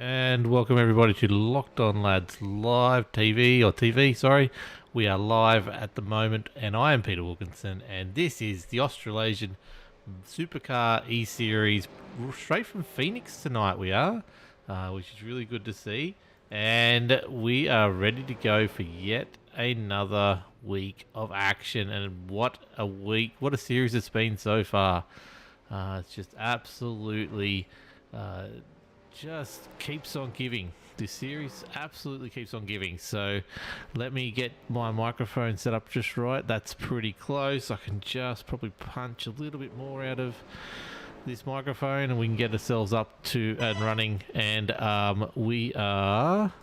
And welcome everybody to Locked On Lads live TV, sorry. We are live at the moment, and I am Peter Wilkinson, and this is the Australasian Supercar eSeries straight from Phoenix tonight. We are, which is really good to see, and we are ready to go for yet another week of action. And what a week, what a series it's been so far. It's just absolutely just keeps on giving. This series absolutely keeps on giving. So let me get my microphone set up just right. That's pretty close. I can just probably punch a little bit more out of this microphone and we can get ourselves up to and running. And we are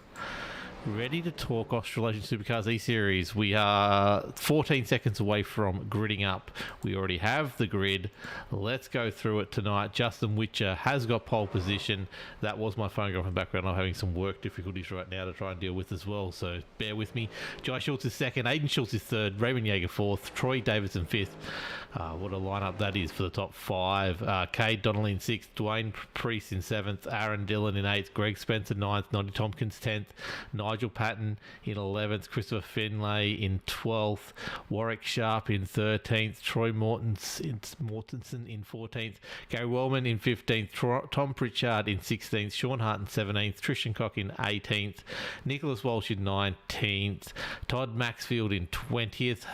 ready to talk Australasian Supercars eSeries. We are 14 seconds away from gridding up. We already have the grid. Let's go through it tonight. Justin Witcher has got pole position. That was my phone going in the background. I'm having some work difficulties right now to try and deal with as well, so bear with me. Jai Schultz is second. Aiden Schultz is third. Raymond Yeager fourth. Troy Davidson fifth. What a lineup that is for the top five. Cade Donnelly in sixth. Dwayne Priest in seventh. Aaron Dillon in eighth. Greg Spencer ninth. Noddy Tompkins 10th. Nigel Patton in 11th, Christopher Finlay in 12th, Warwick Sharp in 13th, Troy Mortensen in 14th, Gary Wellman in 15th, Tom Pritchard in 16th, Sean Hart in 17th, Tristan Cock in 18th, Nicholas Walsh in 19th, Todd Maxfield in 20th,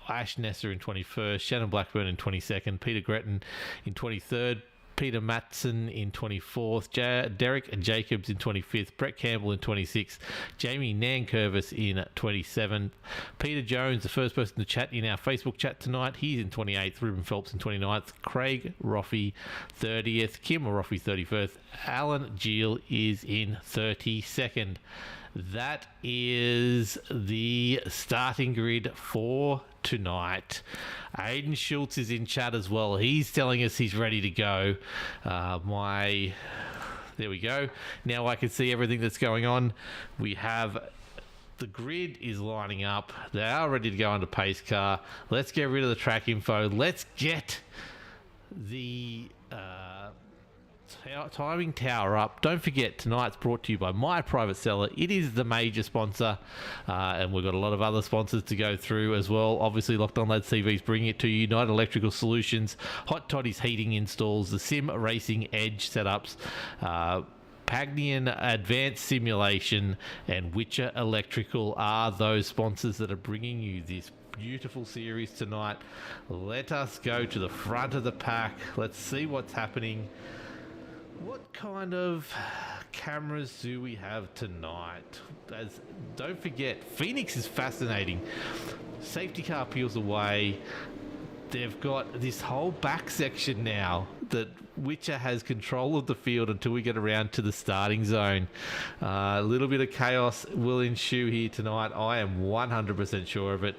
Ash Nesser in 21st, Shannon Blackburn in 22nd, Peter Gretton in 23rd, Peter Matson in 24th, Derek Jacobs in 25th, Brett Campbell in 26th, Jamie Nankervis in 27th, Peter Jones, the first person to chat in our Facebook chat tonight, he's in 28th, Ruben Phelps in 29th, Craig Roffey 30th, Kim Roffey 31st, Alan Gill is in 32nd. That is the starting grid for tonight. Aiden Schultz is in chat as well. He's telling us he's ready to go. There we go. Now I can see everything that's going on. We have the grid is lining up. They are ready to go under pace car. Let's get rid of the track info. Let's get the timing tower up. Don't forget, tonight's brought to you by My Private Seller. It is the major sponsor, and we've got a lot of other sponsors to go through as well. Obviously, Locked On Lads TV is bringing it to you. United Electrical Solutions, Hot Toddy's Heating Installs, the Sim Racing Edge setups, Pagnian Advanced Simulation, and Witcher Electrical are those sponsors that are bringing you this beautiful series tonight. Let us go to the front of the pack. Let's see what's happening. What kind of cameras do we have tonight? Don't forget, Phoenix is fascinating. Safety car peels away. They've got this whole back section now that Witcher has control of the field until we get around to the starting zone. A little bit of chaos will ensue here tonight. I am 100% sure of it.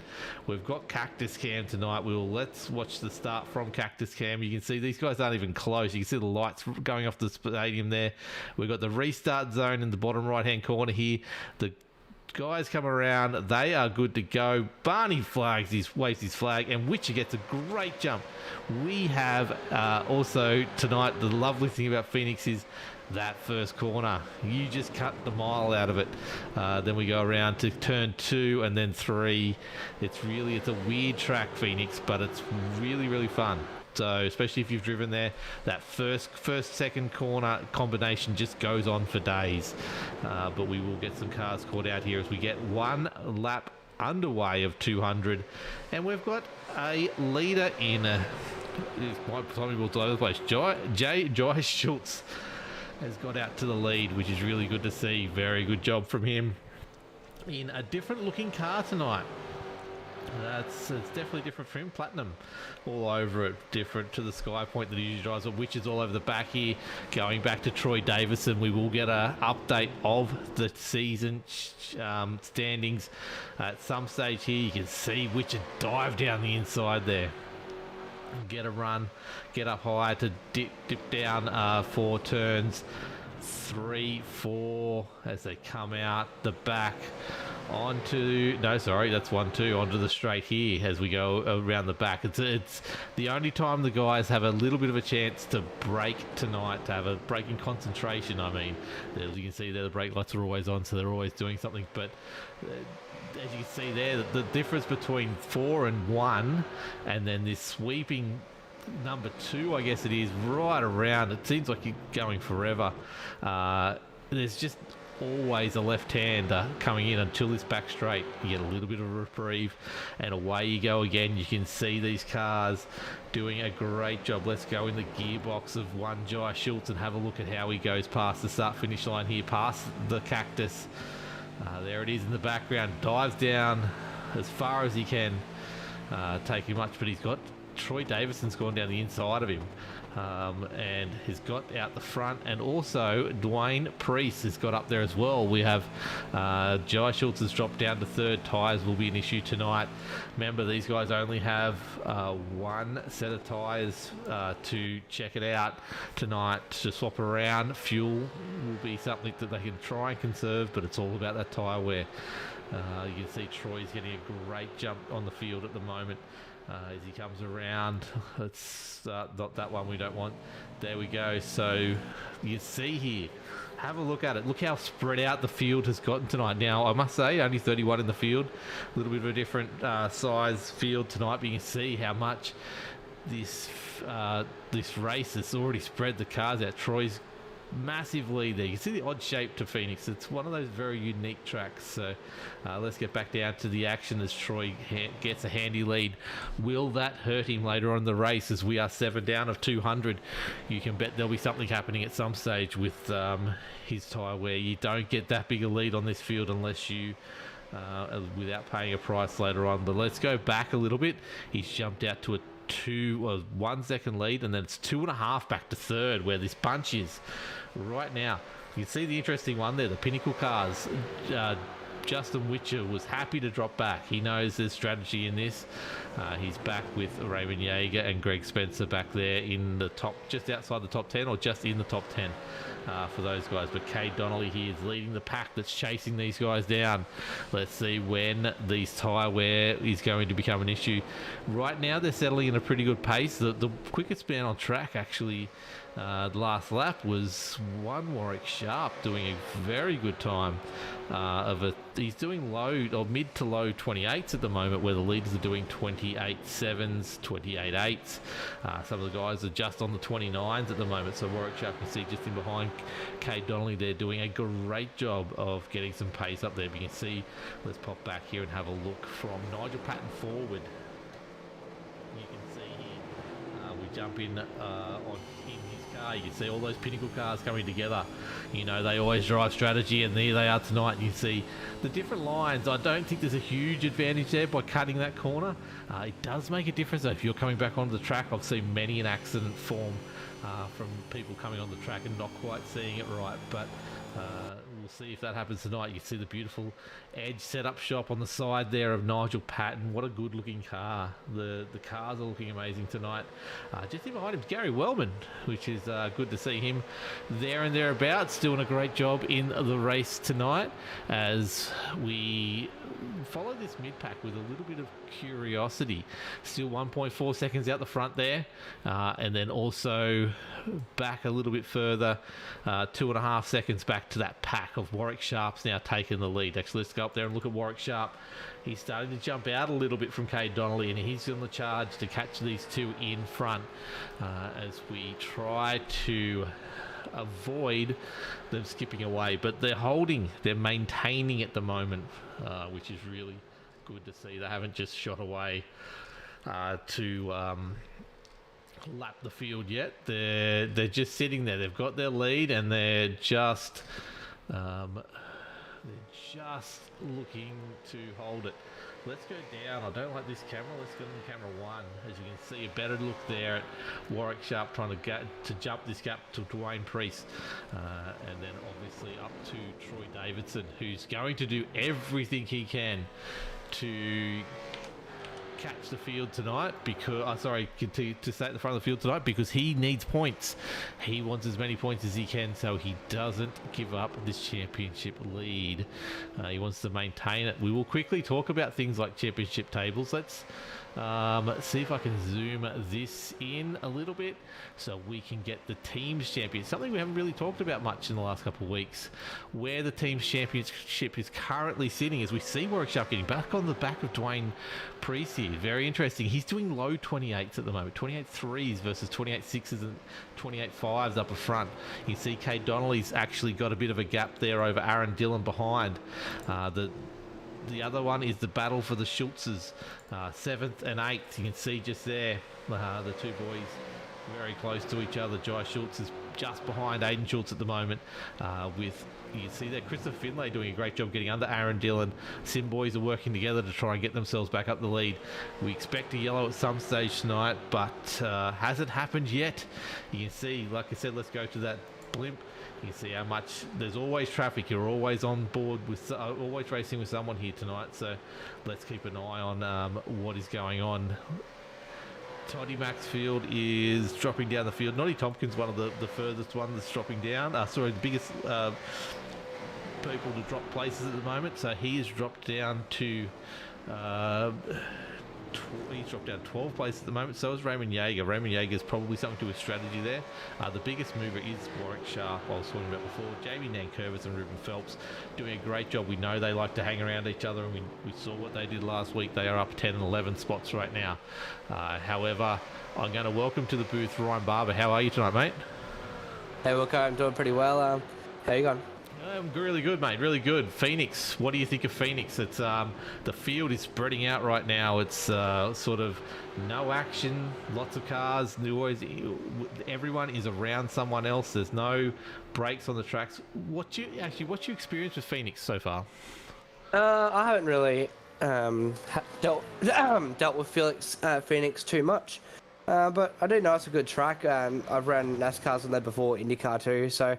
We've got Cactus Cam tonight. Let's watch the start from Cactus Cam. You can see these guys aren't even close. You can see the lights going off the stadium there. We've got the restart zone in the bottom right-hand corner here. The guys come around, they are good to go. Barney waves his flag, and Witcher gets a great jump. We have also tonight, the lovely thing about Phoenix is that first corner. You just cut the mile out of it. Then we go around to turn 2 and then 3. It's a weird track, Phoenix, but it's really, really fun. So especially if you've driven there, that first second corner combination just goes on for days. But we will get some cars caught out here as we get one lap underway of 200, and we've got a leader in. My timing will all over the place. Jai Schultz has got out to the lead, which is really good to see. Very good job from him in a different looking car tonight. It's definitely different for him. Platinum all over it, different to the Sky Point that he usually drives, which is all over the back here. Going back to Troy Davison, we will get an update of the season standings at some stage here. You can see Witcher dive down the inside there. Get a run, get up high to dip down 4 turns. 3, 4 as they come out the back onto, no, sorry, that's 1-2, onto the straight here as we go around the back. It's the only time the guys have a little bit of a chance to break tonight, to have a break in concentration. I mean, as you can see there, the brake lights are always on, so they're always doing something. But as you can see there, the difference between 4 and 1, and then this sweeping number 2, I guess it is, right around. It seems like you're going forever. There's just always a left-hander coming in until this back straight. You get a little bit of a reprieve, and away you go again. You can see these cars doing a great job. Let's go in the gearbox of one Jai Schultz and have a look at how he goes past the start-finish line here, past the cactus. There it is in the background. Dives down as far as he can, taking much, but he's got Troy Davidson's gone down the inside of him, and has got out the front, and also Dwayne Priest has got up there as well. We have Jai Schultz has dropped down to third. Tyres will be an issue tonight. Remember, these guys only have one set of tyres to check it out tonight to swap around. Fuel will be something that they can try and conserve, but it's all about that tyre wear. You can see Troy's getting a great jump on the field at the moment. As he comes around, it's not that one we don't want. There we go. So you see here, have a look at it. Look how spread out the field has gotten tonight. Now, I must say, only 31 in the field. A little bit of a different size field tonight, but you can see how much this race has already spread the cars out. Troy's massive lead there. You can see the odd shape to Phoenix. It's one of those very unique tracks. So let's get back down to the action as Troy gets a handy lead. Will that hurt him later on in the race, as we are 7 down of 200? You can bet there'll be something happening at some stage with his tyre wear. You don't get that big a lead on this field unless you without paying a price later on. But let's go back a little bit. He's jumped out to a 1 second lead, and then it's 2.5 back to third, where this bunch is right now. You can see the interesting one there, the Pinnacle cars. Justin Witcher was happy to drop back. He knows there's strategy in this. He's back with Raymond Yeager and Greg Spencer back there in the top, just outside the top 10, or just in the top 10 for those guys. But Cade Donnelly here is leading the pack that's chasing these guys down. Let's see when these tyre wear is going to become an issue. Right now they're settling in a pretty good pace. The quickest man on track actually the last lap was one Warwick Sharp, doing a very good time. He's doing low or mid to low 28s at the moment, where the leaders are doing 28.7s, 28.8s. Some of the guys are just on the 29s at the moment. So Warwick Sharp, you see just in behind Cade Donnelly, they're doing a great job of getting some pace up there. But you can see, let's pop back here and have a look from Nigel Patton forward. You can see here, we jump in his car. You can see all those Pinnacle cars coming together. You know, they always drive strategy, and there they are tonight. You see the different lines. I don't think there's a huge advantage there by cutting that corner. It does make a difference though. If you're coming back onto the track, I've seen many an accident form from people coming on the track and not quite seeing it right, but we'll see if that happens tonight. You see the beautiful Edge setup shop on the side there of Nigel Patton. What a good looking car. The cars are looking amazing tonight. Just in behind him is Gary Wellman, which is good to see him there and thereabouts, doing a great job in the race tonight, as we follow this mid-pack with a little bit of curiosity. Still 1.4 seconds out the front there, and then also back a little bit further, 2.5 seconds back to that pack of Warwick Sharp's now taking the lead. Actually, let's go up there and look at Warwick Sharp. He's starting to jump out a little bit from Cade Donnelly, and he's on the charge to catch these two in front as we try to avoid them skipping away. But they're maintaining at the moment, which is really good to see. They haven't just shot away to lap the field yet. They're just sitting there. They've got their lead, and they're just looking to hold it. Let's go down. I don't like this camera. Let's go to camera 1. As you can see, a better look there at Warwick Sharp trying to jump this gap to Dwayne Priest. And then obviously up to Troy Davidson, who's going to do everything he can to catch the field tonight because continue to stay at the front of the field tonight because he needs points. He wants as many points as he can so he doesn't give up this championship lead. He wants to maintain it. We will quickly talk about things like championship tables. Let's see if I can zoom this in a little bit so we can get the team's champion. Something we haven't really talked about much in the last couple of weeks. Where the team's championship is currently sitting as we see Warwick Sharp getting back on the back of Dwayne Priest here. Very interesting. He's doing low 28s at the moment. 28 3s versus 28 6s and 28 5s up front. You see Kay Donnelly's actually got a bit of a gap there over Aaron Dillon behind. The other one is the battle for the Schultzes, 7th and 8th. You can see just there, the two boys very close to each other. Jai Schultz is just behind Aiden Schultz at the moment. You can see there Christopher Finlay doing a great job getting under Aaron Dillon. Sim boys are working together to try and get themselves back up the lead. We expect a yellow at some stage tonight, but hasn't happened yet. You can see, like I said, let's go to that blimp. You can see how much there's always traffic. You're always on board with always racing with someone here tonight, so let's keep an eye on what is going on. Toddy Maxfield is dropping down the field. Noddy Tompkins, one of the furthest one that's dropping down. The biggest people to drop places at the moment, so he has dropped down to he's dropped down 12 places at the moment. So is Raymond Yeager. Raymond Yeager's probably something to do with strategy there. The biggest mover is Warwick Sharp, I was talking about before. Jamie Nankervis and Ruben Phelps doing a great job. We know they like to hang around each other, and we saw what they did last week. They are up 10 and 11 spots right now. However, I'm going to welcome to the booth Ryan Barber. How are you tonight, mate? Hey, Wilco, I'm doing pretty well. How you going? Really good, mate. Really good. Phoenix. What do you think of Phoenix? It's the field is spreading out right now. It's sort of no action, lots of cars. Everyone is around someone else. There's no breaks on the tracks. What's your experience with Phoenix so far? I haven't really dealt with Phoenix too much, but I do know it's a good track. I've ran NASCARs on there before, IndyCar too. So.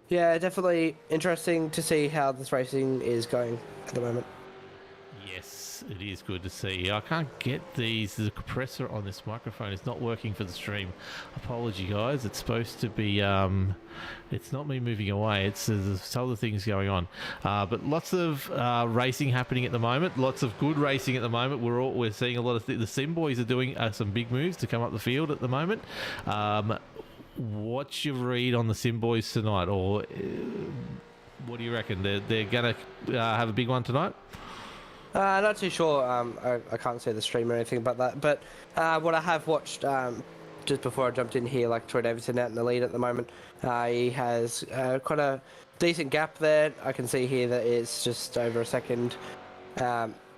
Yeah, definitely interesting to see how this racing is going at the moment. Yes, it is good to see. I can't get the compressor on this microphone. It's not working for the stream. Apology, guys. It's supposed to be, it's not me moving away. There's other things going on. But lots of racing happening at the moment. Lots of good racing at the moment. We're seeing a lot of the Sim boys are doing some big moves to come up the field at the moment. What's your read on the Sim boys tonight, or what do you reckon? They're gonna have a big one tonight? Not too sure. I can't see the stream or anything about that. But what I have watched just before I jumped in here, like Troy Davidson out in the lead at the moment. He has quite a decent gap there. I can see here that it's just over a second.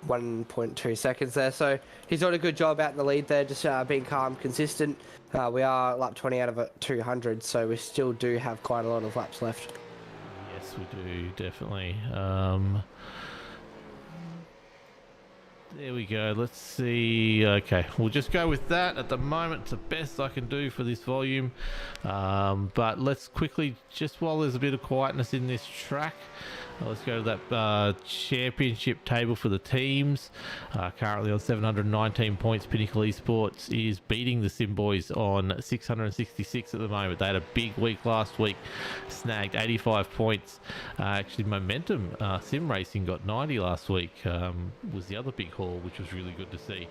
1.2 seconds there, so he's done a good job out in the lead there, just being calm, consistent. We are lap 20 out of 200, so we still do have quite a lot of laps left. Yes, we do, definitely. There we go. Let's see. Okay, we'll just go with that at the moment. It's the best I can do for this volume. But let's quickly, just while there's a bit of quietness in this track, let's go to that championship table for the teams. Currently on 719 points, Pinnacle Esports is beating the Sim Boys on 666 at the moment. They had a big week last week, snagged 85 points. Actually, Momentum Sim Racing got 90 last week. Was the other big haul, which was really good to see.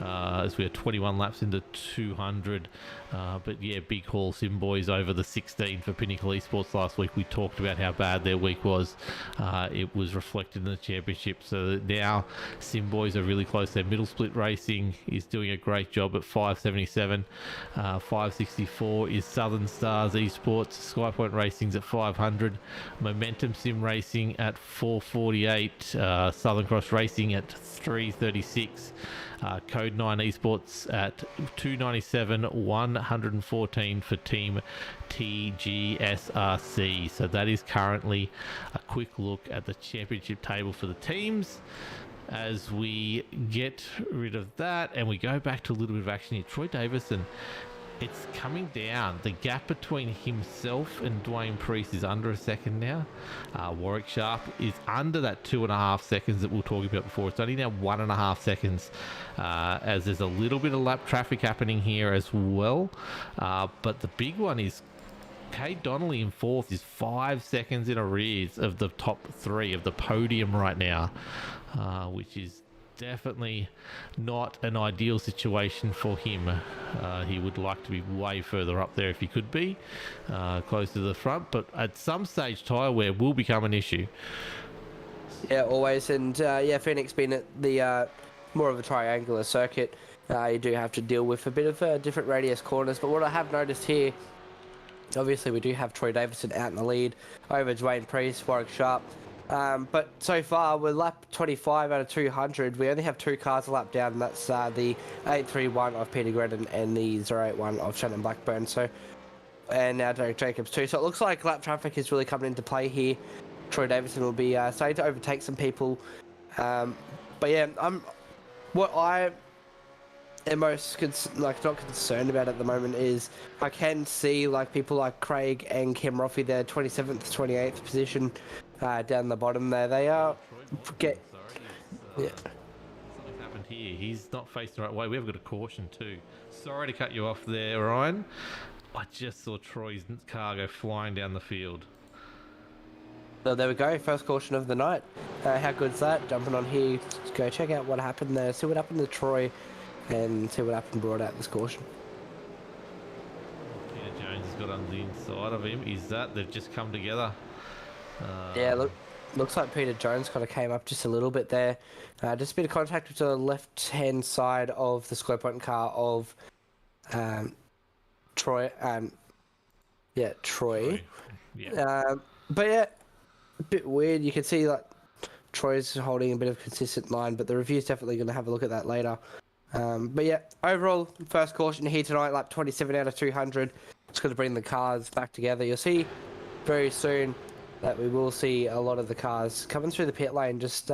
As we had 21 laps into 200. But yeah, big haul Sim Boys over the 16 for Pinnacle Esports last week. We talked about how bad their week was. It was reflected in the championship. So now Sim Boys are really close. Their middle split racing is doing a great job at 577. 564 is Southern Stars Esports. Skypoint Racing's at 500. Momentum Sim Racing at 448. Southern Cross Racing at 336. Code 9 Esports at 297, 114 for Team TGSRC. So that is currently a quick look at the championship table for the teams. As we get rid of that and we go back to a little bit of action here, Troy Davison It's coming down. The gap between himself and Dwayne Priest is under a second now. Warwick Sharp is under that 2.5 seconds that we were talking about before. It's only now 1.5 seconds, as there's a little bit of lap traffic happening here as well. But the big one is Cade Donnelly in fourth is 5 seconds in arrears of the top three of the podium right now, which is definitely not an ideal situation for him. He would like to be way further up there if he could be, close to the front, but at some stage tyre wear will become an issue. Yeah, always. And Phoenix being at the more of a triangular circuit, you do have to deal with a bit of different radius corners. But what I have noticed here, obviously we do have Troy Davison out in the lead over Dwayne Priest, Warwick Sharp. But so far, we're lap 25 out of 200. We only have 2 cars a lap down, and that's the 831 of Peter Gredden and the 081 of Shannon Blackburn. And now Derek Jacobs too. So it looks like lap traffic is really coming into play here. Troy Davison will be starting to overtake some people. But yeah, what I am most not concerned about at the moment is I can see like people like Craig and Kim Roffey, their 27th, 28th position. Down the bottom there, they are Something happened here. He's not facing the right way. We've got a caution too. Sorry to cut you off there, Ryan. I just saw Troy's car go flying down the field. So there we go, first caution of the night. How good's that? Jumping on here, go check out what happened there, see what happened to Troy, and see what happened brought out this caution. Peter Jones has got on the inside of him. Is that they've just come together? Yeah, looks like Peter Jones kind of came up just a little bit there. Just a bit of contact with the left-hand side of the square point car of Troy. Troy. Yeah. But yeah, a bit weird. You can see like Troy's holding a bit of consistent line, but the review's definitely going to have a look at that later. But yeah, overall, first caution here tonight, lap 27 out of 200. It's going to bring the cars back together. You'll see very soon that we will see a lot of the cars coming through the pit lane, just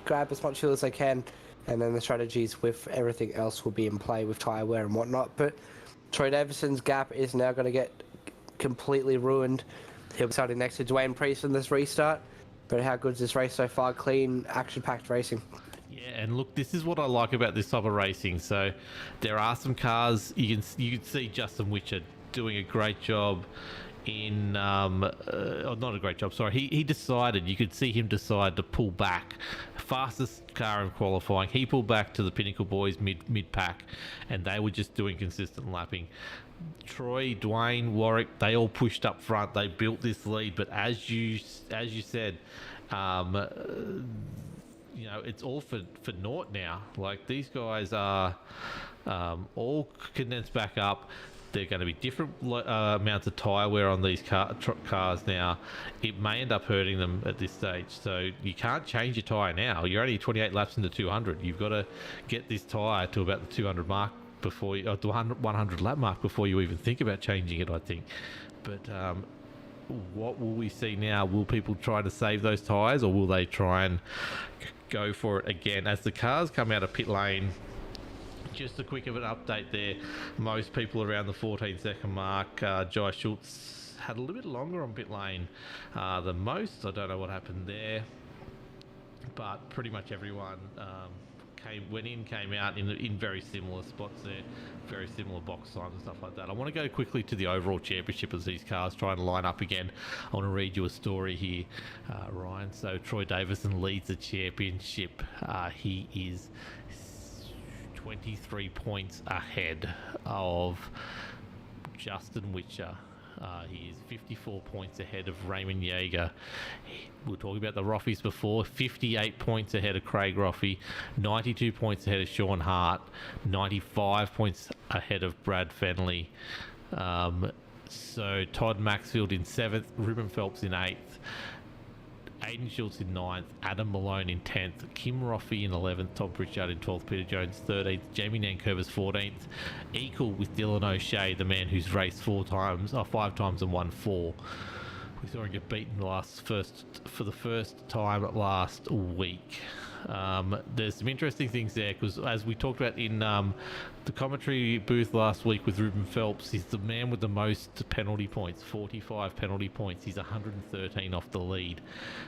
grab as much fuel as they can, and then the strategies with everything else will be in play with tyre wear and whatnot. But Troy Davison's gap is now going to get completely ruined. He'll be starting next to Dwayne Priest in this restart. But how good is this race so far? Clean, action-packed racing. Yeah, and look, this is what I like about this type of racing. So there are some cars, you can see Justin Witcher doing a great job in not a great job, sorry. He decided, you could see him decide to pull back. Fastest car in qualifying, he pulled back to the Pinnacle boys mid pack, and they were just doing consistent lapping. Troy, Dwayne, Warwick, they all pushed up front. They built this lead, but as you said, it's all for naught now. Like, these guys are all condensed back up. They're going to be different amounts of tyre wear on these cars now. It may end up hurting them at this stage. So you can't change your tyre now. You're only 28 laps into 200. You've got to get this tyre to about the 200 mark before you, or the 100 lap mark before you even think about changing it, I think. But what will we see now? Will people try to save those tyres, or will they try and go for it again? As the cars come out of pit lane, just a quick of an update there. Most people around the 14-second mark. Jai Schultz had a little bit longer on pit lane than most. I don't know what happened there, but pretty much everyone came out in very similar spots there, very similar box signs and stuff like that. I want to go quickly to the overall championship as these cars trying to line up again. I want to read you a story here, Ryan. So Troy Davison leads the championship. He is 23 points ahead of Justin Witcher. He is 54 points ahead of Raymond Yeager. We were talking about the Roffies before. 58 points ahead of Craig Roffey. 92 points ahead of Sean Hart. 95 points ahead of Brad Fenley. So Todd Maxfield in 7th. Ruben Phelps in 8th. Aiden Schultz in 9th, Adam Malone in 10th, Kim Roffey in 11th, Tom Pritchard in 12th, Peter Jones 13th, Jamie Nankervis 14th, equal with Dylan O'Shea, the man who's raced 5 times and won 4, We saw him get beaten for the first time last week. There's some interesting things there because, as we talked about in the commentary booth last week with Ruben Phelps, he's the man with the most penalty points, 45 penalty points. He's 113 off the lead.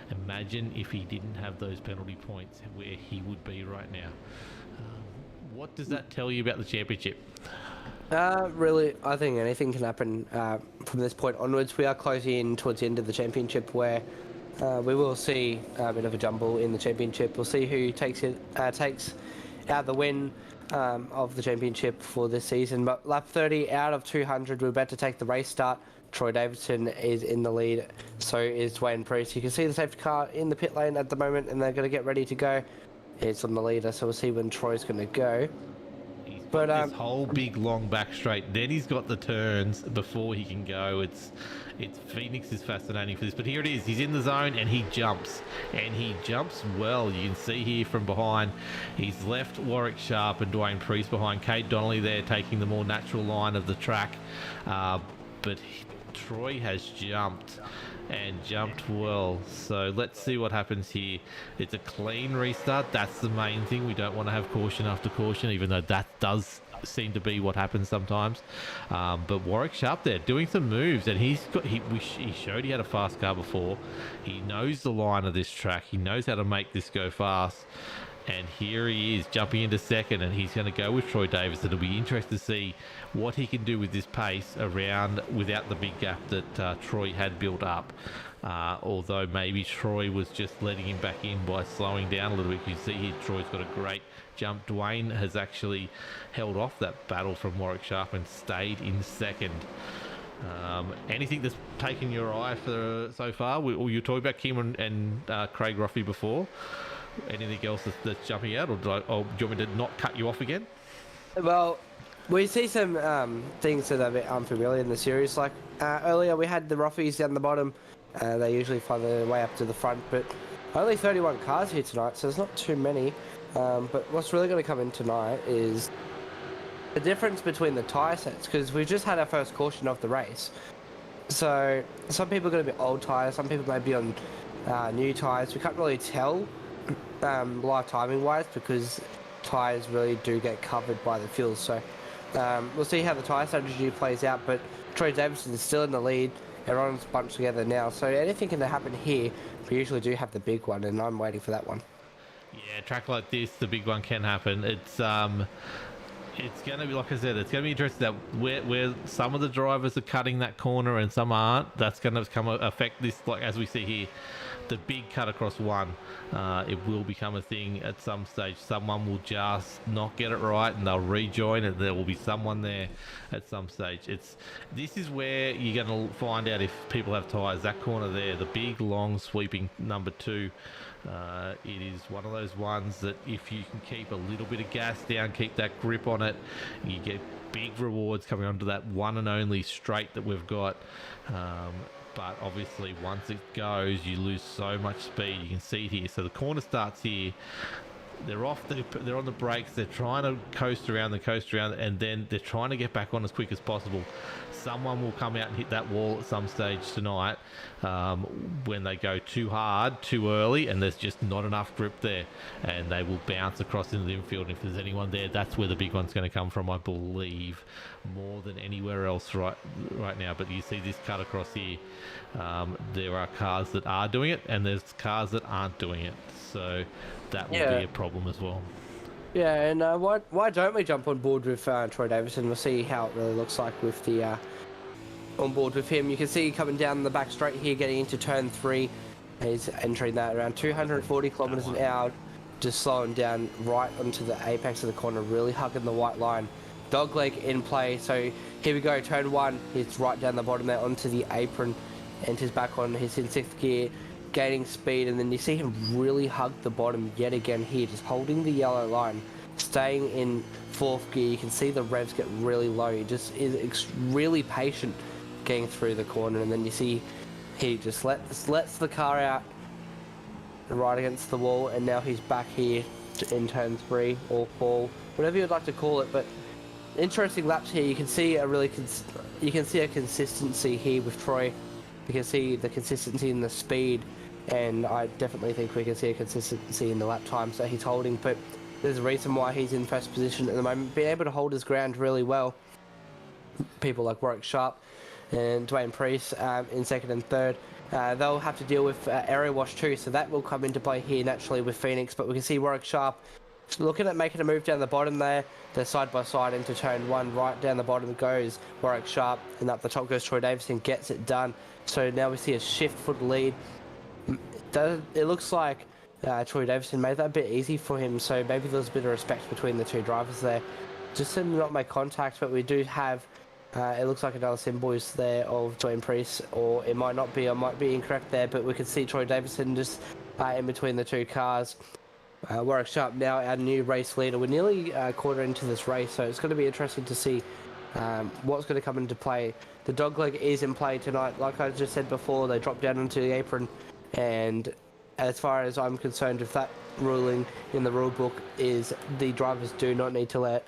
Imagine if he didn't have those penalty points, where he would be right now. What does that tell you about the championship? Really, I think anything can happen from this point onwards. We are closing in towards the end of the championship, where we will see a bit of a jumble in the championship. We'll see who takes out the win of the championship for this season. But lap 30 out of 200, we're about to take the race start. Troy Davidson is in the lead, so is Dwayne Priest. You can see the safety car in the pit lane at the moment, and they're going to get ready to go. It's on the leader, so we'll see when Troy's going to go. But this whole big long back straight, then he's got the turns before he can go. It's Phoenix is fascinating for this, but here it is. He's in the zone and he jumps well. You can see here from behind, he's left Warwick Sharp and Dwayne Priest behind. Cade Donnelly there taking the more natural line of the track, but Troy has jumped well, so let's see what happens here. It's a clean restart. That's the main thing. We don't want to have caution after caution, even though that does seem to be what happens sometimes. But Warwick Sharp there doing some moves, and he showed he had a fast car before. He knows the line of this track. He knows how to make this go fast. And here he is jumping into second, and he's going to go with Troy Davis. It'll be interesting to see what he can do with this pace around without the big gap that Troy had built up. Although maybe Troy was just letting him back in by slowing down a little bit. You see here Troy's got a great jump. Dwayne has actually held off that battle from Warwick Sharp and stayed in second. Anything that's taken your eye so far? You were talking about Kim and Craig Roffey before. Anything else that's jumping out, or do you want me to not cut you off again? Well, we see some things that are a bit unfamiliar in the series. Like earlier, we had the Roffies down the bottom. They usually find their way up to the front, but only 31 cars here tonight, so there's not too many. But what's really going to come in tonight is the difference between the tyre sets, because we just had our first caution of the race. So some people are going to be old tyres, some people may be on new tyres. We can't really tell live timing wise, because tyres really do get covered by the fuel. So we'll see how the tyre strategy plays out, but Troy Davidson is still in the lead. Everyone's bunched together now, so anything can happen here. We usually do have the big one, and I'm waiting for that one. Yeah, a track like this, the big one can happen. It's going to be, like I said, it's going to be interesting that where some of the drivers are cutting that corner and some aren't. That's going to affect this, like as we see here, the big cut across one. It will become a thing at some stage. Someone will just not get it right and they'll rejoin, and there will be someone there at some stage. This is where you're going to find out if people have tyres. That corner there, the big long sweeping number 2, it is one of those ones that if you can keep a little bit of gas down, keep that grip on it, you get big rewards coming onto that one and only straight that we've got. But obviously once it goes, you lose so much speed. You can see it here. So the corner starts here. They're on the brakes. They're trying to coast around, and then they're trying to get back on as quick as possible. Someone will come out and hit that wall at some stage tonight when they go too hard, too early, and there's just not enough grip there, and they will bounce across into the infield. And if there's anyone there, that's where the big one's going to come from, I believe, more than anywhere else right now. But you see this cut across here. There are cars that are doing it, and there's cars that aren't doing it. So that will be a problem as well. Yeah, and why don't we jump on board with Troy Davidson? We'll see how it really looks like with the on board with him. You can see coming down the back straight here, getting into turn 3. He's entering that around 240 kilometers an hour, just slowing down right onto the apex of the corner, really hugging the white line. Dogleg in play, so here we go, turn 1. He's right down the bottom there onto the apron, enters back on. He's in 6th gear, gaining speed, and then you see him really hug the bottom yet again here, just holding the yellow line, staying in 4th gear. You can see the revs get really low. He just is really patient getting through the corner, and then you see he just lets the car out right against the wall, and now he's back here in turn 3 or 4, whatever you'd like to call it. But interesting laps here. You can see a consistency here with Troy. You can see the consistency in the speed, and I definitely think we can see a consistency in the lap times that he's holding. But there's a reason why he's in first position at the moment, being able to hold his ground really well. People like Warwick Sharp and Dwayne Priest in second and third. They'll have to deal with area wash too, so that will come into play here naturally with Phoenix. But we can see Warwick Sharp looking at making a move down the bottom there. They're side by side into turn one. Right down the bottom goes Warwick Sharp, and up the top goes Troy Davison, gets it done. So now we see a shift for the lead. It looks like Troy Davison made that a bit easy for him, so maybe there's a bit of respect between the two drivers there. Just to not make contact, but we do have, it looks like another Simboys there of Dwayne Priest, or it might not be, I might be incorrect there, but we can see Troy Davison just in between the two cars. Warwick Sharp now our new race leader. We're nearly a quarter into this race, so it's going to be interesting to see what's going to come into play. The dogleg is in play tonight. Like I just said before, they dropped down onto the apron, and as far as I'm concerned, if that ruling in the rule book is the drivers do not need to let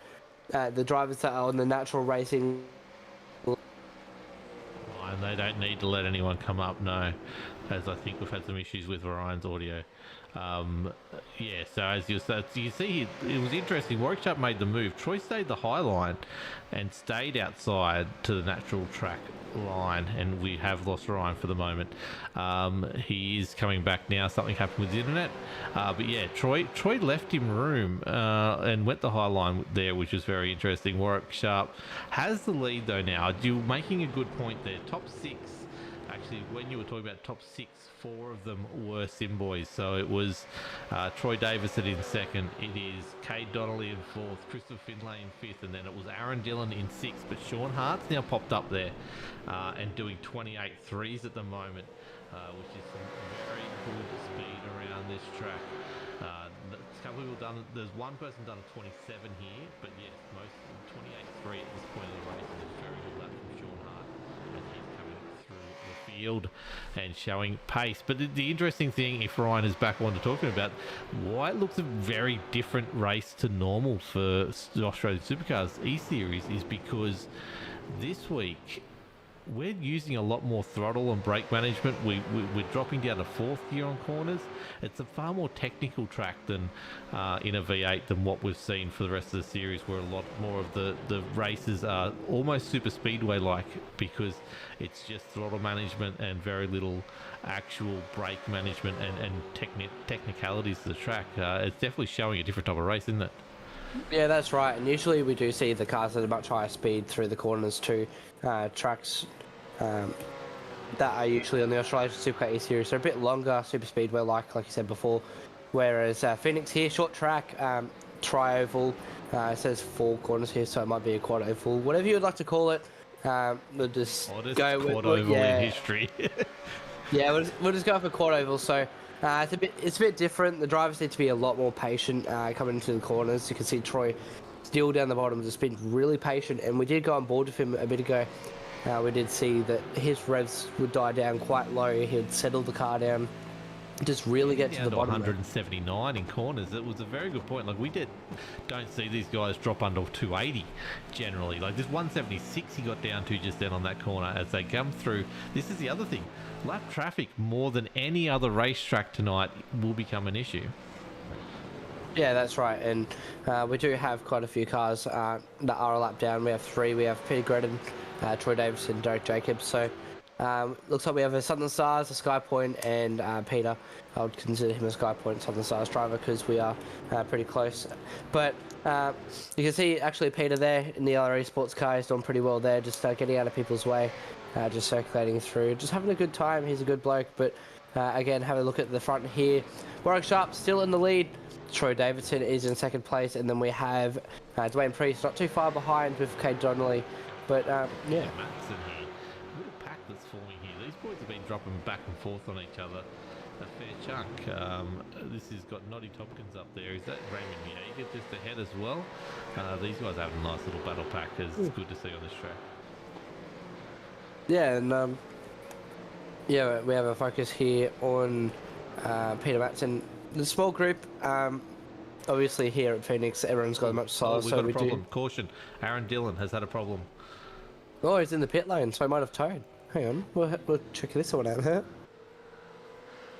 the drivers that are on the natural racing, and they don't need to let anyone come up, no, as I think we've had some issues with Ryan's audio. Yeah, so as you see, it was interesting. Warwick Sharp made the move. Troy stayed the high line and stayed outside to the natural track line, and we have lost Ryan for the moment. He is coming back now. Something happened with the internet, but yeah, Troy left him room and went the high line there, which is very interesting. Warwick Sharp has the lead though now. You're making a good point there. Top six. Actually, when you were talking about top six, 4 of them were Simboys. So it was Troy Davison in second. It is Cade Donnelly in fourth, Christopher Finlay in fifth, and then it was Aaron Dillon in sixth. But Sean Hart's now popped up there and doing 28 threes at the moment, which is some very good speed around this track. A couple of people done. There's one person done a 27 here, but yes, most 28-3 at this point of the race is a very good lap from Sean Hart, and he's coming through the field and showing pace. But the interesting thing, if Ryan is back on to talking about why it looks a very different race to normal for the Australian Supercars eSeries, is because this week we're using a lot more throttle and brake management. We're dropping down to fourth gear on corners. It's a far more technical track than in a V8 than what we've seen for the rest of the series, where a lot more of the races are almost super speedway like, because it's just throttle management and very little actual brake management and technicalities to the track. It's definitely showing a different type of race, isn't it? Yeah, that's right. And usually we do see the cars at a much higher speed through the corners too. Tracks that are usually on the Australasian Supercar eSeries. They're a bit longer, super speedway like you said before. Whereas Phoenix here, short track, tri-oval. It says 4 corners here, so it might be a quad oval. Whatever you would like to call it. We'll just go with quad oval in history. Yeah, we'll just go for quad oval. So it's a bit different. The drivers need to be a lot more patient coming into the corners. You can see Troy still down the bottom, just been really patient, and we did go on board with him a bit ago. We did see that his revs would die down quite low. He'd settle the car down, just really get to the bottom. 179 in corners. It was a very good point. Like, don't see these guys drop under 280 generally. Like, this 176 he got down to just then on that corner as they come through. This is the other thing. Lap traffic, more than any other racetrack tonight, will become an issue. Yeah, that's right. And we do have quite a few cars that are a lap down. We have 3. We have Peter Gredden, Troy Davison, Derek Jacobs. So looks like we have a Southern Stars, a Sky Point, and Peter. I would consider him a Sky Point Southern Stars driver because we are pretty close. But you can see actually Peter there in the LRE sports car. He's doing pretty well there, just getting out of people's way, just circulating through, just having a good time. He's a good bloke. But again, have a look at the front here. Warwick Sharp still in the lead. Troy Davison is in second place, and then we have Dwayne Priest not too far behind with Cade Donnelly. But yeah. Matson here. Little pack that's forming here. These boys have been dropping back and forth on each other a fair chunk. This has got Noddy Tompkins up there. Is that Raymond Yeager just ahead as well? These guys have a nice little battle pack. It's good to see on this track. Yeah, and yeah, we have a focus here on Peter Matson. The small group, obviously here at Phoenix, everyone's got much size. We've got a problem. Caution. Aaron Dillon has had a problem. Oh, he's in the pit lane, so he might have towed. Hang on, we'll check this one out. Huh?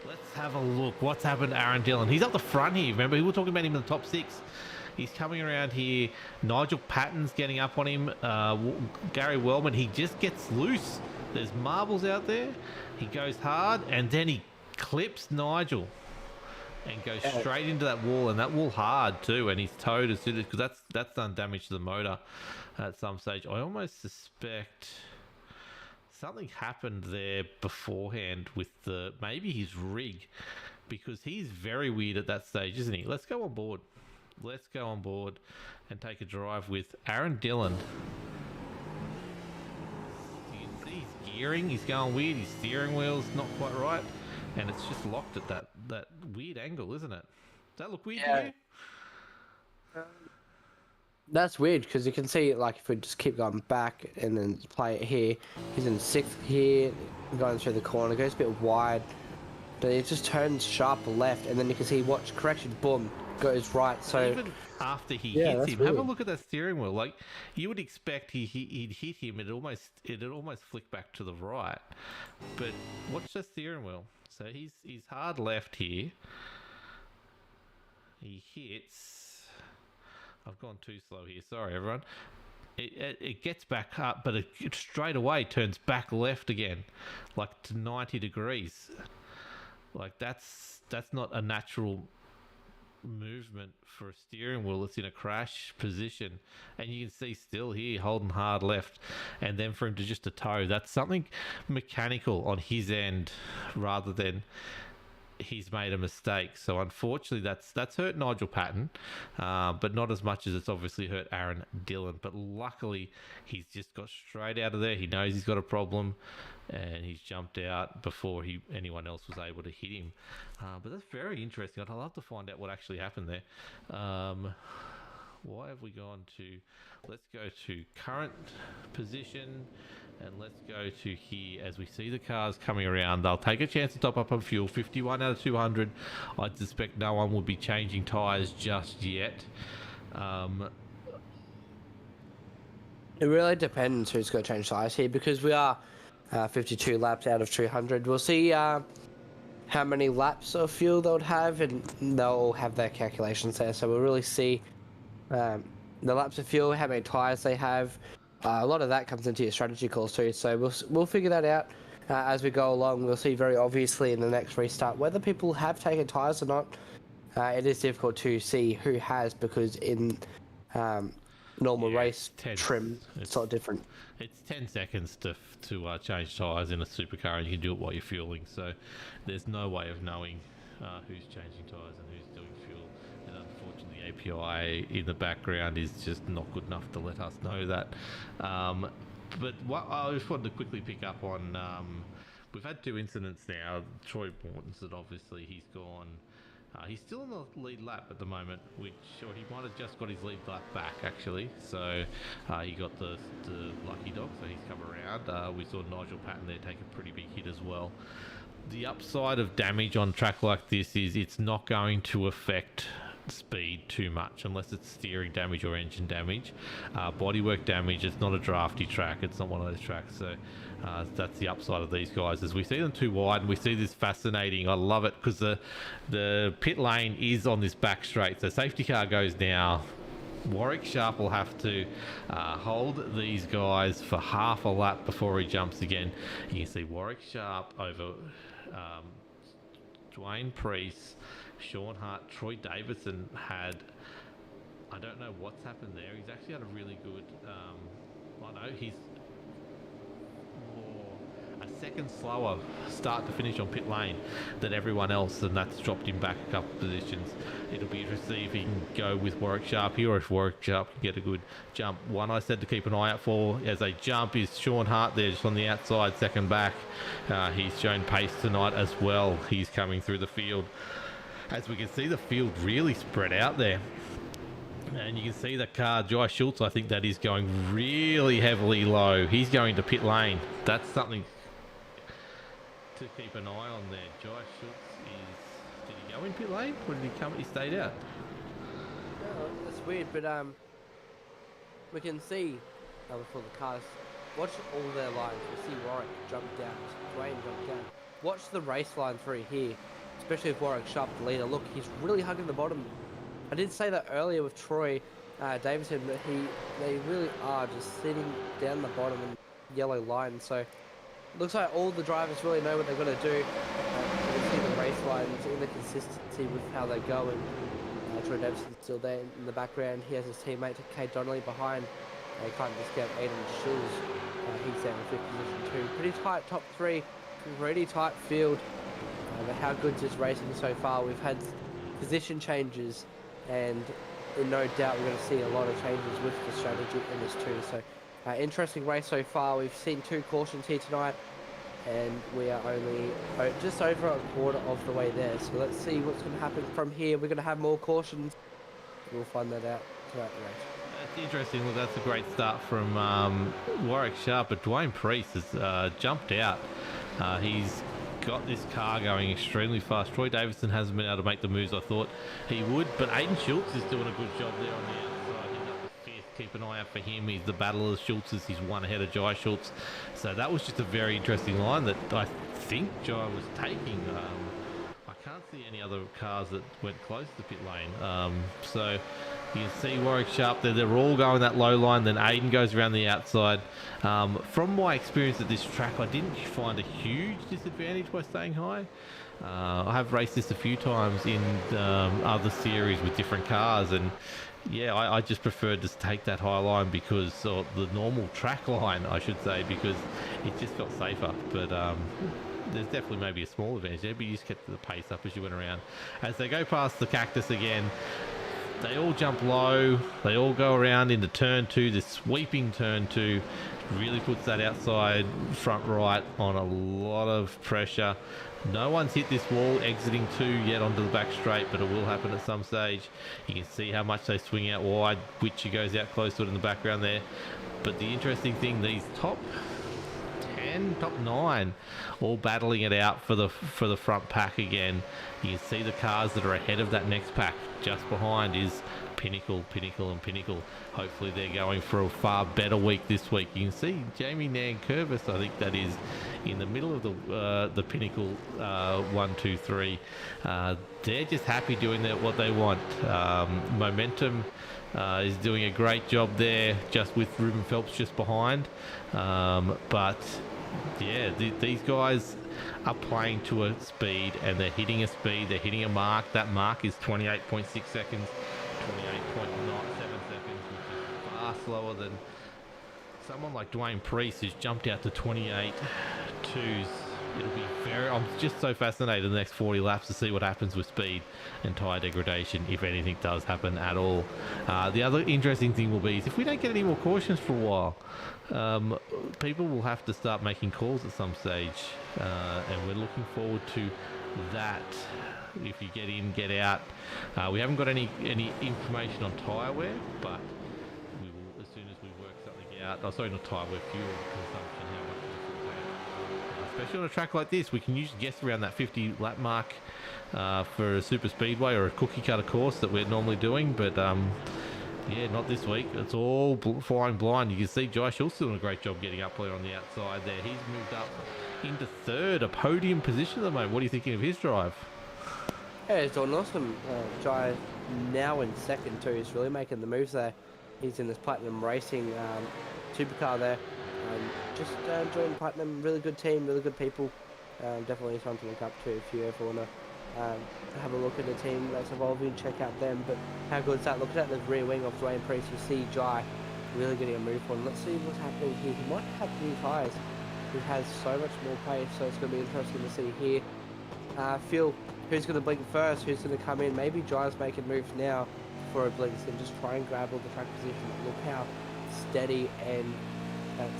Let's have a look. What's happened to Aaron Dillon? He's up the front here. Remember, we were talking about him in the top 6. He's coming around here. Nigel Patton's getting up on him. Gary Wellman, he just gets loose. There's marbles out there. He goes hard, and then he clips Nigel and goes straight into that wall, and that wall hard too. And he's towed as soon as, because that's done damage to the motor at some stage. I almost suspect something happened there beforehand with maybe his rig, because he's very weird at that stage, isn't he? Let's go on board. Let's go on board and take a drive with Aaron Dillon. You can see he's gearing. He's going weird. His steering wheel's not quite right, and it's just locked at that weird angle, isn't it? Does that look weird to you? That's weird because you can see, like, if we just keep going back and then play it here, he's in 6th here, going through the corner, goes a bit wide, but it just turns sharp left, and then you can see, watch, correction, boom, goes right. So even after he hits him, have a look at that steering wheel. Like, you would expect he'd hit him, it'd almost flick back to the right. But watch the steering wheel. So he's hard left here. He hits. I've gone too slow here. Sorry, everyone. It gets back up, but it straight away turns back left again, like to 90 degrees. Like that's not a natural movement for a steering wheel. It's in a crash position, and you can see still here holding hard left, and then for him to just to tow, that's something mechanical on his end rather than he's made a mistake. So unfortunately that's hurt Nigel Patton, but not as much as it's obviously hurt Aaron Dillon. But luckily he's just got straight out of there. He knows he's got a problem, and he's jumped out before anyone else was able to hit him. But that's very interesting. I'd love to find out what actually happened there. Why have we gone to, let's go to current position, and let's go to here. As we see the cars coming around, they'll take a chance to top up on fuel. 51 out of 200. I'd suspect no one will be changing tyres just yet. It really depends who's going to change tyres here, because we are 52 laps out of 200. We'll see how many laps of fuel they'll have, and they'll have their calculations there. So we'll really see the laps of fuel, how many tyres they have. A lot of that comes into your strategy calls too. So we'll figure that out as we go along. We'll see very obviously in the next restart whether people have taken tyres or not. It is difficult to see who has, because in normal race trim, it's sort of different. It's 10 seconds to change tyres in a supercar, and you can do it while you're fueling. So there's no way of knowing who's changing tyres and who's doing fuel. And unfortunately, API in the background is just not good enough to let us know that. But what I just wanted to quickly pick up on, we've had 2 incidents now. Troy Mortensen, obviously, he's gone. He's still in the lead lap at the moment, or he might have just got his lead lap back, actually. So he got the lucky dog, so he's come around. We saw Nigel Patton there take a pretty big hit as well. The upside of damage on track like this is it's not going to affect speed too much unless it's steering damage or engine damage. Bodywork damage, it's not a drafty track, it's not one of those tracks. So that's the upside of these guys, as we see them too wide, and we see this fascinating, I love it, because the pit lane is on this back straight. So safety car goes now. Warwick Sharp will have to hold these guys for half a lap before he jumps again. You can see Warwick Sharp over Dwayne Priest, Sean Hart, Troy Davidson had, I don't know what's happened there. He's actually had a really good, he's more a second slower start to finish on pit lane than everyone else, and that's dropped him back a couple of positions. It'll be interesting to see if he can go with Warwick Sharp here, or if Warwick Sharp can get a good jump. One I said to keep an eye out for as a jump is Sean Hart there, just on the outside, second back. He's shown pace tonight as well. He's coming through the field. As we can see, the field really spread out there. And you can see the car, Jai Schultz, I think that is going really heavily low. He's going to pit lane. That's something to keep an eye on there. Jai Schultz did he go in pit lane? Or did he come? He stayed out. No, that's weird, but we can see before the cars watch all their lines. You see Warwick jump down, Dwayne jump down. Watch the race line through here, especially with Warwick Sharp, the leader. Look, he's really hugging the bottom. I did say that earlier with Troy Davidson, but they really are just sitting down the bottom in yellow line. So looks like all the drivers really know what they're going to do. You can see the race lines in the consistency with how they're going. Troy Davidson's still there in the background. He has his teammate Kate Donnelly behind. You can't discount Aiden Schulz. He's there in fifth position too. Pretty tight top three, pretty tight field. But how good is this racing so far? We've had position changes, and no doubt we're going to see a lot of changes with the strategy in this too. So interesting race so far. We've seen 2 cautions here tonight, and we are only just over a quarter of the way there. So let's see what's going to happen from here. We're going to have more cautions. We'll find that out throughout the race. That's interesting. Well, that's a great start from Warwick Sharp, but Dwayne Priest has jumped out. He's got this car going extremely fast. Troy Davidson hasn't been able to make the moves I thought he would, but Aiden Schultz is doing a good job there on the outside. He's up to 5th. Keep an eye out for him. He's the battle of Schultz's. He's one ahead of Jai Schultz. So that was just a very interesting line that I think Jai was taking. I can't see any other cars that went close to the pit lane. So you can see Warwick Sharp there. They're all going that low line. Then Aiden goes around the outside. From my experience at this track, I didn't find a huge disadvantage by staying high. I have raced this a few times in other series with different cars, and yeah, I just preferred to take that high line because, or the normal track line, I should say, because it just got safer. But there's definitely maybe a small advantage there, but you just kept the pace up as you went around. As they go past the cactus again, they all jump low, they all go around into turn 2, this sweeping turn 2 really puts that outside front right on a lot of pressure. No one's hit this wall exiting 2 yet onto the back straight, but it will happen at some stage. You can see how much they swing out wide. Witcher goes out close to it in the background there. But the interesting thing, these top 10, top 9, all battling it out for the front pack again. You can see the cars that are ahead of that next pack. Just behind is Pinnacle, and Pinnacle. Hopefully they're going for a far better week this week. You can see Jamie Nankervis, I think that is, in the middle of the Pinnacle 1, 2, 3. They're just happy doing what they want. Momentum is doing a great job there, just with Ruben Phelps just behind. But yeah, these guys are playing to a speed, and they're hitting a speed, they're hitting a mark. That mark is 28.6 seconds, 28.97 seconds, which is far slower than someone like Dwayne Priest, who's jumped out to 28.2s. It'll be I'm just so fascinated in the next 40 laps to see what happens with speed and tyre degradation, if anything does happen at all. The other interesting thing will be is if we don't get any more cautions for a while, people will have to start making calls at some stage, and we're looking forward to that. If you get in, get out. We haven't got any information on tyre wear, but we will as soon as we work something out. Oh, sorry, not tyre wear, fuel consumption. How much is it will take? Especially on a track like this, we can usually guess around that 50 lap mark for a super speedway or a cookie cutter course that we're normally doing, but yeah, not this week. It's all flying blind. You can see Jai Schultz doing a great job getting up there on the outside there. He's moved up into 3rd, a podium position at the moment. What are you thinking of his drive? Yeah, he's doing awesome. Jai now in 2nd too. He's really making the moves there. He's in this Platinum Racing supercar there. Just joined Platinum. Really good team, really good people. Definitely something to look up to if you ever want to have a look at the team that's evolving, check out them. But how good is that? Looking at the rear wing of Dwayne Priest, you see Jai really getting a move on. Let's see what's happening here. He might have new tyres. He has so much more pace, so it's going to be interesting to see here. Phil, who's going to blink first? Who's going to come in? Maybe Jai's making moves now before it blinks and just try and grab all the track position. Look how steady and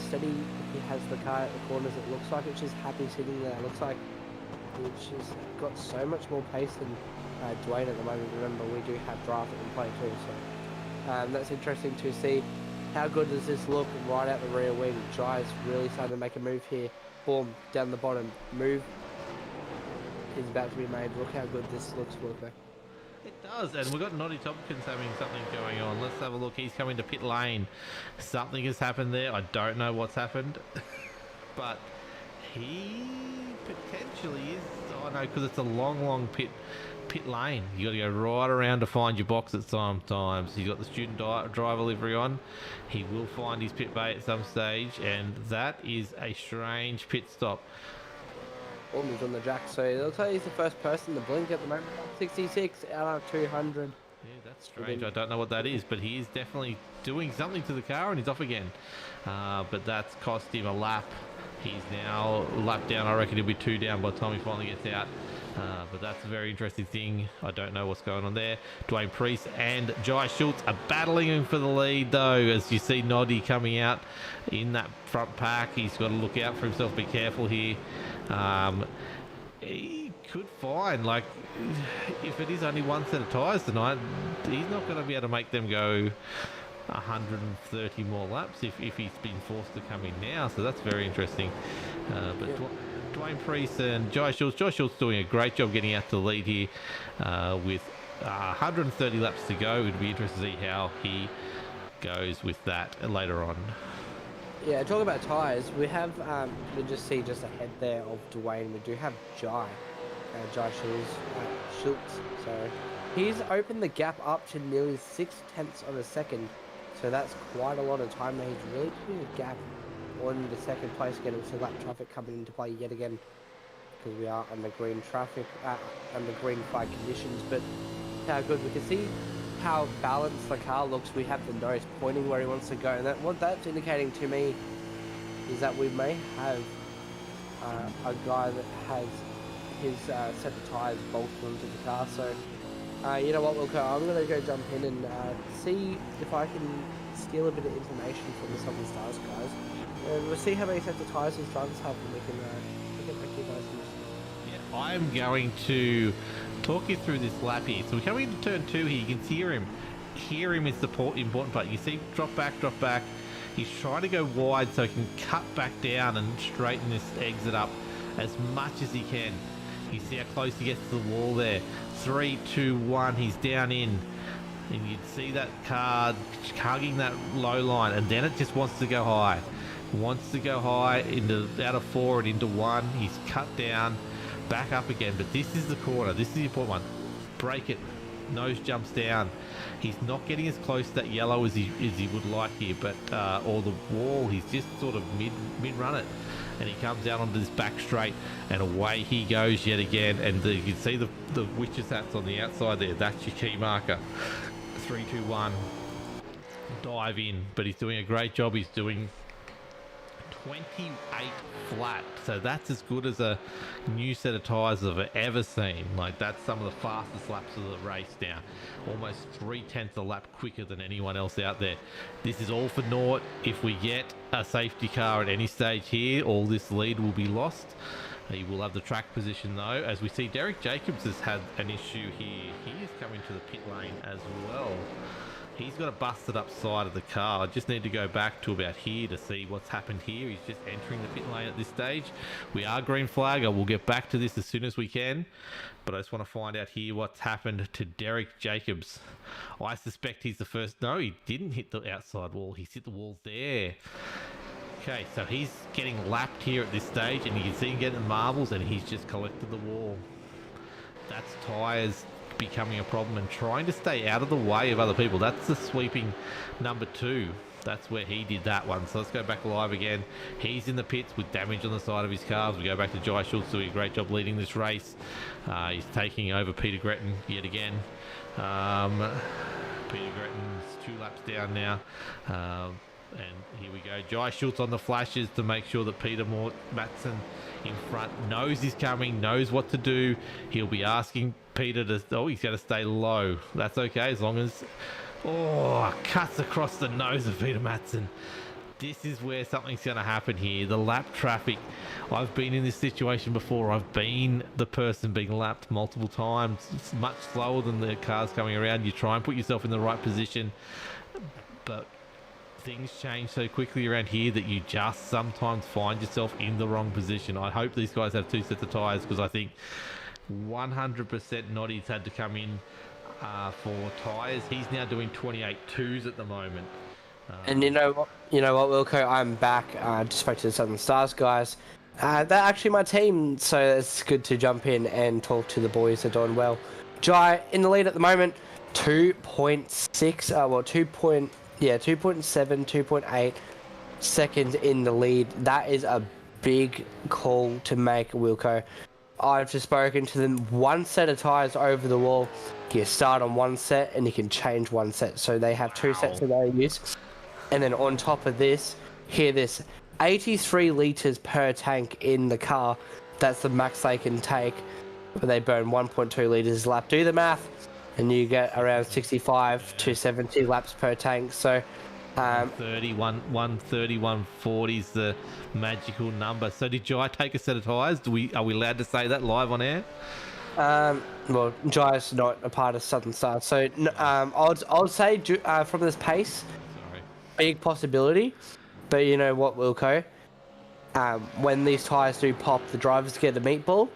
steady he has the car at the corners. It looks like it's just happy sitting there. It looks like it's just got so much more pace than Dwayne at the moment. Remember, we do have draft in play too, so that's interesting to see. How good does this look right out the rear wing? Jai's really starting to make a move here. Boom, down the bottom. Move is about to be made. Look how good this looks, Wilco. It does, and we've got Noddy Tompkins having something going on. Let's have a look. He's coming to pit lane. Something has happened there. I don't know what's happened, but he potentially is. Oh no, because it's a long pit lane. You got to go right around to find your box at sometimes. He's got the student driver livery on. He will find his pit bay at some stage, and that is a strange pit stop. Almost on the jack, so it looks like he's the first person to blink at the moment. 66 out of 200. Yeah, that's strange. I don't know what that is, but he is definitely doing something to the car, and he's off again. But that's cost him a lap. He's now a lap down. I reckon he'll be 2 down by the time he finally gets out. But that's a very interesting thing. I don't know what's going on there. Dwayne Priest and Jai Schultz are battling him for the lead, though. As you see Noddy coming out in that front pack, he's got to look out for himself. Be careful here. He could find, like, if it is only one set of tyres tonight, he's not going to be able to make them go 130 more laps if he's been forced to come in now. So that's very interesting. But Dwayne Priest and Jai Schultz doing a great job getting out to the lead here with 130 laps to go. It'd be interesting to see how he goes with that later on. Yeah, talking about tyres, we have, we just see just ahead there of Dwayne, we do have Jai Schultz. So he's opened the gap up to nearly 0.6 of a second. So that's quite a lot of time that he's really putting a gap on the second place again. With some lap traffic coming into play yet again, because we are under green traffic, under green flag conditions. But how good we can see how balanced the car looks. We have the nose pointing where he wants to go, and what that's indicating to me is that we may have a guy that has his set of tyres bolted onto the car. So you know what, Wilco, I'm going to go jump in and see if I can steal a bit of information from the Southern Stars guys, and we'll see how many sets of tyres his drivers have, and we can make you guys use. Yeah, I'm going to talk you through this lap here. So we're coming into turn 2 here. You can hear him. Hear him is the important part. You see, drop back. He's trying to go wide so he can cut back down and straighten this exit up as much as he can. You see how close he gets to the wall there. 3, 2, 1. He's down in. And you'd see that car hugging that low line, and then it just wants to go high. Wants to go high into out of 4 and into 1. He's cut down. Back up again, but this is the corner. This is the important one. Break it. Nose jumps down. He's not getting as close to that yellow as he would like here, but or the wall. He's just sort of mid run it, and he comes out onto this back straight, and away he goes yet again. And you can see the witches hats on the outside there. That's your key marker. 3, 2, 1. Dive in, but he's doing a great job. He's doing 28 flat, so that's as good as a new set of tyres I've ever seen. Like, that's some of the fastest laps of the race now, almost 0.3 a lap quicker than anyone else out there. This is all for naught. If we get a safety car at any stage here, all this lead will be lost. He will have the track position though. As we see, Derek Jacobs has had an issue here. He is coming to the pit lane as well. He's got a busted up side of the car. I just need to go back to about here to see what's happened here. He's just entering the pit lane at this stage. We are green flag. I will get back to this as soon as we can. But I just want to find out here what's happened to Derek Jacobs. I suspect he's the first. No, he didn't hit the outside wall. He's hit the walls there. Okay, so he's getting lapped here at this stage, and you can see him getting the marbles, and he's just collected the wall. That's tyres becoming a problem and trying to stay out of the way of other people. That's the sweeping number 2. That's where he did that one. So let's go back live again. He's in the pits with damage on the side of his cars. We go back to Jai Schultz doing a great job leading this race. He's taking over Peter Gretton yet again. Peter Gretton's 2 laps down now. And here we go. Jai Schultz on the flashes to make sure that Peter Matson in front knows he's coming, knows what to do. He'll be asking Peter to... Oh, he's going to stay low. That's okay as long as... Oh, cuts across the nose of Peter Matson. This is where something's going to happen here. The lap traffic. I've been in this situation before. I've been the person being lapped multiple times. It's much slower than the cars coming around. You try and put yourself in the right position, but things change so quickly around here that you just sometimes find yourself in the wrong position. I hope these guys have 2 sets of tyres, because I think 100% Noddy's had to come in for tyres. He's now doing 28.2s at the moment. And you know what? You know what, Wilco? I'm back. Just spoke to the Southern Stars guys. They're actually my team, so it's good to jump in and talk to the boys. They're doing well. Jai in the lead at the moment, 2.6. 2.7, 2.8 seconds in the lead. That is a big call to make, Wilco. I've just spoken to them. One set of tyres over the wall. You start on one set and you can change one set. So they have two sets that they use. And then on top of this, hear this, 83 litres per tank in the car. That's the max they can take. But they burn 1.2 litres a lap. Do the math, and you get around 65 to 70 laps per tank. So 130, 140 is the magical number. So did Jai take a set of tyres? Are we allowed to say that live on air? Well, Jai's not a part of Southern Stars. So I would say from this pace, big possibility. But you know what, Wilco? When these tyres do pop, the drivers get a meatball,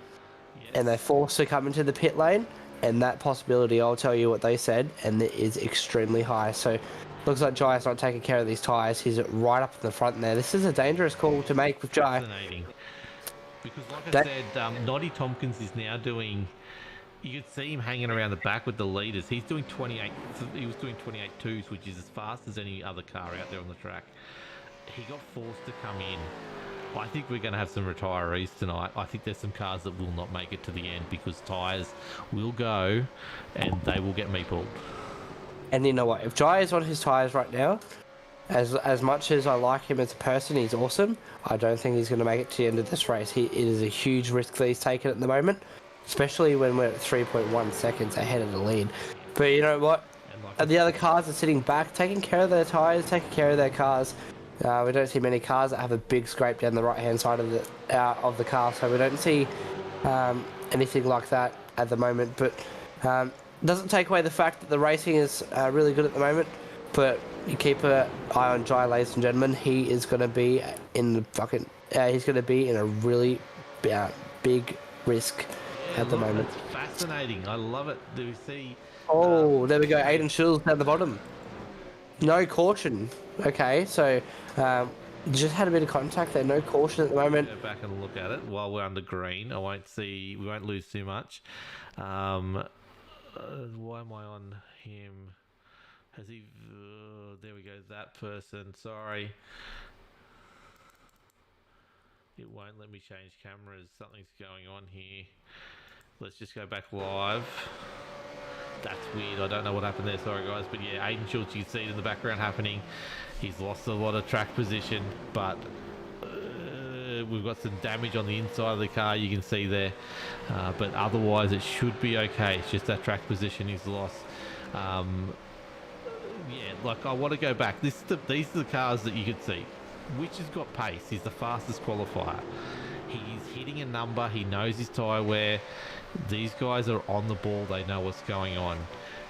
and they're forced to come into the pit lane, and that possibility, I'll tell you what they said, and it is extremely high. So looks like Jai's not taking care of these tyres. He's right up in the front there. This is a dangerous call to make with Jai. Fascinating. Because like I said, Noddy Tompkins is now doing... You could see him hanging around the back with the leaders. He's doing 28. He was doing 28.2s, which is as fast as any other car out there on the track. He got forced to come in. I think we're going to have some retirees tonight. I think there's some cars that will not make it to the end because tyres will go and they will get meatballed. And you know what? If Jai is on his tyres right now, as much as I like him as a person, he's awesome. I don't think he's going to make it to the end of this race. It is a huge risk that he's taken at the moment, especially when we're at 3.1 seconds ahead of the lead. But you know what? The other cars are sitting back, taking care of their tyres, taking care of their cars. We don't see many cars that have a big scrape down the right-hand side of the car, so we don't see anything like that at the moment. But doesn't take away the fact that the racing is really good at the moment. But you keep an eye on Jai, ladies and gentlemen. He is going to be in the fucking. He's going to be in a really big risk at the moment. That's fascinating. I love it. Do we see? Oh, there we go. Aiden Schulz down the bottom. No caution. Okay, so just had a bit of contact there. No caution at the moment. Go back and look at it while we're under green. We won't lose too much. Why am I on him? Has he? There we go. That person. Sorry. It won't let me change cameras. Something's going on here. Let's just go back live. That's weird. I don't know what happened there. Sorry, guys. But yeah, Aiden Schultz, you see it in the background happening. He's lost a lot of track position, but we've got some damage on the inside of the car. You can see there. But otherwise, it should be okay. It's just that track position he's lost. Yeah, like I want to go back. These are the cars that you can see. Which has got pace. He's the fastest qualifier. He's hitting a number. He knows his tyre wear. These guys are on the ball. They know what's going on.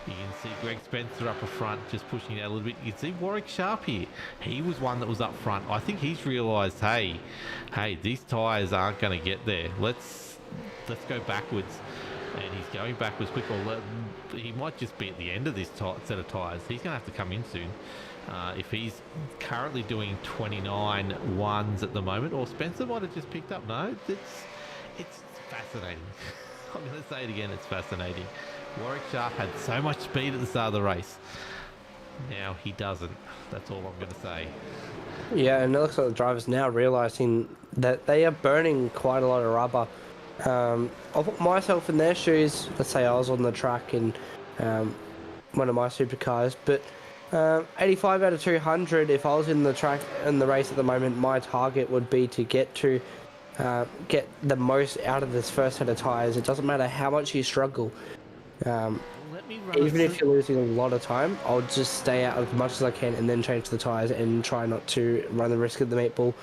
You can see Greg Spencer up front, just pushing it out a little bit. You can see Warwick Sharp here. He was one that was up front. I think he's realised, hey, these tyres aren't going to get there. Let's go backwards. And he's going backwards quick. He might just be at the end of this set of tyres. He's going to have to come in soon. If he's currently doing 29 ones at the moment, or Spencer might have just picked up. No, it's fascinating. I'm going to say it again. It's fascinating. Warwick Sharp had so much speed at the start of the race. Now he doesn't. That's all I'm going to say. Yeah, and it looks like the drivers now realising that they are burning quite a lot of rubber. I'll put myself in their shoes. Let's say I was on the track in one of my supercars, but 85 out of 200, if I was in the track in the race at the moment, my target would be to get the most out of this first set of tyres. It doesn't matter how much you struggle. Even if you're losing a lot of time, I'll just stay out as much as I can and then change the tyres and try not to run the risk of the meatball.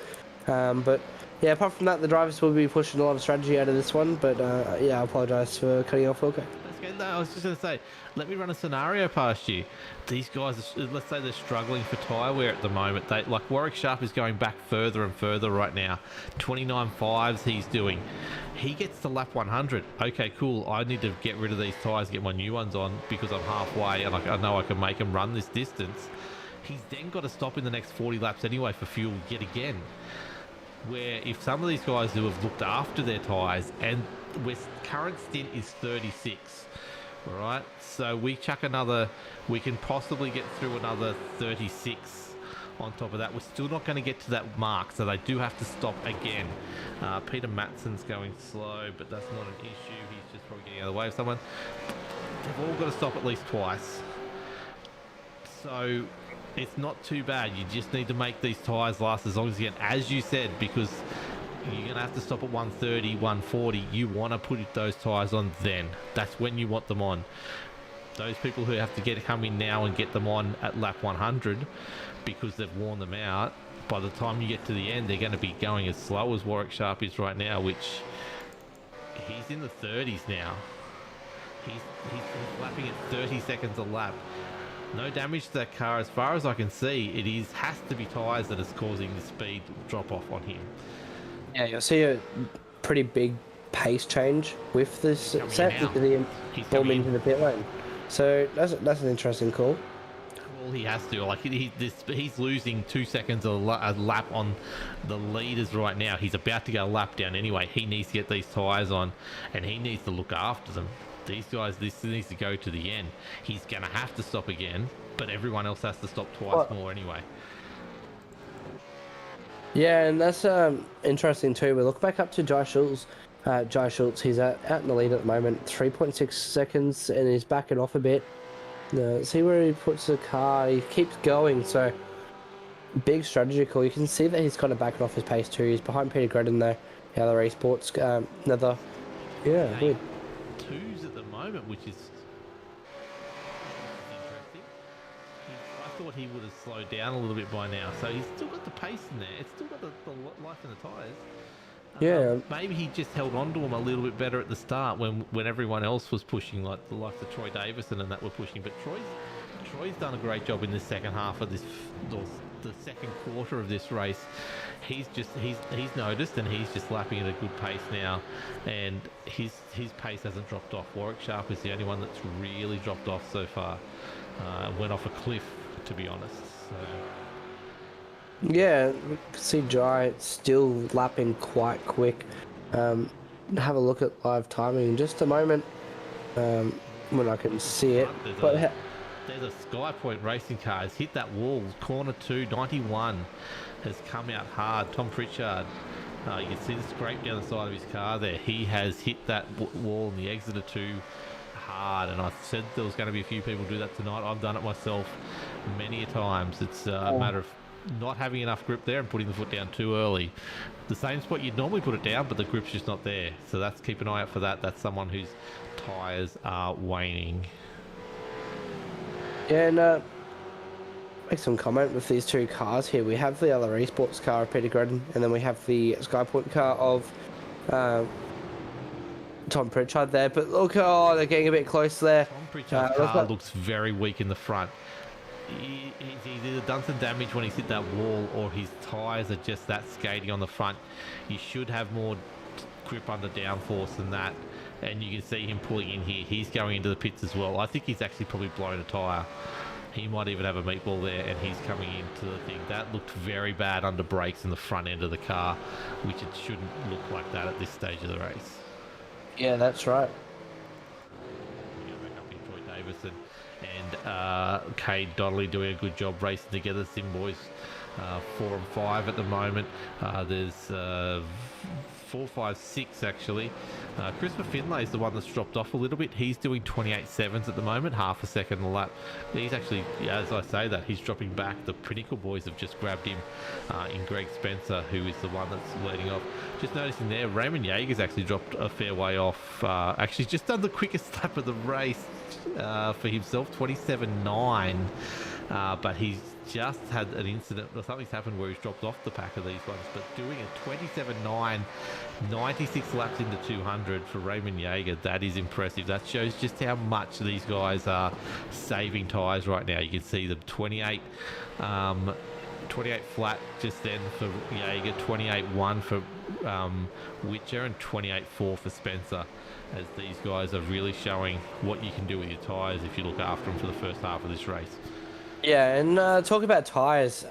But yeah, apart from that, the drivers will be pushing a lot of strategy out of this one. But yeah, I apologise for cutting off Wilco. That's Okay, no, I was just going to say, let me run a scenario past you. These guys, let's say they're struggling for tyre wear at the moment. They like Warwick Sharp is going back further and further right now. 29.5s he's doing. He gets to lap 100. Okay, cool. I need to get rid of these tyres, get my new ones on because I'm halfway and I know I can make him run this distance. He's then got to stop in the next 40 laps anyway for fuel yet again. Where if some of these guys who have looked after their tyres and with current stint is 36, all right, so we chuck another, we can possibly get through another 36 on top of that. We're still not going to get to that mark, so they do have to stop again. Peter Matson's going slow, but that's not an issue. He's just probably getting out of the way of someone. They've all got to stop at least twice, so it's not too bad. You just need to make these tyres last as long as you can, as you said, because you're going to have to stop at 130, 140. You want to put those tyres on then. That's when you want them on. Those people who have to come in now and get them on at lap 100 because they've worn them out, by the time you get to the end, they're going to be going as slow as Warwick Sharp is right now, which he's in the 30s now. He's lapping at 30 seconds a lap. No damage to that car as far as I can see. It has to be tyres that is causing the speed drop off on him. Yeah, you'll see a pretty big pace change with this set because he formed into the pit lane. So that's an interesting call. Well, he has to. Like he's losing 2 seconds a lap on the leaders right now. He's about to go a lap down anyway. He needs to get these tyres on, and he needs to look after them. These guys, this needs to go to the end. He's going to have to stop again, but everyone else has to stop twice more anyway. Yeah, and that's interesting too. We look back up to Jai Schultz. He's out in the lead at the moment, 3.6 seconds, and he's backing off a bit. See where he puts the car. He keeps going, so big strategy call. You can see that he's kind of backing off his pace too. He's behind Peter Gredden there. The other esports, good. Twos at the moment, which is interesting. I thought he would have slowed down a little bit by now, so he's still got the pace in there. It's still got the life in the tyres. Yeah. Maybe he just held on to him a little bit better at the start when everyone else was pushing, like the likes of Troy Davison and that were pushing. But Troy's done a great job in the second half of this, the second quarter of this race. He's noticed, and he's just lapping at a good pace now, and his pace hasn't dropped off. Warwick Sharp is the only one that's really dropped off so far. Went off a cliff, to be honest. So. Yeah, we can see Jai still lapping quite quick. Have a look at live timing in just a moment when I can see it. There's a Sky Point racing car. Has hit that wall. Corner 2, 91. Has come out hard. Tom Pritchard. You can see the scrape down the side of his car there. He has hit that wall in the Exeter 2 hard. And I said there was going to be a few people do that tonight. I've done it myself many a times. It's a matter of not having enough grip there and putting the foot down too early. The same spot you'd normally put it down, but the grip's just not there. So that's, keep an eye out for that. That's someone whose tyres are waning. Yeah, and make some comment with these two cars here. We have the other esports car of Peter Gredden, and then we have the Skypoint car of Tom Pritchard there. But look, they're getting a bit close there. Tom Pritchard's car looks very weak in the front. He's either done some damage when he's hit that wall, or his tyres are just that skating on the front. You should have more grip under downforce than that. And you can see him pulling in here. He's going into the pits as well. I think he's actually probably blown a tyre. He might even have a meatball there, and he's coming into the thing. That looked very bad under brakes in the front end of the car, which it shouldn't look like that at this stage of the race. Yeah, that's right. We go back up in Troy Davison and Cade Donnelly doing a good job racing together. Sim Boys 4 and 5 at the moment. There's 4, 5, 6 actually. Christopher Finlay is the one that's dropped off a little bit. He's doing 28.7s at the moment, half a second a lap. He's actually, as I say that, he's dropping back. The Pinnacle boys have just grabbed him in Greg Spencer, who is the one that's leading off. Just noticing there, Raymond Yeager's actually dropped a fair way off. Actually just done the quickest lap of the race for himself, 27.9. but he's just had an incident or something's happened where he's dropped off the pack of these ones. But doing a 27.9, 96 laps into 200 for Raymond Jaeger, that is impressive. That shows just how much these guys are saving tyres right now. You can see the 28 flat just then for Jaeger, 28.1 for Witcher, and 28.4 for Spencer, as these guys are really showing what you can do with your tyres if you look after them for the first half of this race. Yeah, and talk about tyres.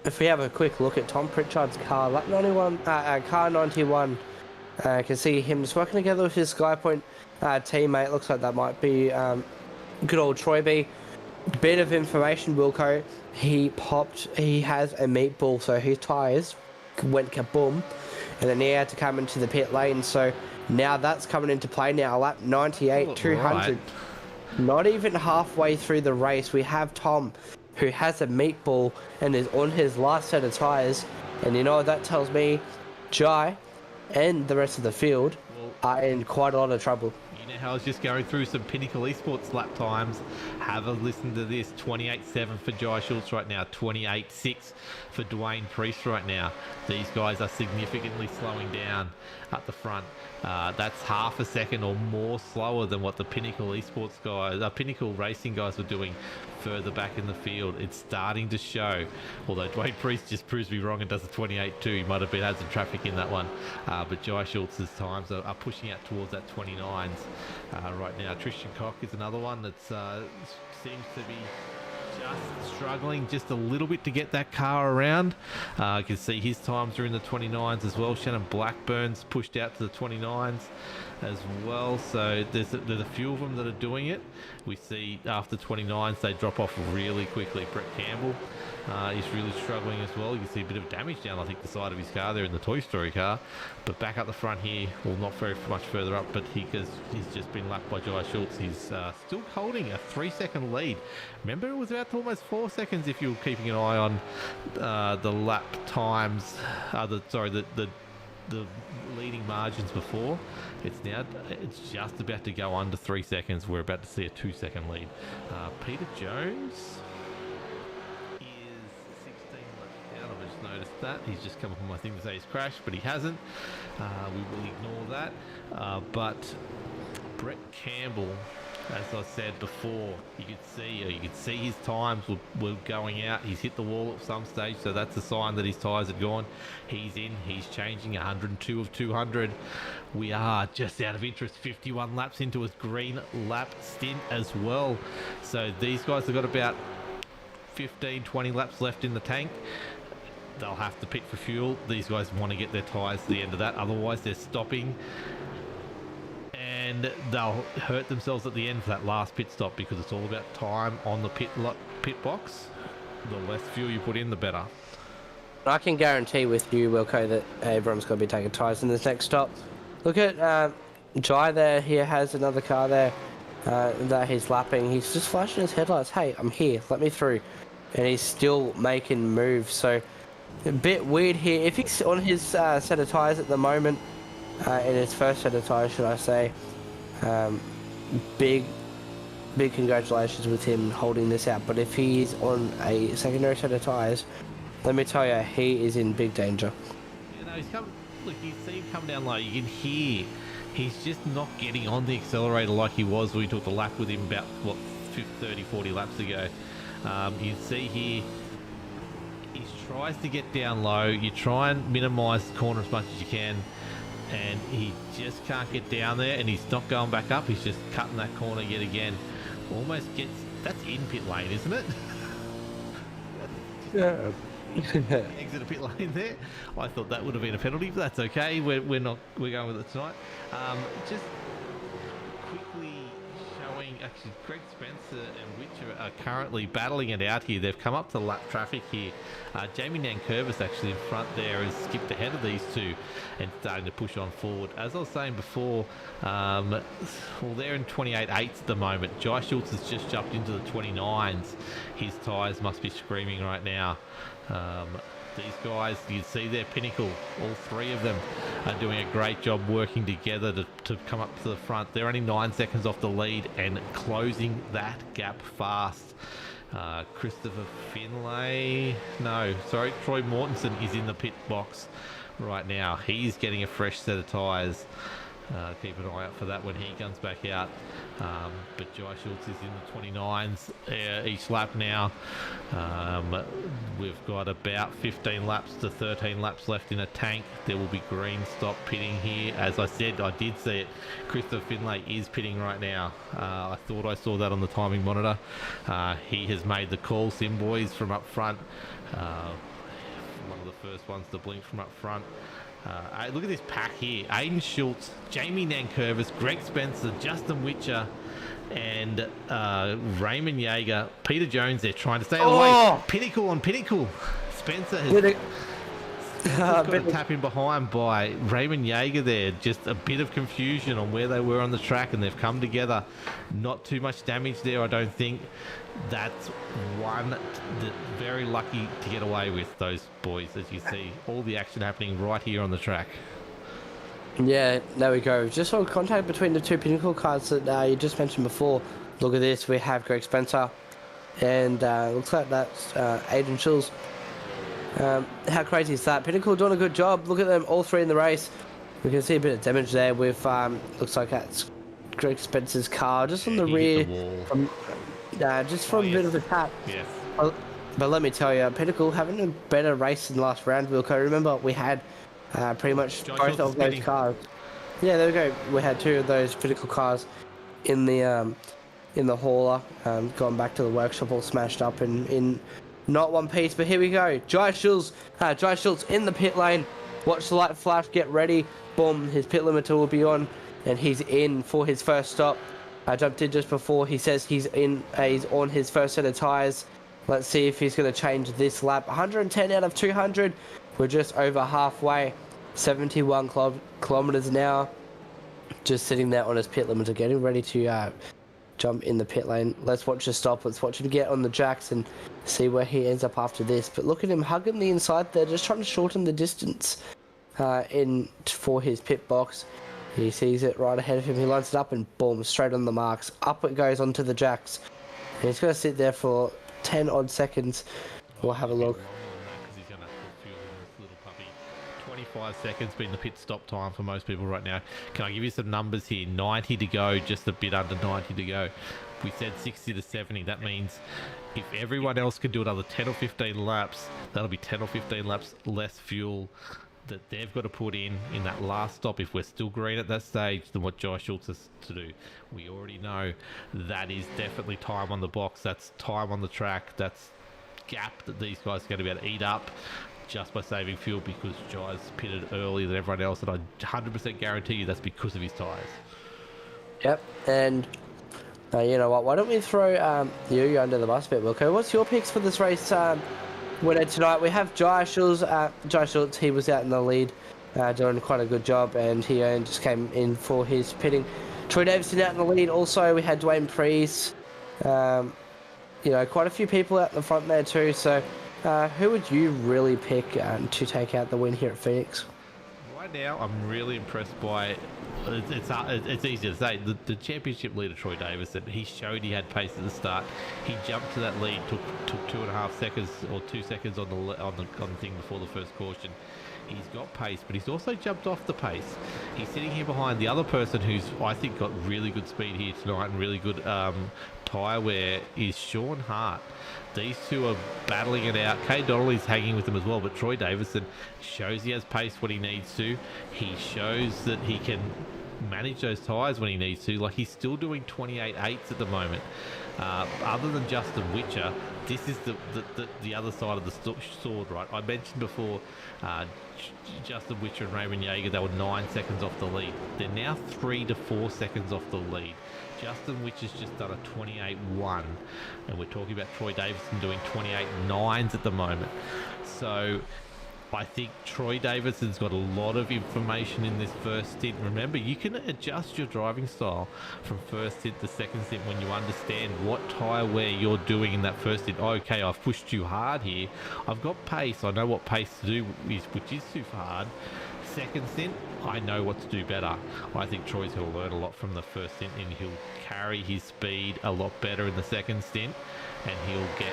If we have a quick look at Tom Pritchard's car, lap 91, car 91, can see him just working together with his SkyPoint teammate. Looks like that might be good old Troy B. Bit of information, Wilco. He has a meatball, so his tyres went kaboom, and then he had to come into the pit lane. So now that's coming into play now. Lap 98, 200. Right. Not even halfway through the race, we have Tom, who has a meatball and is on his last set of tyres. And you know what that tells me? Jai and the rest of the field are in quite a lot of trouble. You know how I was just going through some Pinnacle Esports lap times. Have a listen to this. 28.7 for Jai Schultz right now. 28.6 for Dwayne Priest right now. These guys are significantly slowing down at the front. That's half a second or more slower than what the Pinnacle Esports guys, Pinnacle Racing guys were doing further back in the field. It's starting to show. Although Dwayne Priest just proves me wrong and does a 28.2. He might have had some traffic in that one. But Jai Schultz's times are pushing out towards that 29s right now. Tristan Koch is another one that seems to be just struggling just a little bit to get that car around. You can see his times are in the 29s as well. Shannon Blackburn's pushed out to the 29s as well. So there's a few of them that are doing it. We see after 29s they drop off really quickly. Brett Campbell is really struggling as well. You can see a bit of damage down, I think, the side of his car there in the Toy Story car. But back up the front here, well, not very much further up, but he's just been lapped by Jai Schultz. He's still holding a 3-second lead. Remember, it was about almost 4 seconds if you were keeping an eye on the lap times, the leading margins before. It's just about to go under 3 seconds. We're about to see a 2-second lead. Peter Jones is 16 laps down. I've just noticed that. He's just come up on my thing to say he's crashed, but he hasn't. We will ignore that. But Brett Campbell, as I said before, you could see his times were going out. He's hit the wall at some stage, so that's a sign that his tyres had gone. He's in, he's changing 102 of 200. We are just out of interest, 51 laps into his green lap stint as well. So these guys have got about 15, 20 laps left in the tank. They'll have to pit for fuel. These guys want to get their tyres to the end of that, otherwise they're stopping. And they'll hurt themselves at the end for that last pit stop, because it's all about time on the pit box. The less fuel you put in, the better. I can guarantee with you, Wilco, that everyone's going to be taking tyres in this next stop. Look at Jai there. He has another car there that he's lapping. He's just flashing his headlights. Hey, I'm here. Let me through. And he's still making moves. So a bit weird here. If he's on his set of tyres at the moment, in his first set of tyres, should I say, big congratulations with him holding this out. But if he's on a secondary set of tyres, let me tell you, he is in big danger. You know, look, you see him come down low. You can hear he's just not getting on the accelerator like he was when we took the lap with him about 30, 40 laps ago. You see here, he tries to get down low. You try and minimise the corner as much as you can, and he just can't get down there, and he's not going back up. He's just cutting that corner yet again. Almost gets, that's in pit lane, isn't it? Yeah. Exit a pit lane there. I thought that would have been a penalty, but that's okay. We're going with it tonight. Just quickly showing, actually, Greg Spencer and Witcher are currently battling it out here. They've come up to lap traffic here. Jamie Nankervis actually in front there has skipped ahead of these two and starting to push on forward. As I was saying before, well, they're in 28.8s at the moment. Jai Schultz has just jumped into the 29s. His tyres must be screaming right now. These guys, you see their Pinnacle, all three of them are doing a great job working together to come up to the front. They're only 9 seconds off the lead and closing that gap fast. Christopher Finlay, no, sorry, Troy Mortensen is in the pit box right now. He's getting a fresh set of tyres. Keep an eye out for that when he comes back out. But Jai Schultz is in the 29s each lap now. We've got about 15 laps to 13 laps left in a tank. There will be green stop pitting here. As I said, I did see it. Christopher Finlay is pitting right now. I thought I saw that on the timing monitor. He has made the call. Sim Boys from up front. One of the first ones to blink from up front. Look at this pack here. Aiden Schultz, Jamie Nankervis, Greg Spencer, Justin Witcher, and Raymond Yeager. Peter Jones there trying to stay out of the way. Pinnacle on Pinnacle. Spencer has got a tap in behind by Raymond Yeager there. Just a bit of confusion on where they were on the track, and they've come together. Not too much damage there, I don't think. That's one that very lucky to get away with, those boys, as you see all the action happening right here on the track. Yeah, there we go. Just saw contact between the two Pinnacle cars that you just mentioned before. Look at this. We have Greg Spencer, and looks like that's Aiden Schultz. How crazy is that? Pinnacle doing a good job. Look at them, all three in the race. We can see a bit of damage there with, looks like that's Greg Spencer's car just on the rear. Just from a bit of a tap. Yes. But let me tell you, Pinnacle having a better race than last round, Wilco. Remember, we had pretty much both of those cars. Yeah, there we go. We had two of those Pinnacle cars in the hauler, going back to the workshop, all smashed up in not one piece. But here we go. Jai Schultz in the pit lane. Watch the light flash. Get ready. Boom. His pit limiter will be on, and he's in for his first stop. I jumped in just before. He says he's on his first set of tyres. Let's see if he's going to change this lap. 110 out of 200. We're just over halfway. 71 kilometers an hour. Just sitting there on his pit limiter, getting ready to jump in the pit lane. Let's watch the stop. Let's watch him get on the jacks and see where he ends up after this. But look at him hugging the inside there, just trying to shorten the distance in for his pit box. He sees it right ahead of him. He lines it up and boom, straight on the marks. Up it goes onto the jacks. And he's going to sit there for 10 odd seconds. We'll have a look. He's going to put fuel in this little puppy. 25 seconds being the pit stop time for most people right now. Can I give you some numbers here? 90 to go, just a bit under 90 to go. We said 60 to 70. That means if everyone else can do another 10 or 15 laps, that'll be 10 or 15 laps less fuel that they've got to put in that last stop. If we're still green at that stage, than what Jai Schultz has to do. We already know that is definitely time on the box. That's time on the track. That's gap that these guys are going to be able to eat up just by saving fuel, because Jai's pitted earlier than everyone else, and I 100% guarantee you that's because of his tyres. Yep, and you know what? Why don't we throw you under the bus a bit, Wilco? What's your picks for this race? Winner tonight, we have Jai Schultz. He was out in the lead, doing quite a good job, and he just came in for his pitting. Troy Davison out in the lead. Also, we had Dwayne Priest. Quite a few people out in the front there too. So, who would you really pick to take out the win here at Phoenix? Right now, I'm really impressed by. It's easy to say. The championship leader, Troy Davison, he showed he had pace at the start. He jumped to that lead, took 2.5 seconds or 2 seconds on the thing before the first caution. He's got pace, but he's also jumped off the pace. He's sitting here behind the other person who's, I think, got really good speed here tonight and really good tyre wear is Sean Hart. These two are battling it out. Kay Donnelly's hanging with them as well, but Troy Davison shows he has pace when he needs to. He shows that he can manage those tyres when he needs to. Like, he's still doing 28.8s at the moment. Other than Justin Witcher, this is the other side of the sword, right? I mentioned before Justin Witcher and Raymond Yeager, they were 9 seconds off the lead. They're now 3 to 4 seconds off the lead. Justin Witcher's just done a 28.1, and we're talking about Troy Davison doing 28.9s at the moment. So I think Troy Davison's got a lot of information in this first stint. Remember, you can adjust your driving style from first stint to second stint when you understand what tyre wear you're doing in that first stint. Okay, I've pushed too hard here. I've got pace. I know what pace to do, which is too hard. second stint, I know what to do better. I think Troy's going to learn a lot from the first stint, and he'll carry his speed a lot better in the second stint, and he'll get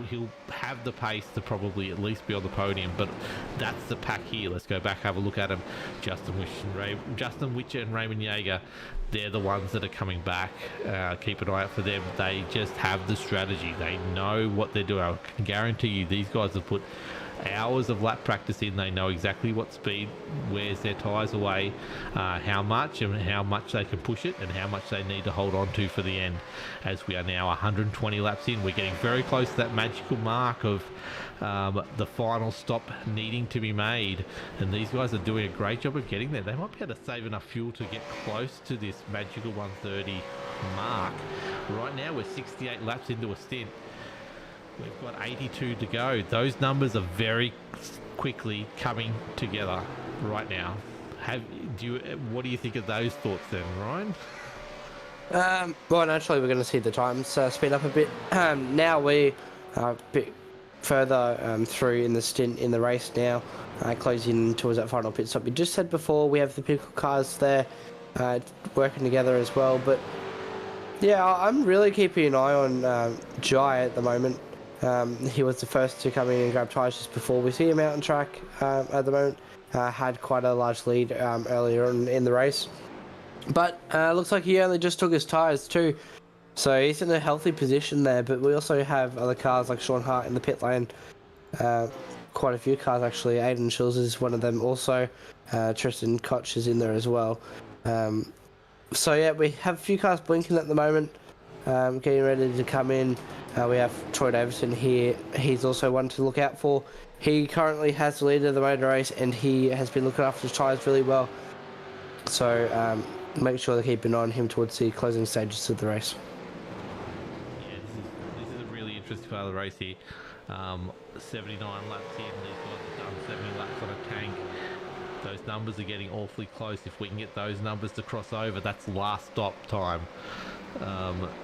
he'll have the pace to probably at least be on the podium. But that's the pack here. Let's go back, have a look at them. Justin Witcher and Raymond Yeager, they're the ones that are coming back. Keep an eye out for them. They just have the strategy. They know what they're doing. I can guarantee you these guys have put hours of lap practice in. They know exactly what speed wears their tyres away, how much they can push it, and how much they need to hold on to for the end. As we are now 120 laps in, we're getting very close to that magical mark of the final stop needing to be made, and these guys are doing a great job of getting there. They might be able to save enough fuel to get close to this magical 130 mark. Right now we're 68 laps into a stint. We've got 82 to go. Those numbers are very quickly coming together right now. What do you think of those thoughts then, Ryan? Well, naturally, we're going to see the times speed up a bit. Now we are a bit further through in the stint in the race now, closing towards that final pit stop. You just said before, we have the pinnacle cars there working together as well. But yeah, I'm really keeping an eye on Jai at the moment. He was the first to come in and grab tyres just before we see him out on track at the moment. Had quite a large lead earlier on in the race. But looks like he only just took his tyres too. So he's in a healthy position there. But we also have other cars like Sean Hart in the pit lane. Quite a few cars actually. Aiden Schulz is one of them also. Tristan Koch is in there as well. So yeah, we have a few cars blinking at the moment. Getting ready to come in. We have Troy Davison here. He's also one to look out for. He currently has the lead of the motor race, and he has been looking after his tyres really well. So make sure to keep an eye on him towards the closing stages of the race. Yeah, this is a really interesting part of the race here. 79 laps in, these guys have done 70 laps on a tank. Those numbers are getting awfully close. If we can get those numbers to cross over, that's last stop time.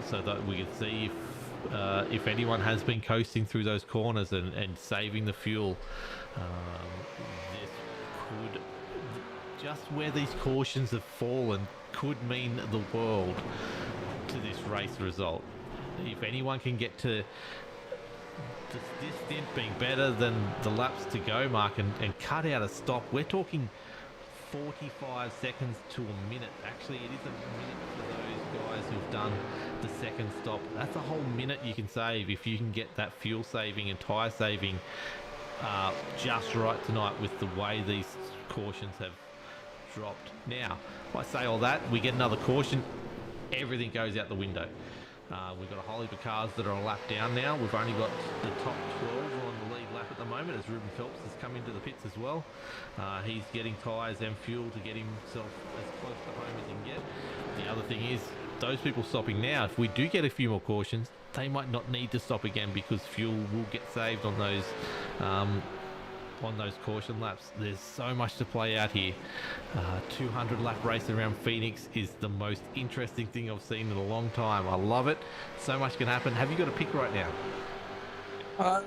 So that we can see if anyone has been coasting through those corners and saving the fuel. This could, just where these cautions have fallen, could mean the world to this race result. If anyone can get to this stint being better than the laps to go mark and cut out a stop, we're talking 45 seconds to a minute. Actually, it is a minute for those guys who've done the second stop. That's a whole minute you can save if you can get that fuel saving and tyre saving just right tonight with the way these cautions have dropped. Now, if I say all that, we get another caution, everything goes out the window. We've got a whole heap of cars that are a lap down now. We've only got the top 12 on the lead lap at the moment, as Ruben Phelps has come into the pits as well. He's getting tyres and fuel to get himself as close to home as he can get. The other thing is, those people stopping now, if we do get a few more cautions, they might not need to stop again because fuel will get saved on those caution laps. There's so much to play out here. 200 lap race around Phoenix is the most interesting thing I've seen in a long time. I love it. So much can happen. Have you got a pick right now? I'm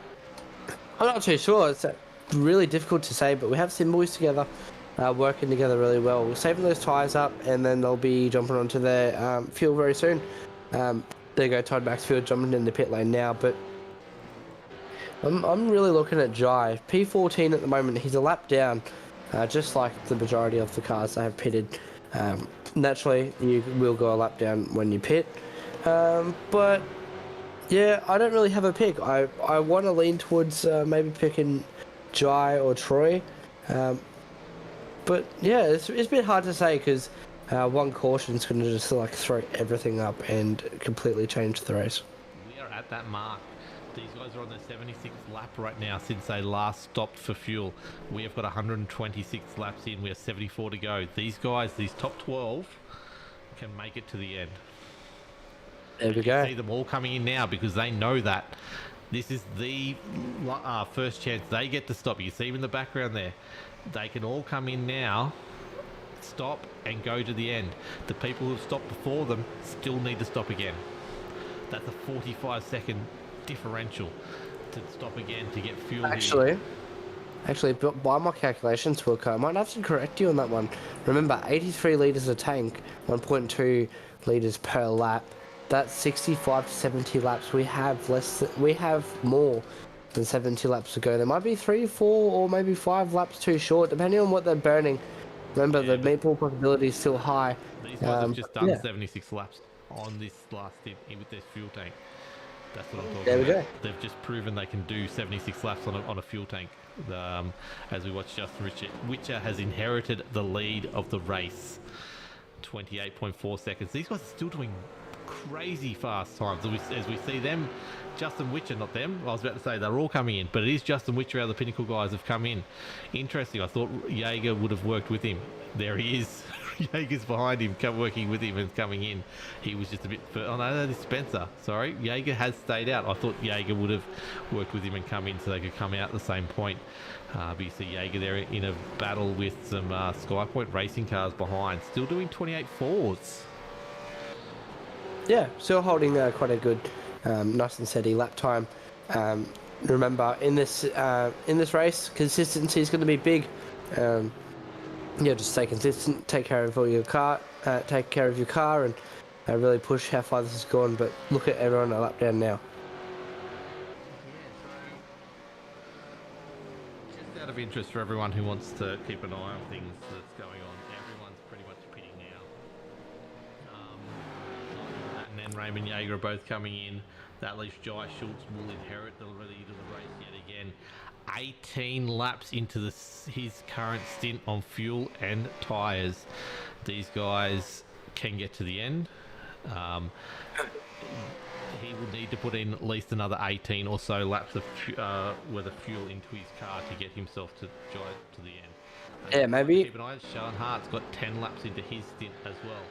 not too sure. It's really difficult to say, but we have some boys together working together really well. We're saving those tyres up, and then they'll be jumping onto their fuel very soon. There you go, Todd Maxfield jumping in the pit lane now, but I'm really looking at Jai. P14 at the moment, he's a lap down, just like the majority of the cars that have pitted. Naturally, you will go a lap down when you pit. But, yeah, I don't really have a pick. I want to lean towards maybe picking Jai or Troy. But, yeah, it's a bit hard to say because one caution's going to just like throw everything up and completely change the race. We are at that mark. These guys are on their 76th lap right now since they last stopped for fuel. We have got 126 laps in. We have 74 to go. These guys, these top 12, can make it to the end. There we go. See them all coming in now because they know that this is the first chance they get to stop. You see them in the background there. They can all come in now, stop, and go to the end. The people who have stopped before them still need to stop again. That's a 45-second differential to stop again to get fuel. Actually, Actually, by my calculations, Wilco, I might have to correct you on that one. Remember, 83 litres a tank, 1.2 litres per lap. That's 65 to 70 laps. We have more than 70 laps to go. There might be 3, 4, or maybe 5 laps too short, depending on what they're burning. Remember, Yeah, the meatball possibility is still high. these guys have just done Yeah, 76 laps on this last stint with their fuel tank. That's what I'm there talking we about. go. They've just proven they can do 76 laps on a fuel tank. As we watch Justin Witcher has inherited the lead of the race. 28.4 seconds. These guys are still doing crazy fast times. As we see them, Justin Witcher, not them. I was about to say they're all coming in, but it is Justin Witcher. How the Pinnacle guys have come in. Interesting. I thought Jaeger would have worked with him. There he is. Jaeger's behind him, working with him and coming in. He was just a bit. Oh no, that is Spencer. Sorry, Jaeger has stayed out. I thought Jaeger would have worked with him and come in so they could come out at the same point. But you see Jaeger there in a battle with some Skypoint racing cars behind, still doing 28 fours. Yeah, still holding quite a good, nice and steady lap time. Remember, in this race, consistency is going to be big. Yeah, just stay consistent, take care of your car, and really push how far this has gone. But look at everyone a lap down now. Just out of interest for everyone who wants to keep an eye on things that's going on, everyone's pretty much pitting now. And then Raymond Jaeger are both coming in. That leaves Jai Schultz will inherit the lead of the race yet again. 18 laps into his current stint on fuel and tyres. These guys can get to the end. He will need to put in at least another 18 or so laps of with the fuel into his car to get himself to the end. Yeah, maybe. Keep an eye. Sean Hart's got 10 laps into his stint as well.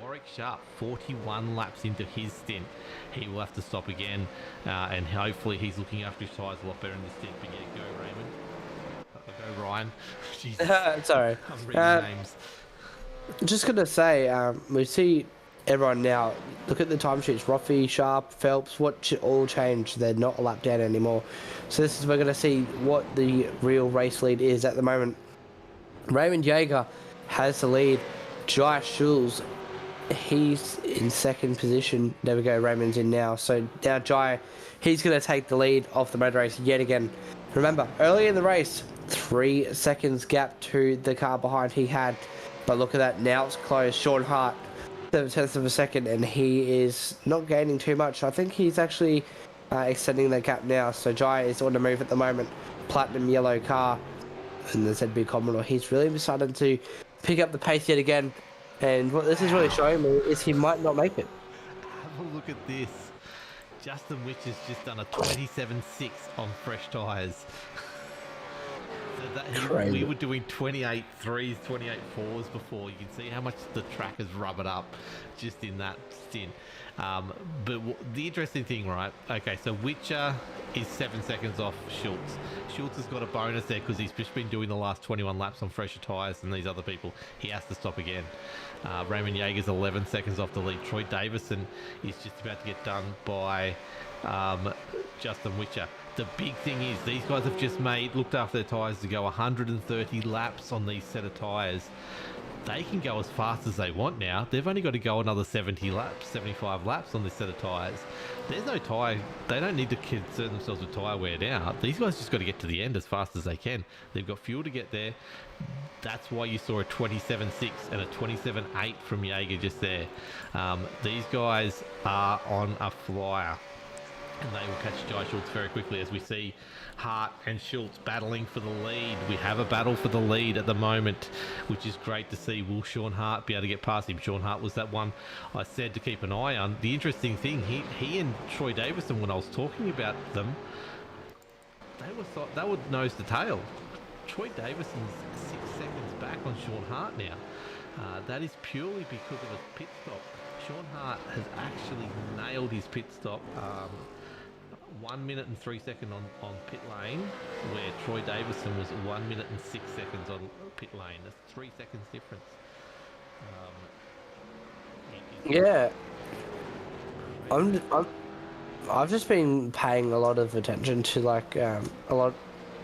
Warwick Sharp, 41 laps into his stint. He will have to stop again, and hopefully he's looking after his tyres a lot better in this stint. But yeah, go Raymond. Go Ryan. Jesus. Sorry. I'm reading names. Just gonna say, we see everyone now. Look at the timesheets. Roffey, Sharp, Phelps. All changed. They're not a lap down anymore. So we're gonna see what the real race lead is at the moment. Raymond Jaeger has the lead. Jai Schultz, he's in second position. There we go. Raymond's in now. So now Jai, he's gonna take the lead off the motor race yet again. Remember, early in the race, 3 seconds gap to the car behind he had. But look at that, now it's closed. Sean Hart, 7/10 of a second, and he is not gaining too much. I think he's actually extending the gap now. So Jai is on the move at the moment. Platinum yellow car, and the ZB Commodore. He's really started to pick up the pace yet again. And what this is really showing me is he might not make it. Have a look at this. Justin Witch has just done a 27.6 on fresh tyres. So we were doing 28 threes, 28 fours before. You can see how much the track has rubbered up just in that stint. But the interesting thing, right? Okay, so Witcher is 7 seconds off Schultz. Schultz has got a bonus there because he's just been doing the last 21 laps on fresher tyres than these other people. He has to stop again. Raymond Jaeger's 11 seconds off the lead. Troy Davison is just about to get done by Justin Witcher. The big thing is these guys have just looked after their tyres to go 130 laps on these set of tyres. They can go as fast as they want now. They've only got to go another 70 laps, 75 laps on this set of tyres. There's no tyre. They don't need to concern themselves with tyre wear now. These guys just got to get to the end as fast as they can. They've got fuel to get there. That's why you saw a 27.6 and a 27.8 from Jaeger just there. These guys are on a flyer. And they will catch Jai Schultz very quickly as we see Hart and Schultz battling for the lead. We have a battle for the lead at the moment, which is great to see. Will Sean Hart be able to get past him? Sean Hart was that one I said to keep an eye on. The interesting thing, he and Troy Davison, when I was talking about them, they were nose to tail. Troy Davison's 6 seconds back on Sean Hart now. That is purely because of a pit stop. Sean Hart has actually nailed his pit stop. 1 minute and 3 seconds on pit lane, where Troy Davison was 1 minute and 6 seconds on pit lane. That's 3 seconds difference. Yeah, I've just been paying a lot of attention to a lot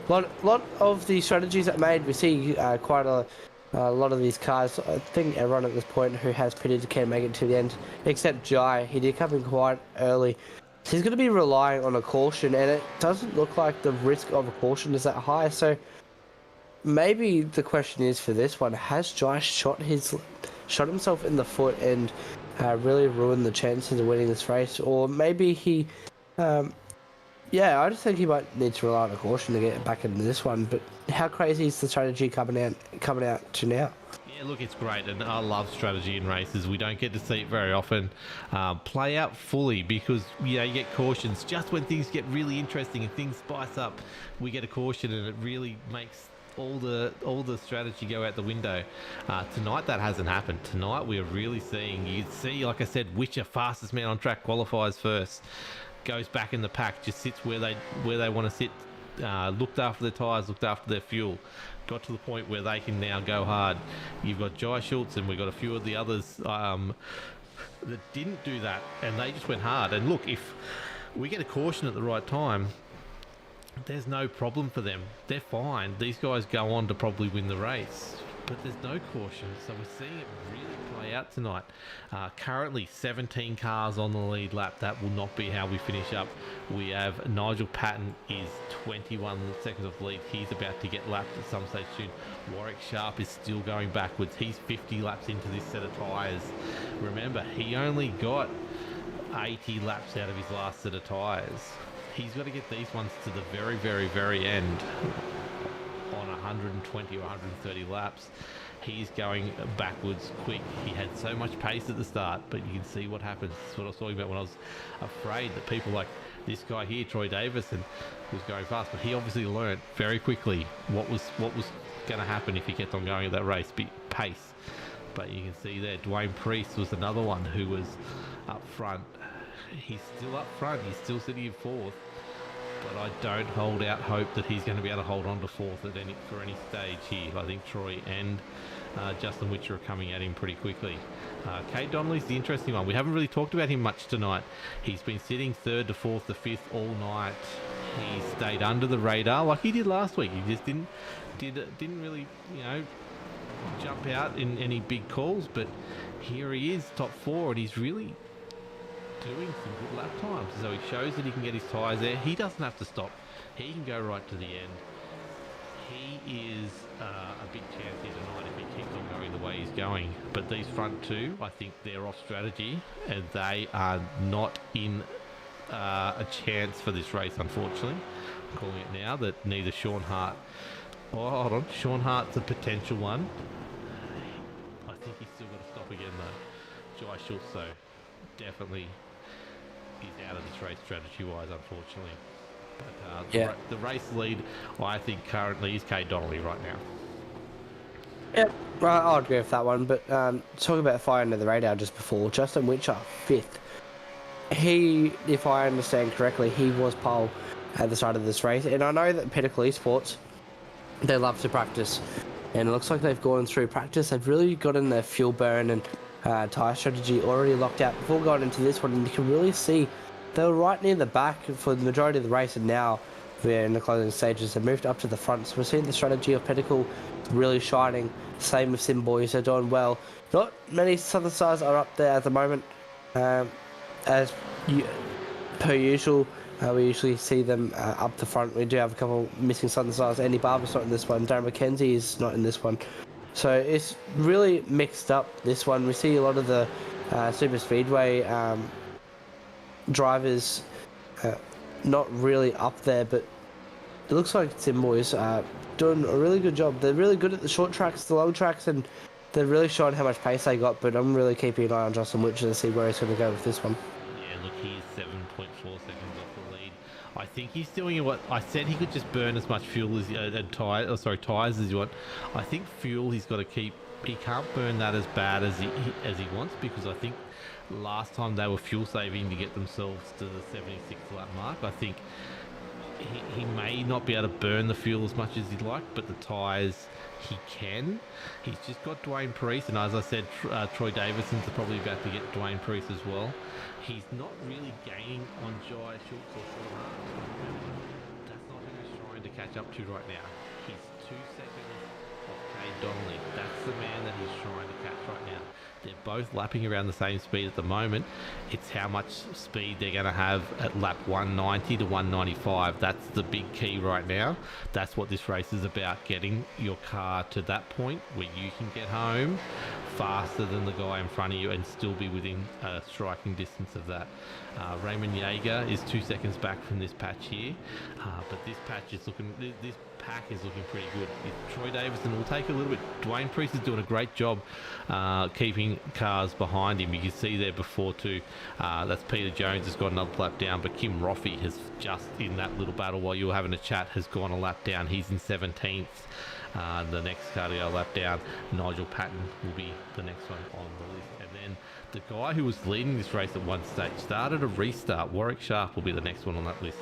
Lot of the strategies that made, we see quite a lot of these cars. I think everyone at this point who has pitted can make it to the end, except Jai. He did come in quite early. He's going to be relying on a caution, and it doesn't look like the risk of a caution is that high. So maybe the question is for this one: has Jai shot himself in the foot and really ruined the chances of winning this race, or maybe he? Yeah, I just think he might need to rely on a caution to get back into this one. But how crazy is the strategy coming out to now? Yeah, look, it's great, and I love strategy in races. We don't get to see it very often play out fully because you get cautions just when things get really interesting and things spice up. We get a caution, and it really makes all the strategy go out the window. Tonight that hasn't happened. Tonight we are really seeing, you see, like I said, Witcher, fastest man on track, qualifies first, goes back in the pack, just sits where they want to sit, looked after their tyres, looked after their fuel, got to the point where they can now go hard. You've got Jai Schultz, and we've got a few of the others that didn't do that, and they just went hard. And look, if we get a caution at the right time, there's no problem for them. They're fine. These guys go on to probably win the race, but there's no caution, so we're seeing it really play out tonight. Currently 17 cars on the lead lap. That will not be how we finish up. We have Nigel Patton is 21 seconds off the lead. He's about to get lapped at some stage soon. Warwick Sharp is still going backwards. He's 50 laps into this set of tyres. Remember, he only got 80 laps out of his last set of tyres. He's got to get these ones to the very, very, very end on 120 or 130 laps. He's going backwards quick. He had so much pace at the start, but you can see what happens. That's what I was talking about when I was afraid that people like this guy here, Troy Davison, was going fast, but he obviously learnt very quickly what was going to happen if he kept on going at that race, pace. But you can see there, Dwayne Priest was another one who was up front. He's still up front. He's still sitting in fourth. But I don't hold out hope that he's going to be able to hold on to fourth for any stage here. I think Troy and Justin Witcher are coming at him pretty quickly. Kate Donnelly's the interesting one. We haven't really talked about him much tonight. He's been sitting third to fourth to fifth all night. He stayed under the radar like he did last week. He just didn't really, jump out in any big calls. But here he is, top four, and he's really doing some good lap times, so he shows that he can get his tyres there. He doesn't have to stop. He can go right to the end. He is a big chance here tonight if he keeps on going the way he's going. But these front two, I think they're off strategy, and they are not in a chance for this race, unfortunately. I'm calling it now that neither Sean Hart... Oh, hold on. Sean Hart's a potential one. I think he's still got to stop again, though. Jai Schultz, though, definitely... he's out of this race strategy-wise, unfortunately. But the race lead, I think, currently is Kate Donnelly right now. Yep, I'll agree with that one. But talking about fire under the radar just before, Justin Witcher, fifth. He, if I understand correctly, he was pole at the start of this race. And I know that Pinnacle Esports, they love to practice. And it looks like they've gone through practice. They've really gotten their fuel burn and tyre strategy already locked out before going into this one, and you can really see they were right near the back for the majority of the race, and now they're in the closing stages. They moved up to the front, so we're seeing the strategy of Pinnacle really shining. Same with Sim Boys, they're doing well. Not many Southern Stars are up there at the moment, as per usual. We usually see them up the front. We do have a couple missing Southern Stars. Andy Barber's not in this one. Darren McKenzie is not in this one. So it's really mixed up, this one. We see a lot of the super speedway drivers not really up there, but it looks like Sim Boys are doing a really good job. They're really good at the short tracks, the long tracks, and they're really showing how much pace they got. But I'm really keeping an eye on Justin Witcher to see where he's going to go with this one. Yeah, look, he's 7.4 seconds off the lead. I think he's doing what I said. He could just burn as much fuel as tyres as you want. I think fuel he's got to keep. He can't burn that as bad as he wants, because I think last time they were fuel saving to get themselves to the 76 lap mark. I think he may not be able to burn the fuel as much as he'd like, but the tyres he can. He's just got Dwayne Priest, and as I said, Troy Davison's probably about to get Dwayne Priest as well. He's not really gaining on Jai Schultz or Sean Hart. That's not who he's trying trying to catch up to right now. He's 2 seconds off Cade Donnelly. That's the man that he's trying to catch right now. They're both lapping around the same speed at the moment. It's how much speed they're going to have at lap 190 to 195. That's the big key right now. That's what this race is about, getting your car to that point where you can get home faster than the guy in front of you and still be within striking distance of that. Raymond Yeager is 2 seconds back from this patch here, but this pack is looking pretty good. Troy Davison will take a little bit. Dwayne Priest is doing a great job keeping cars behind him. You can see there before too, that's Peter Jones has got another lap down, but Kim Roffey has just in that little battle while you were having a chat has gone a lap down. He's in 17th. The next car to go a lap down, Nigel Patton, will be the next one on the list. And then the guy who was leading this race at one stage started a restart. Warwick Sharp will be the next one on that list,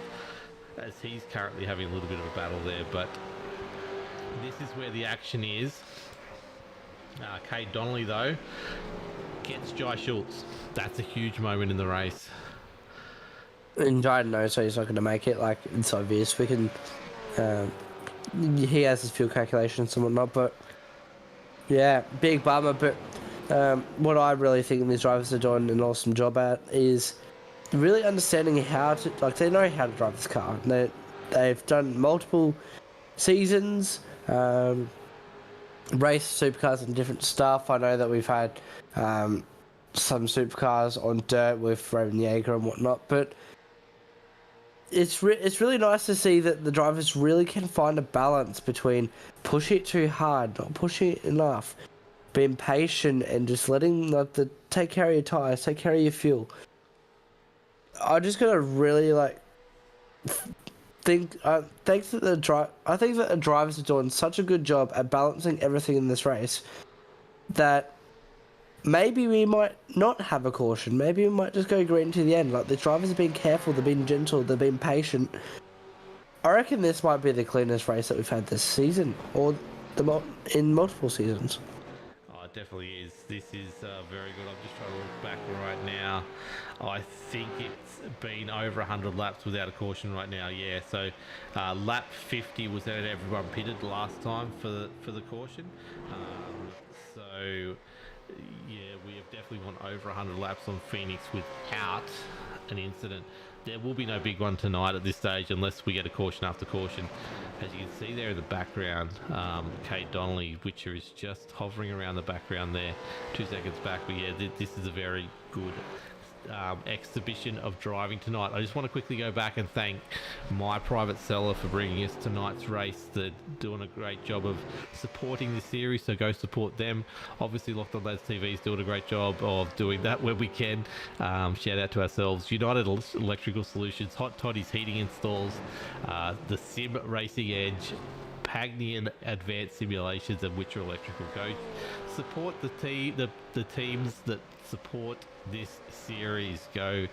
as he's currently having a little bit of a battle there. But this is where the action is. Cade Donnelly, though, gets Jai Schultz. That's a huge moment in the race. And Jai knows so he's not going to make it. Like, it's obvious. We can... he has his fuel calculations and whatnot, but... Yeah, big bummer, but... what I really think these drivers are doing an awesome job at is... really understanding how to, like, they know how to drive this car. They've done multiple seasons, race supercars and different stuff. I know that we've had some supercars on dirt with Raymond Yeager and whatnot, but it's really nice to see that the drivers really can find a balance between pushing it too hard, not pushing it enough, being patient, and just letting take care of your tires, take care of your fuel. I just gotta really think that the drivers are doing such a good job at balancing everything in this race that maybe we might not have a caution. Maybe we might just go green to the end. Like, the drivers have been careful, they've been gentle, they've been patient. I reckon this might be the cleanest race that we've had this season, or in multiple seasons. It definitely is. This is very good. I'm just trying to look back right now. I think it's been over 100 laps without a caution right now. Yeah, so lap 50 was that everyone pitted last time for the caution. So yeah, we have definitely gone over 100 laps on Phoenix without an incident. There will be no big one tonight at this stage unless we get a caution after caution. As you can see there in the background, Cade Donnelly, Witcher, is just hovering around the background there, 2 seconds back. But yeah, this is a very good exhibition of driving tonight. I just want to quickly go back and thank My Private Seller for bringing us tonight's race. They're doing a great job of supporting this series, so go support them. Obviously, Locked On Lads TV is doing a great job of doing that where we can. Shout out to ourselves, United Electrical Solutions, Hot Toddy's Heating Installs, the Sim Racing Edge, Pagnian Advanced Simulations, and Witcher Electrical. Go support the teams that support this series. Go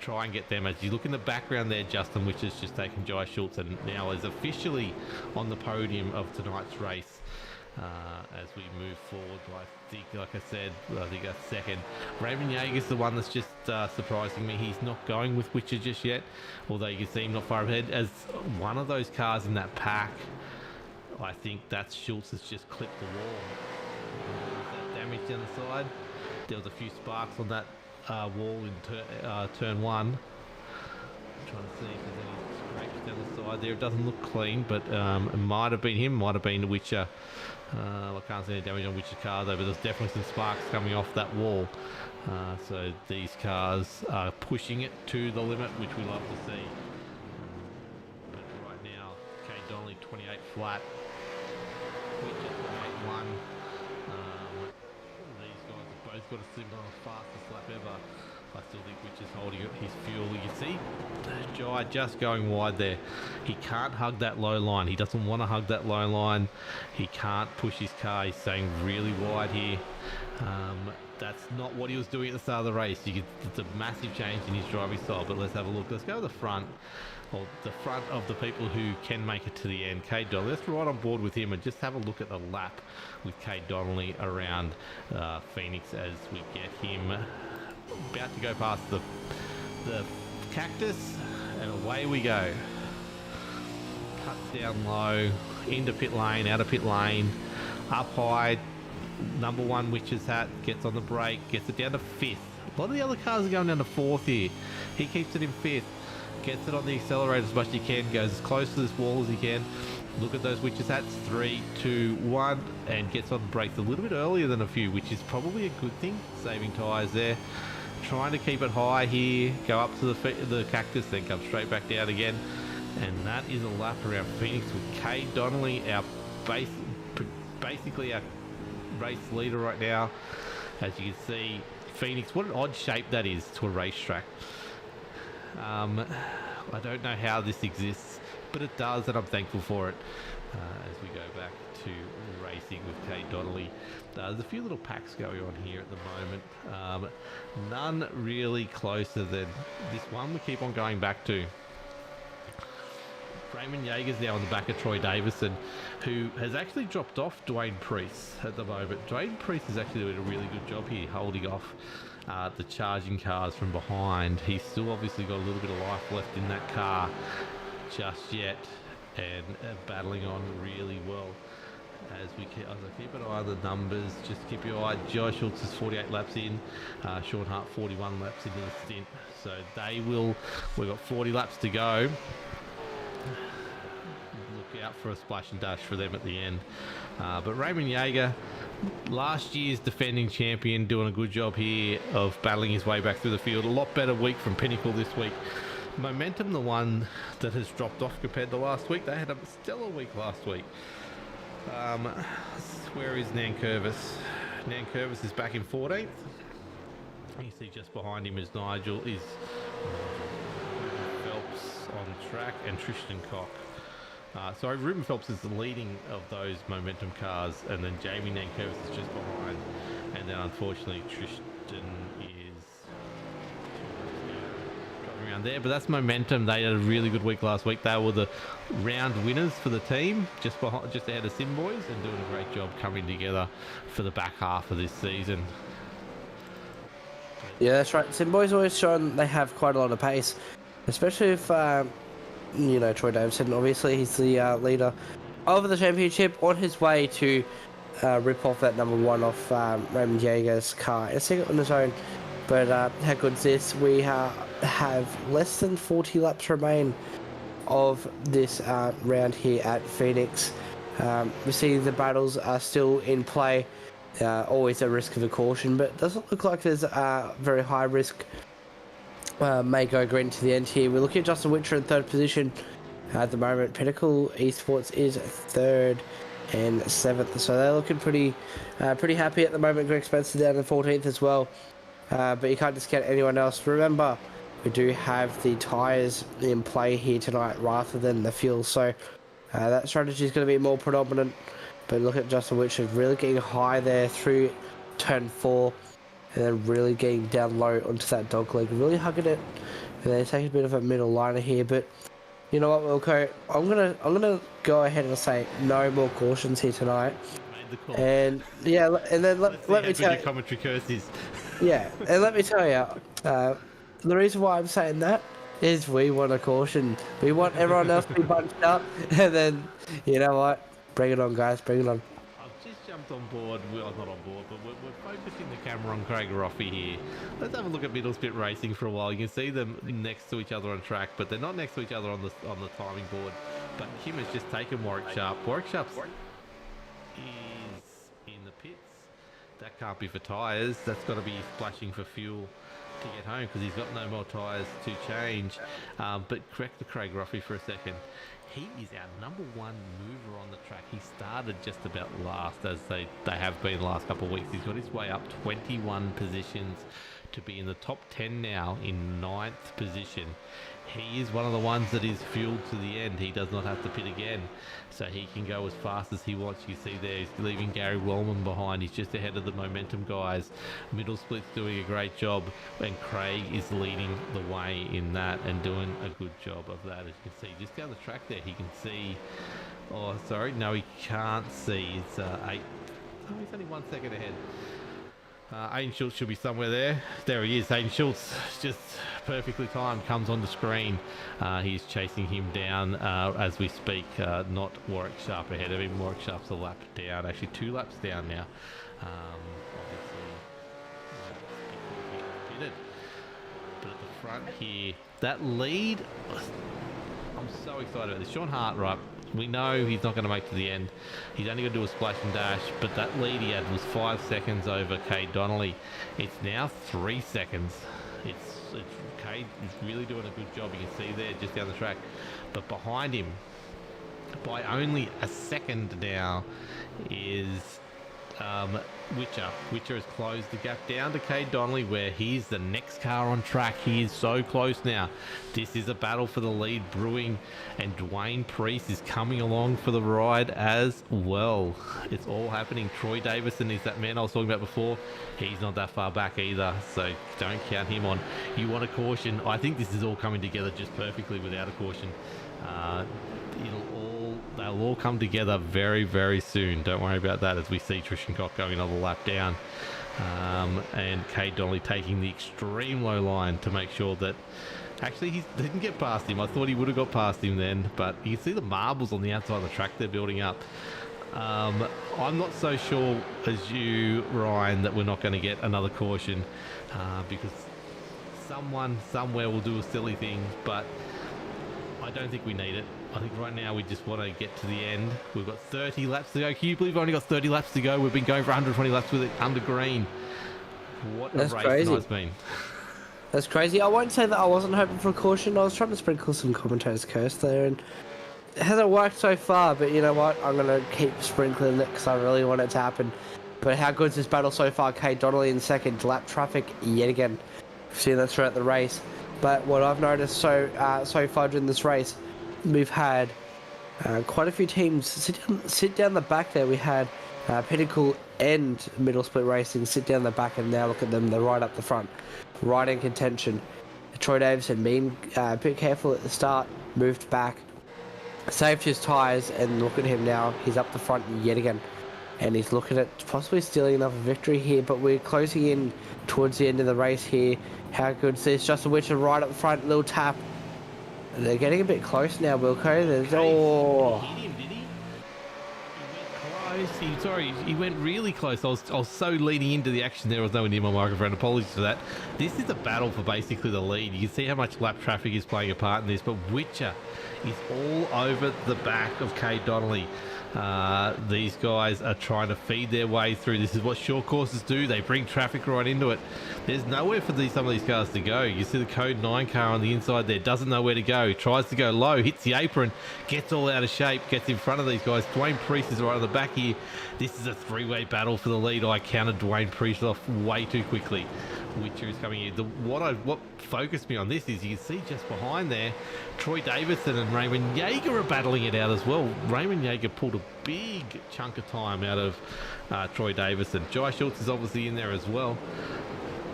try and get them. As you look in the background there, Justin Witcher's just taken Jai Schultz and now is officially on the podium of tonight's race. As we move forward, I think, like I said, I think that's second. Raymond Yeager's the one that's just surprising me. He's not going with Witcher just yet, although you can see him not far ahead. As one of those cars in that pack, I think that's Schultz has just clipped the wall. That damage down the side. There was a few sparks on that wall in turn one. I'm trying to see if there's any scrapes down the side there. It doesn't look clean, but it might have been him, might have been Witcher. I can't see any damage on Witcher's car though, but there's definitely some sparks coming off that wall. So these cars are pushing it to the limit, which we love to see. But right now, Cade Donnelly 28 flat. Witcher 28-1. These guys have both got a similar fastest lap ever. I still think Witcher's holding his fuel. You can see Jai just going wide there. He can't hug that low line. He doesn't want to hug that low line. He can't push his car. He's staying really wide here. That's not what he was doing at the start of the race. It's a massive change in his driving style, but let's have a look. Let's go to the front, or the front of the people who can make it to the end. Cade Donnelly, let's ride on board with him and just have a look at the lap with Cade Donnelly around Phoenix as we get him about to go past the cactus, and away we go. cuts down low, into pit lane, out of pit lane, up high. Number 1 Witch's Hat gets on the brake, gets it down to 5th. A lot of the other cars are going down to 4th here. He keeps it in 5th, gets it on the accelerator as much as he can, goes as close to this wall as he can. Look at those Witch's Hats, 3, 2, 1, and gets on the brakes a little bit earlier than a few, which is probably a good thing, saving tyres there. Trying to keep it high here, go up to the cactus, then come straight back down again. And that is a lap around Phoenix with Kay Donnelly, basically our race leader right now. As you can see, Phoenix, what an odd shape that is to a racetrack. I don't know how this exists, but it does, and I'm thankful for it. As we go back to racing with Kay Donnelly, there's a few little packs going on here at the moment. None really closer than this one we keep on going back to. Raymond Yeager's now on the back of Troy Davison, who has actually dropped off Dwayne Priest at the moment. Dwayne Priest is actually doing a really good job here, holding off the charging cars from behind. He's still obviously got a little bit of life left in that car just yet, and battling on really well. As I keep an eye on the numbers, just keep your eye. Josh Schultz is 48 laps in, Sean Hart 41 laps into the stint. So we've got 40 laps to go. Look out for a splash and dash for them at the end. But Raymond Yeager, last year's defending champion, doing a good job here of battling his way back through the field. A lot better week from Pinnacle this week. Momentum, the one that has dropped off compared to last week. They had a stellar week last week. Where is Nankervis? Nankervis is back in 14th. You see just behind him is Nigel Phelps on track, and Tristan Cock. Ruben Phelps is the leading of those momentum cars, and then Jamie Nankervis is just behind, and then unfortunately Tristan is driving around there. But that's momentum. They had a really good week last week. They were the round winners for the team, just ahead of Sim Boys, and doing a great job coming together for the back half of this season. Yeah, that's right. Sim Boys always shown they have quite a lot of pace, especially if Troy Davison. Obviously, he's the leader of the championship, on his way to rip off that number 1 off Raymond Yeager's car. It's second on his own, but how good is this? We have less than 40 laps remain of this round here at Phoenix. We see the battles are still in play. Always a risk of a caution, but it doesn't look like there's a very high risk. May go green to the end here. We're looking at Justin Witcher in 3rd position at the moment. Pinnacle Esports is 3rd and 7th, so they're looking pretty happy at the moment. Greg Spencer down in 14th as well, but you can't discount anyone else. Remember, we do have the tyres in play here tonight rather than the fuel, so that strategy is going to be more predominant. But look at Justin Witcher really getting high there through turn 4. And then really getting down low onto that dog leg, really hugging it, and then taking a bit of a middle liner here. But you know what, Wilco? I'm gonna go ahead and say no more cautions here tonight. Made the call. And yeah, and then let me tell you. Commentary curses. Yeah, and let me tell you, the reason why I'm saying that is we want a caution. We want everyone else to be bunched up, and then you know what? Bring it on, guys. Bring it on. Jumped on board, well, not on board, but we're focusing the camera on Craig Roffey here. Let's have a look at Middle Spit Racing for a while. You can see them next to each other on track, but they're not next to each other on the timing board. But Kim has just taken Warwick Sharp. Warwick Sharp is in the pits. That can't be for tyres. That's got to be splashing for fuel to get home, because he's got no more tyres to change. But correct the Craig Roffey for a second. He is our number 1 mover on the track. He started just about last, as they have been the last couple of weeks. He's got his way up 21 positions to be in the top 10 now, in 9th position. He is one of the ones that is fueled to the end. He does not have to pit again, so he can go as fast as he wants. You see there, he's leaving Gary Wellman behind. He's just ahead of the momentum guys. Middle Split's doing a great job, and Craig is leading the way in that and doing a good job of that. As you can see, just down the track there, he can see... Oh, sorry, no, he can't see. It's 8... Oh, he's only 1 second ahead. Aiden Schultz should be somewhere there. There he is. Aiden Schultz, just perfectly timed, comes on the screen. He's chasing him down as we speak. Not Warwick Sharp ahead of him. Warwick Sharp's a lap down, actually 2 laps down now. Obviously, pitted. But at the front here, that lead, I'm so excited about this. Sean Hart, right? We know he's not going to make to the end. He's only going to do a splash and dash, but that lead he had was 5 seconds over Cade Donnelly. It's now 3 seconds. Cade is really doing a good job. You can see there just down the track. But behind him, by only a second now, is Witcher. Witcher has closed the gap down to Cade Donnelly, where he's the next car on track. He is so close now. This is a battle for the lead brewing, and Dwayne Priest is coming along for the ride as well. It's all happening. Troy Davison is that man I was talking about before. He's not that far back either, so don't count him on. You want a caution. I think this is all coming together just perfectly without a caution. They'll all come together very, very soon. Don't worry about that, as we see Tristan Cock going another lap down. And Cade Donnelly taking the extreme low line to make sure that... Actually, he didn't get past him. I thought he would have got past him then, but you can see the marbles on the outside of the track they're building up. I'm not so sure as you, Ryan, that we're not going to get another caution, because someone somewhere will do a silly thing, but I don't think we need it. I think right now we just want to get to the end. We've got 30 laps to go. Can you believe we've only got 30 laps to go? We've been going for 120 laps with it under green. What a race tonight's been. That's crazy. I won't say that I wasn't hoping for a caution. I was trying to sprinkle some commentator's curse there, and it hasn't worked so far, but you know what? I'm going to keep sprinkling it because I really want it to happen. But how good's this battle so far? Cade Donnelly in second. Lap traffic yet again. We've seen that throughout the race. But what I've noticed so far during this race, we've had quite a few teams sit down the back there. We had Pinnacle and Middle Split Racing sit down the back, and now look at them. They're right up the front, right in contention. Troy Davison being a bit careful at the start, moved back, saved his tyres, and look at him now. He's up the front yet again. And he's looking at possibly stealing another victory here, but we're closing in towards the end of the race here. How good's this? Justin Witcher right up the front, little tap. They're getting a bit close now, Wilco. There's He hit him, did he? He went close. He went really close. I was so leading into the action there. I was nowhere near my microphone. Apologies for that. This is a battle for basically the lead. You can see how much lap traffic is playing a part in this, but Witcher is all over the back of Cade Donnelly. These guys are trying to feed their way through. This is what short courses do. They bring traffic right into it. There's nowhere for some of these cars to go. You see the Code 9 car on the inside there, doesn't know where to go, tries to go low, hits the apron, gets all out of shape, gets in front of these guys. Dwayne Priest is right on the back here. This is a three-way battle for the lead. I counted Dwayne Priest off way too quickly. Witcher is coming in. What focused me on this is you can see just behind there, Troy Davison and Raymond Yeager are battling it out as well. Raymond Yeager pulled a big chunk of time out of Troy Davison. Jai Schultz is obviously in there as well.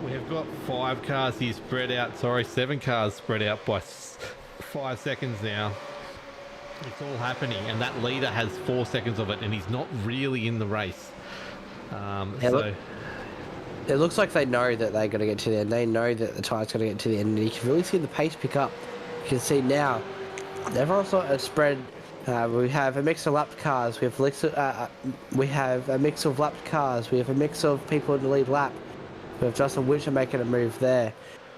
We have got 5 cars here spread out. 7 cars spread out by 5 seconds now. It's all happening, and that leader has 4 seconds of it, and he's not really in the race. It looks like they know that they're going to get to the end. They know that the tire's going to get to the end, and you can really see the pace pick up. You can see now, everyone's sort of spread. We have a mix of lapped cars. We have a mix of lapped cars. We have a mix of people in the lead lap. We have Justin Witcher making a move there,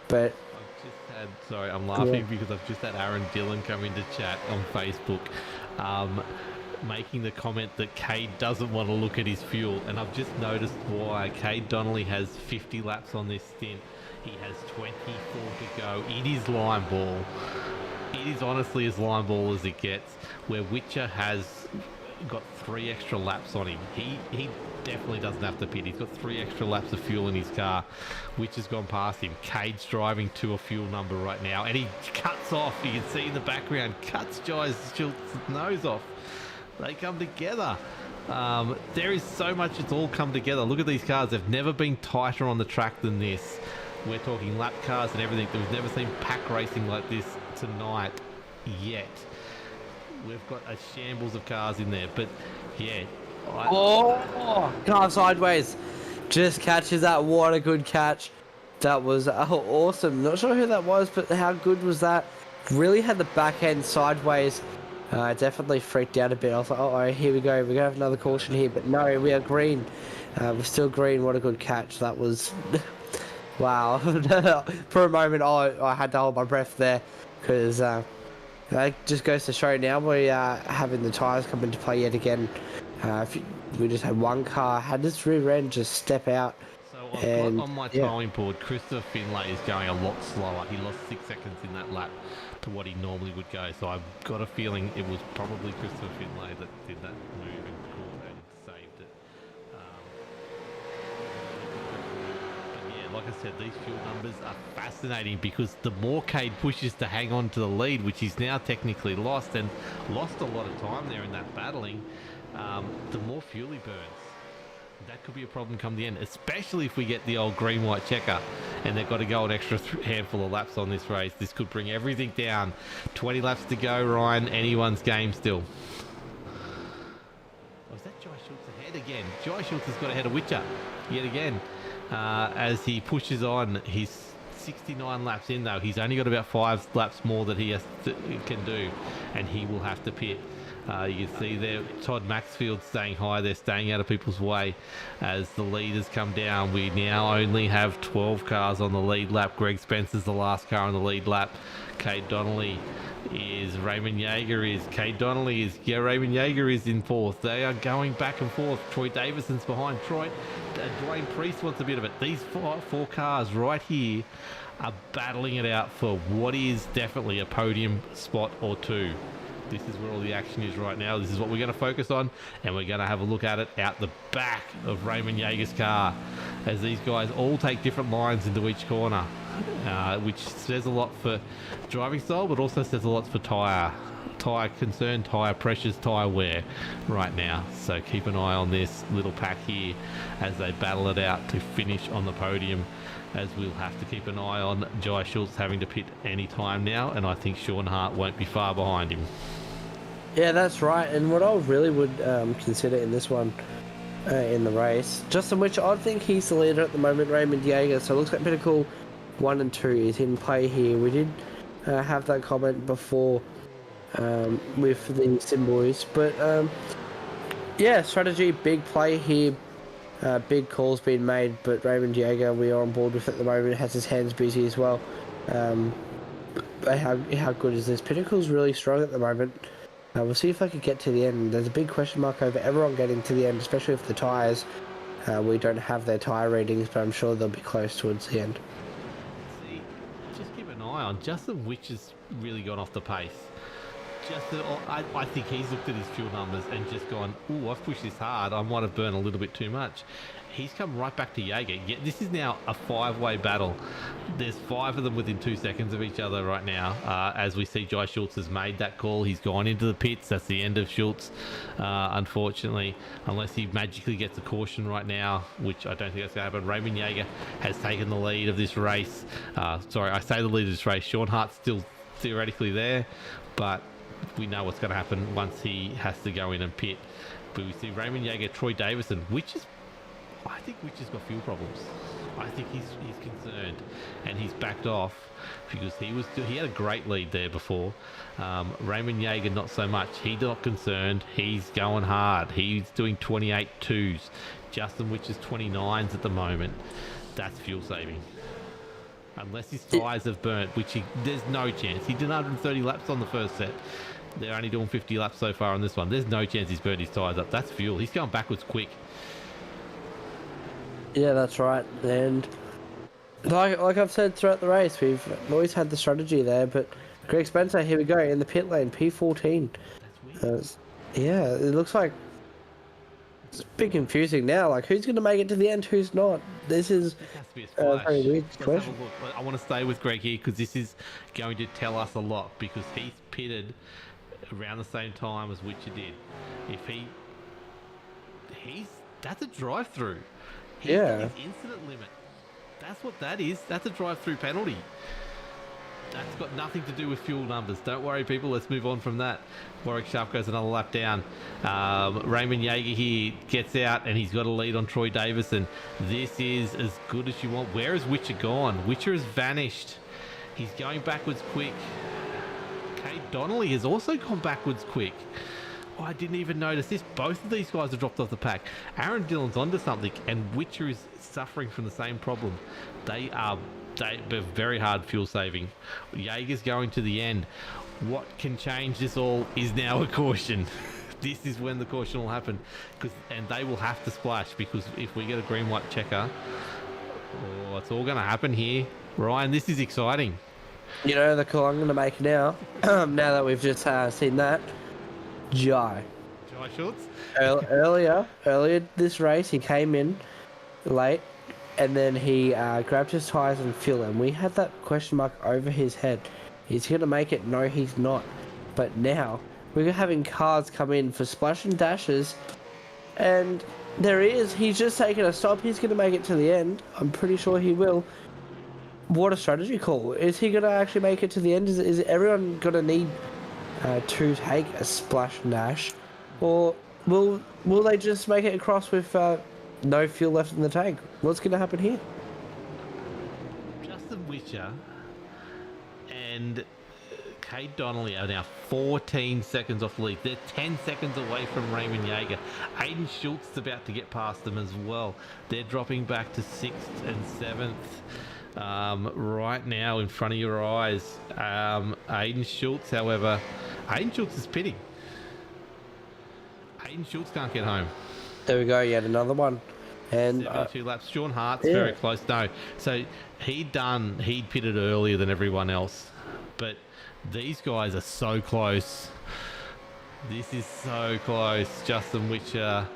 but. I'm laughing because I've just had Aaron Dillon come into chat on Facebook, making the comment that Cade doesn't want to look at his fuel, and I've just noticed why. Cade Donnelly has 50 laps on this stint. He has 24 to go. It is line ball. It is honestly as line ball as it gets, where Witcher has got 3 extra laps on him. He definitely doesn't have to pit. He's got 3 extra laps of fuel in his car, which has gone past him. Cade's driving to a fuel number right now, and he cuts off. You can see in the background, cuts Jai Schultz's nose off. They come together. There is so much. It's all come together. Look at these cars. They've never been tighter on the track than this. We're talking lap cars and everything. We've never seen pack racing like this tonight yet. We've got a shambles of cars in there, but yeah. Car sideways. just catches that. What a good catch. That was awesome. Not sure who that was, but how good was that? Really had the back end sideways. Definitely freaked out a bit. I was like, oh, here we go. We're going to have another caution here. But no, we are green. We're still green. What a good catch. That was... wow. For a moment, I had to hold my breath there. Because that just goes to show now we are having the tyres come into play yet again. We just had one car. Had this rear end just step out. So I've got on my timing board, Christopher Finlay is going a lot slower. He lost 6 seconds in that lap to what he normally would go. So I've got a feeling it was probably Christopher Finlay that did that move and caught and saved it. But yeah, like I said, these fuel numbers are fascinating because the more Cade pushes to hang on to the lead, which he's now technically lost and lost a lot of time there in that battling, the more fuel he burns. That could be a problem come the end, especially if we get the old green-white checker and they've got to go an extra handful of laps on this race. This could bring everything down. 20 laps to go, Ryan. Anyone's game still. Oh, is that Jai Schultz ahead again? Jai Schultz has got ahead of Witcher yet again as he pushes on. He's 69 laps in, though. He's only got about 5 laps more that he can do, and he will have to pit. You can see there Todd Maxfield staying high. They're staying out of people's way as the leaders come down. We now only have 12 cars on the lead lap. Greg Spencer's the last car on the lead lap. Cade Donnelly is, Raymond Yeager is, Cade Donnelly is, yeah, Raymond Yeager is in 4th. They are going back and forth. Troy Davison's behind. Dwayne Priest wants a bit of it. These four cars right here are battling it out for what is definitely a podium spot or two. This is where all the action is right now. This is what we're going to focus on, and we're going to have a look at it out the back of Raymond Yeager's car as these guys all take different lines into each corner, which says a lot for driving style, but also says a lot for tyre concern, tyre pressures, tyre wear right now. So keep an eye on this little pack here as they battle it out to finish on the podium, as we'll have to keep an eye on Jai Schultz having to pit any time now, and I think Sean Hart won't be far behind him. Yeah, that's right. And what I really would consider in this one, in the race, Justin, which I think he's the leader at the moment, Raymond Yeager. So it looks like Pinnacle 1 and 2 is in play here. We did have that comment before with the Sim Boys, but yeah, strategy, big play here. Big calls being made, but Raymond Yeager we are on board with at the moment. Has his hands busy as well. But how good is this? Pinnacle's really strong at the moment. We'll see if they can get to the end. There's a big question mark over everyone getting to the end, especially with the tyres. We don't have their tyre ratings, but I'm sure they'll be close towards the end. See, just keep an eye on Justin Witch has really gone off the pace. I think he's looked at his fuel numbers and just gone, ooh, I've pushed this hard. I might have burned a little bit too much. He's come right back to Yeager. Yeah, this is now a 5-way battle. There's 5 of them within 2 seconds of each other right now. As we see, Jai Schultz has made that call. He's gone into the pits. That's the end of Schultz, unfortunately, unless he magically gets a caution right now, which I don't think that's going to happen. Raymond Yeager has taken the lead of this race. Sorry, I say the lead of this race. Sean Hart's still theoretically there, but we know what's going to happen once he has to go in and pit. But we see Raymond Yeager, Troy Davison, I think Witch has got fuel problems. I think he's concerned, and he's backed off because he had a great lead there before. Raymond Yeager not so much. He's not concerned. He's going hard. He's doing 28.2s. Justin Witch is 29s at the moment. That's fuel saving. Unless his tyres have burnt, there's no chance. He did 130 laps on the first set. They're only doing 50 laps so far on this one. There's no chance he's burnt his tyres up. That's fuel. He's going backwards quick. Yeah, that's right. And like I've said throughout the race, we've always had the strategy there. But Greg Spencer, here we go in the pit lane, P14. That's weird. Yeah, it looks like it's a bit confusing now. Like, who's going to make it to the end? Who's not? This is has to be a splash. very weird Let's question. have a look. I want to stay with Greg here because this is going to tell us a lot, because he's pitted around the same time as Witcher did. If that's a drive-through. Yeah. His incident limit. That's what that is. That's a drive-through penalty. That's got nothing to do with fuel numbers. Don't worry, people. Let's move on from that. Warwick Sharp goes another lap down. Raymond Yeager here gets out, and he's got a lead on Troy Davison. This is as good as you want. Where is Witcher gone? Witcher has vanished. He's going backwards quick. Kate Donnelly has also gone backwards quick. Oh, I didn't even notice this. Both of these guys have dropped off the pack. Aaron Dillon's onto something, and Witcher is suffering from the same problem. They're very hard fuel saving. Jaeger's going to the end. What can change this all is now a caution. This is when the caution will happen, and they will have to splash, because if we get a green white checker, it's all going to happen here. Ryan, this is exciting. You know the call I'm going to make now, now that we've just seen that. Jai Schultz? earlier this race, he came in late, and then he grabbed his tyres and fuel, and we had that question mark over his head. He's going to make it? No, he's not. But now we're having cars come in for splash and dashes, and there he is. He's just taking a stop. He's going to make it to the end. I'm pretty sure he will. What a strategy call. Is he going to actually make it to the end? Is everyone going to need to take a splash and dash, or will they just make it across with no fuel left in the tank? What's going to happen here? Justin Witcher and Kate Donnelly are now 14 seconds off the lead. They're 10 seconds away from Raymond Yeager. Aiden Schultz is about to get past them as well. They're dropping back to 6th and 7th. Right now in front of your eyes. Aiden Schultz, however, Aiden Schultz is pitting. Aiden Schultz can't get home. There we go, yet another one. And 72 laps. Sean Hart's very close. No, so he'd pitted earlier than everyone else, but these guys are so close. This is so close. Justin Witcher,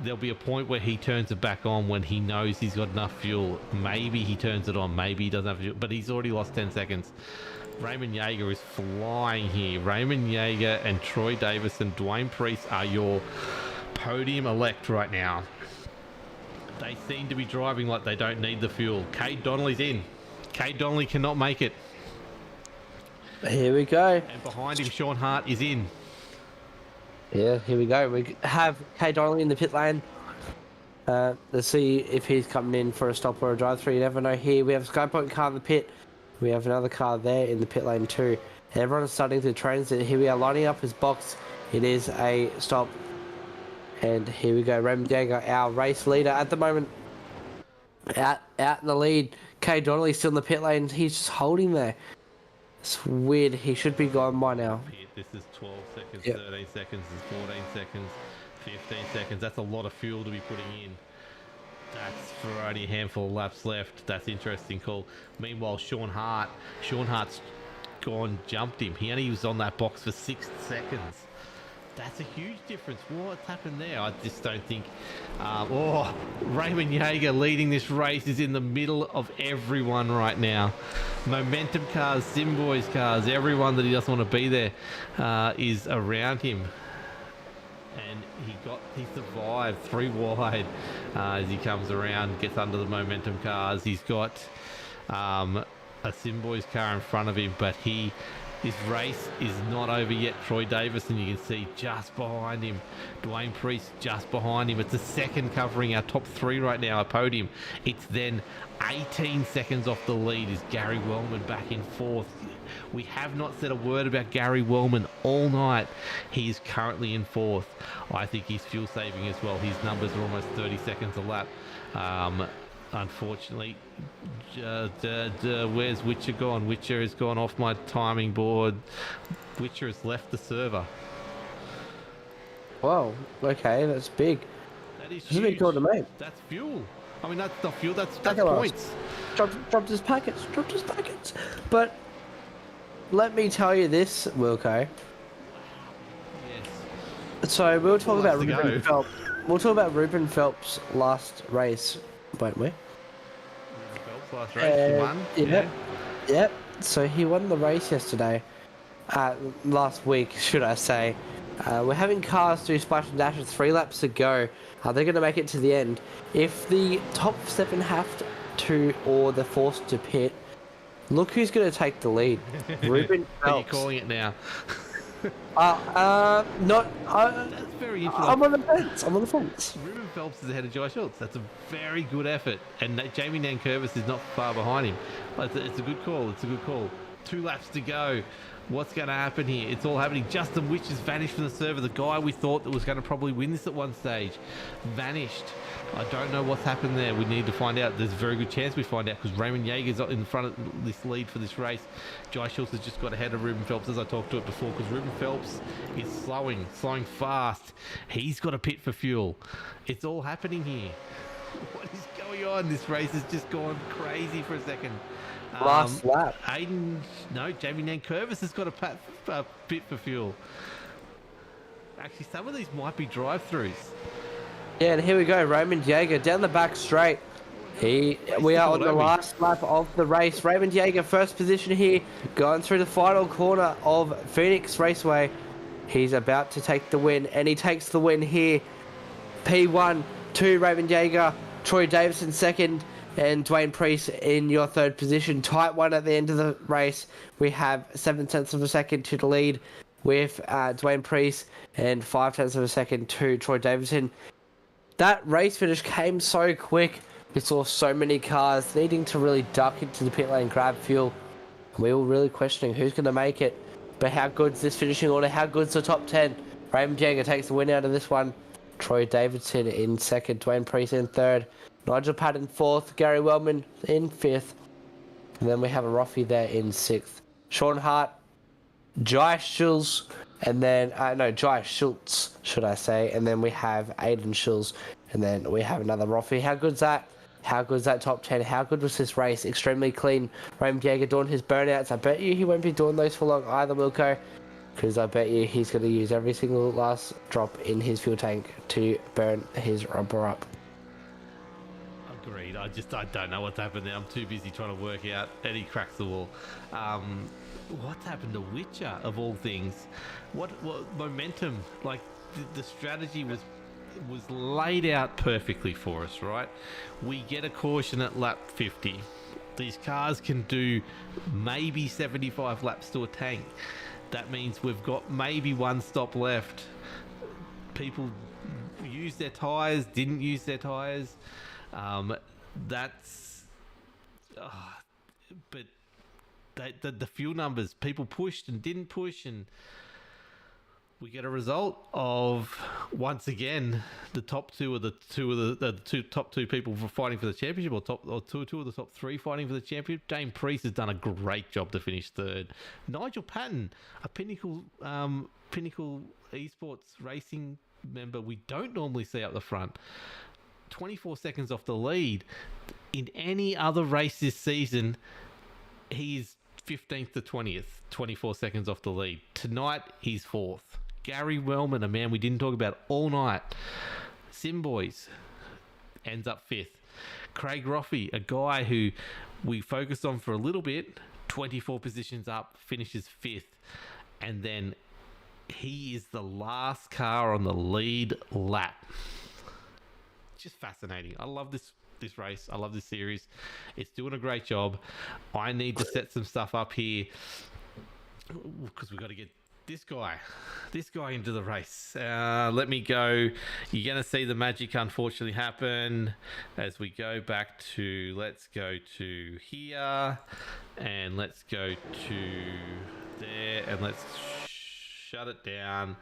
there'll be a point where he turns it back on when he knows he's got enough fuel. Maybe he turns it on, maybe he doesn't have fuel, but he's already lost 10 seconds. Raymond Yeager is flying here. Raymond Yeager and Troy Davison, Dwayne Priest are your podium elect right now. They seem to be driving like they don't need the fuel. Cade Donnelly's in. Cade Donnelly cannot make it. Here we go. And behind him, Sean Hart is in. Yeah, here we go. We have Cade Donnelly in the pit lane. Let's see if he's coming in for a stop or a drive-through. You never know. Here we have a Skypoint car in the pit. We have another car there in the pit lane too. Everyone is starting to transit. Here we are lining up his box. It is a stop. And here we go. Raymond Yeager, our race leader at the moment. Out in the lead. Cade Donnelly still in the pit lane. He's just holding there. It's weird. He should be gone by now. This is 12 seconds, 13 seconds, 14 seconds, 15 seconds. That's a lot of fuel to be putting in. That's for only a handful of laps left. That's interesting call. Meanwhile, Sean Hart's gone, jumped him. He only was on that box for 6 seconds. That's a huge difference. What's happened there? I just don't think... Raymond Yeager leading this race is in the middle of everyone right now. Momentum cars, Sim Boys cars, everyone that he doesn't want to be there is around him. And he survived 3 wide as he comes around, gets under the momentum cars. He's got a Sim Boys car in front of him, but his race is not over yet. Troy Davison, you can see just behind him. Dwayne Priest just behind him. It's a second covering our top 3 right now, our podium. It's then 18 seconds off the lead is Gary Wellman back in 4th. We have not said a word about Gary Wellman all night. He is currently in 4th. I think he's fuel saving as well. His numbers are almost 30 seconds a lap. Unfortunately, where's Witcher gone? Witcher has gone off my timing board. Witcher has left the server. Wow, okay, that's big. That is huge. Big call to make. That's fuel. I mean, that's not fuel, that's points. Dropped his packets. But let me tell you this, Wilco. Yes. So we'll talk about Ruben Phelps. We'll talk about Ruben Phelps' last race, won't we? Phelps last race, he won. Yep. So he won the race yesterday. Last week, should I say. We're having cars do splash and dashes 3 laps to go. Are they going to make it to the end? If the top 7 have to, or they're forced to pit, Look who's going to take the lead. Ruben Are you Phelps. calling it now? Not. That's very I'm interesting. on the fence. I'm on the fence. Ruben Phelps is ahead of Josh Schultz. That's a very good effort. And Jamie Nankervis is not far behind him. It's a good call. It's a good call. 2 laps to go. What's going to happen here? It's all happening. Justin Witch has vanished from the server. The guy we thought that was going to probably win this at one stage vanished. I don't know what's happened there. We need to find out. There's a very good chance we find out because Raymond Yeager's in front of this lead for this race. Josh Schultz has just got ahead of Ruben Phelps, as I talked to it before, because Ruben Phelps is slowing fast. He's got to pit for fuel. It's all happening here. What is going on? This race has just gone crazy for a second. Last lap. Jamie Nankervis has got a pit for fuel. Actually, some of these might be drive-throughs. Yeah, and here we go. Raymond Yeager down the back straight. We are on the last lap of the race. Raymond Yeager, first position here, going through the final corner of Phoenix Raceway. He's about to take the win, and he takes the win here. P1 to Raymond Yeager, Troy Davison second, and Dwayne Priest in your third position. Tight one at the end of the race. We have 7/10 of a second to the lead with Dwayne Priest and 5/10 of a second to Troy Davison. That race finish came so quick. We saw so many cars needing to really duck into the pit lane, grab fuel. We were really questioning who's going to make it. But how good's this finishing order? How good's the top 10? Raymond Yeager takes the win out of this one. Troy Davidson in second, Dwayne Priest in third, Nigel Patton fourth, Gary Wellman in fifth. And then we have a Roffey there in sixth. Sean Hart, Jai Schultz, and then, Jai Schultz, should I say. And then we have Aiden Schultz, and then we have another Roffey. How good's that? How good's that top 10? How good was this race? Extremely clean. Raymond Yeager doing his burnouts. I bet you he won't be doing those for long either, Wilco. Because I bet you he's going to use every single last drop in his fuel tank to burn his rubber up. Agreed. I don't know what's happened there. I'm too busy trying to work out. And he cracks the wall. What's happened to Witcher, of all things? What momentum? Like, the strategy was laid out perfectly for us, right? We get a caution at lap 50. These cars can do maybe 75 laps to a tank. That means we've got maybe one stop left. People used their tyres, didn't use their tyres. But the fuel numbers, people pushed and didn't push, and we get a result of, once again, the top two of the top two people fighting for the championship, or two of the top three fighting for the championship. Dane Priest has done a great job to finish third. Nigel Patton, a Pinnacle Esports Racing member we don't normally see up the front, 24 seconds off the lead. In any other race this season, he's 15th to 20th, 24 seconds off the lead. Tonight, he's fourth. Gary Wellman, a man we didn't talk about all night. Simboys ends up fifth. Craig Roffey, a guy who we focused on for a little bit, 24 positions up, finishes fifth. And then he is the last car on the lead lap. Just fascinating. I love this race. I love this series. It's doing a great job. I need to set some stuff up here because we've got to get this guy into the race. Let me go. You're going to see the magic unfortunately happen as we go back to, let's go to here, and let's go to there, and let's shut it down.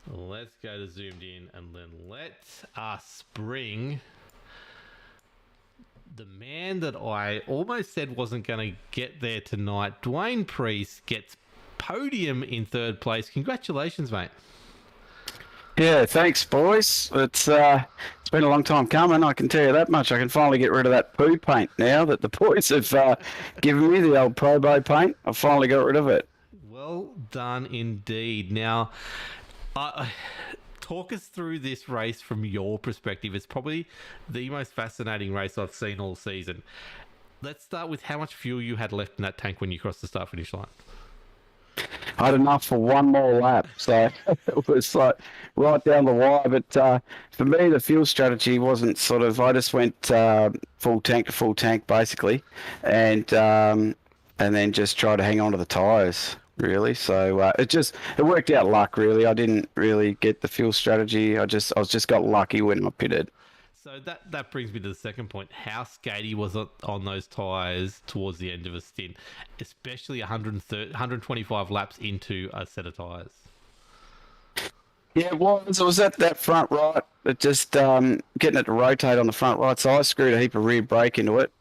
Let's go to zoomed in, and then let us bring the man that I almost said wasn't going to get there tonight. Dwayne Priest gets podium in third place. Congratulations, mate. Yeah, thanks, boys. It's been a long time coming, I can tell you that much. I can finally get rid of that poo paint now that the boys have given me, the old Probo paint. I finally got rid of it. Well done indeed. Now, talk us through this race from your perspective. It's probably the most fascinating race I've seen all season. Let's start with how much fuel you had left in that tank when you crossed the start-finish line. I had enough for one more lap, so it was like right down the wire. But for me, the fuel strategy wasn't I just went full tank to full tank basically, and and then just try to hang on to the tyres. Really, so it worked out luck. Really, I didn't really get the fuel strategy. I was just got lucky when I pitted. So that brings me to the second point. How skatey was it on those tyres towards the end of a stint, especially 125 laps into a set of tyres? Yeah, it was. It was at that front right. It just getting it to rotate on the front right. So I screwed a heap of rear brake into it,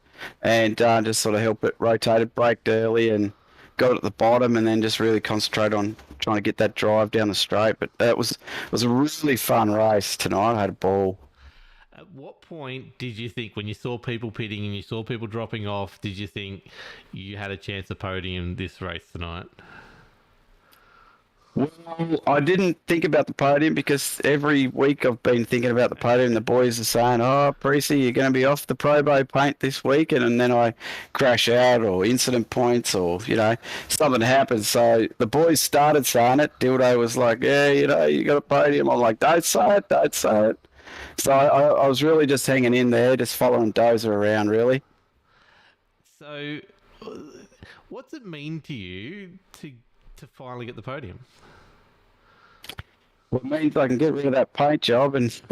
and just sort of help it rotate. It braked early and got it at the bottom, and then just really concentrate on trying to get that drive down the straight. But it was a really fun race tonight. I had a ball. At what point did you think, when you saw people pitting and you saw people dropping off, did you think you had a chance of podium this race tonight? Well, I didn't think about the podium because every week I've been thinking about the podium. The boys are saying, "Oh, Precy, you're going to be off the Probo paint this week," and then I crash out or incident points or something happens. So the boys started saying it. Dildo was like, "Yeah, you got a podium." I'm like, "Don't say it, don't say it." So I was really just hanging in there, just following Dozer around, really. So, what's it mean to you to finally get the podium? Well, it means I can get rid of that paint job and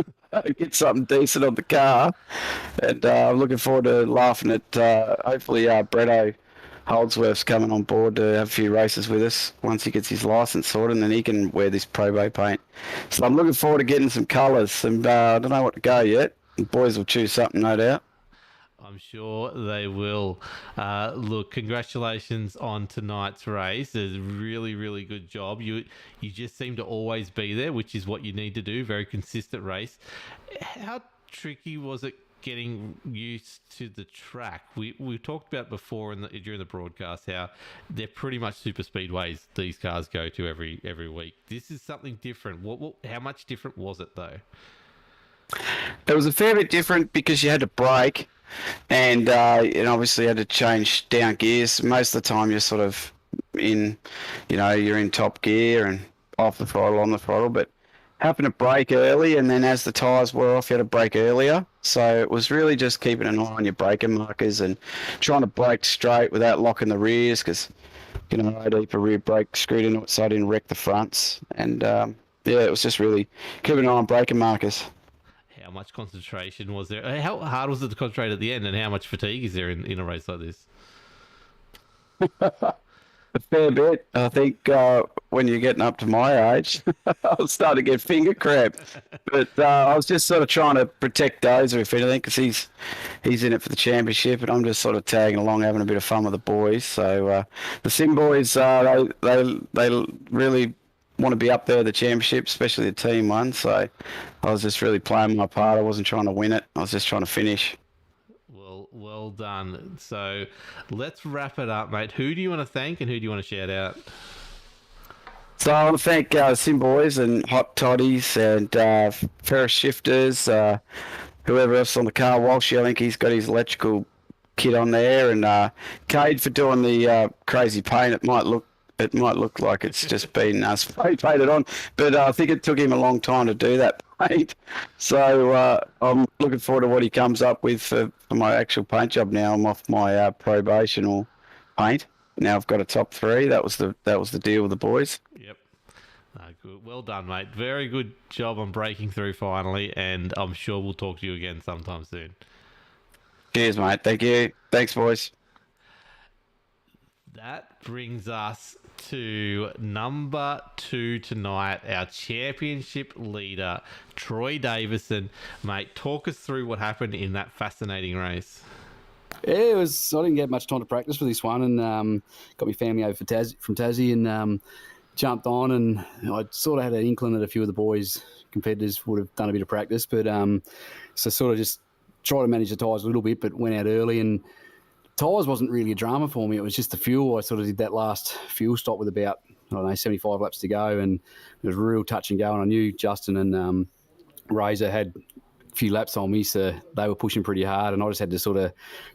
get something decent on the car. And I'm looking forward to laughing at, hopefully, Bretto Holdsworth's coming on board to have a few races with us once he gets his license sorted, and then he can wear this Probo paint. So I'm looking forward to getting some colours, and I don't know what to go yet. The boys will choose something, no doubt. I'm sure they will. Look, congratulations on tonight's race. It's a really, really good job. You just seem to always be there, which is what you need to do. Very consistent race. How tricky was it getting used to the track? We talked about before during the broadcast how they're pretty much super speedways these cars go to every week. This is something different. How much different was it though? It was a fair bit different because you had to brake. And obviously had to change down gears. Most of the time you're sort of in, you're in top gear and off the throttle, on the throttle, but happened to brake early, and then as the tyres were off, you had to brake earlier. So it was really just keeping an eye on your braking markers and trying to brake straight without locking the rears because, I had a heap of rear brake screwed into it so I didn't wreck the fronts. And, it was just really keeping an eye on braking markers. How much concentration was there? How hard was it to concentrate at the end, and how much fatigue is there in a race like this? A fair bit. I think when you're getting up to my age, I'll start to get finger cramp. But I was just sort of trying to protect Dozer, if anything, because he's in it for the championship, and I'm just sort of tagging along, having a bit of fun with the boys. So the Sim boys, they really want to be up there at the championship, especially the team one. So I was just really playing my part. I wasn't trying to win it. I was just trying to finish. Well done. So let's wrap it up, mate. Who do you want to thank and who do you want to shout out? So I want to thank Sim Boys and Hot Toddies and Ferris Shifters, whoever else on the car. Walsh, I think he's got his electrical kit on there, and Cade for doing the crazy paint. It might look like it's just been spray painted on, but I think it took him a long time to do that paint. So I'm looking forward to what he comes up with for my actual paint job now. I'm off my probational paint. Now I've got a top 3. That was the deal with the boys. Yep. Good. Well done, mate. Very good job on breaking through finally, and I'm sure we'll talk to you again sometime soon. Cheers, mate. Thank you. Thanks, boys. That brings us to number 2 tonight, our championship leader, Troy Davison. Mate, talk us through what happened in that fascinating race. Yeah, I didn't get much time to practice for this one, and got my family over from Tassie, and jumped on, and I sort of had an inkling that a few of the boys, competitors, would have done a bit of practice, but so sort of just tried to manage the tyres a little bit, but went out early, and tyres wasn't really a drama for me. It was just the fuel. I sort of did that last fuel stop with about, 75 laps to go, and it was real touch and go. And I knew Justin and Razor had a few laps on me, so they were pushing pretty hard, and I just had to sort of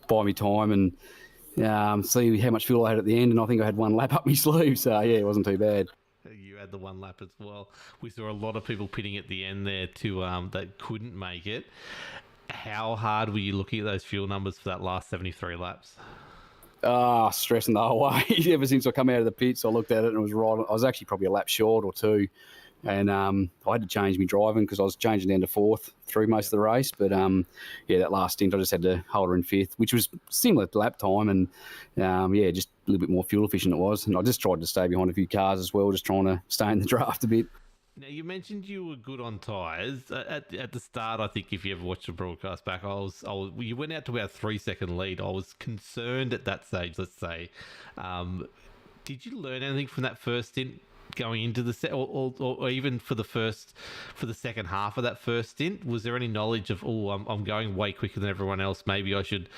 buy me time and see how much fuel I had at the end. And I think I had one lap up my sleeve, so yeah, it wasn't too bad. You had the one lap as well. We saw a lot of people pitting at the end there that couldn't make it. How hard were you looking at those fuel numbers for that last 73 laps? Stressing the whole way. Ever since I come out of the pits, I looked at it and it was right. I was actually probably a lap short or two. And I had to change my driving because I was changing down to fourth through most of the race. But, that last stint, I just had to hold her in fifth, which was similar to lap time. And, just a little bit more fuel efficient it was. And I just tried to stay behind a few cars as well, just trying to stay in the draft a bit. Now, you mentioned you were good on tyres. At the start, I think if you ever watched the broadcast back, you went out to about a 3-second lead. I was concerned at that stage, let's say. Did you learn anything from that first stint going into the set, or even for the second half of that first stint? Was there any knowledge of, I'm going way quicker than everyone else, maybe I should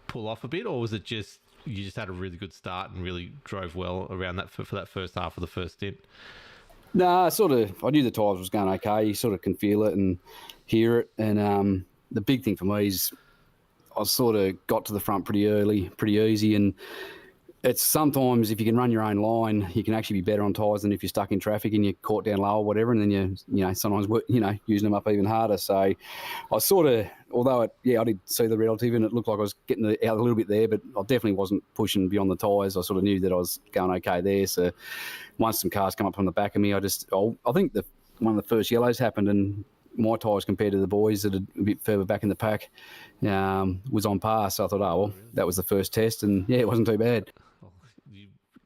pull off a bit? Or was it just you just had a really good start and really drove well around that for that first half of the first stint? No, I knew the tyres was going okay. You sort of can feel it and hear it. And the big thing for me is I sort of got to the front pretty early, pretty easy. And it's sometimes if you can run your own line, you can actually be better on tyres than if you're stuck in traffic and you're caught down low or whatever. And then sometimes using them up even harder. So I sort of, although I did see the relative and it looked like I was getting out a little bit there, but I definitely wasn't pushing beyond the tyres. I sort of knew that I was going okay there. So once some cars come up on the back of me, I think one of the first yellows happened and my tyres compared to the boys that are a bit further back in the pack was on par. So I thought, that was the first test and it wasn't too bad.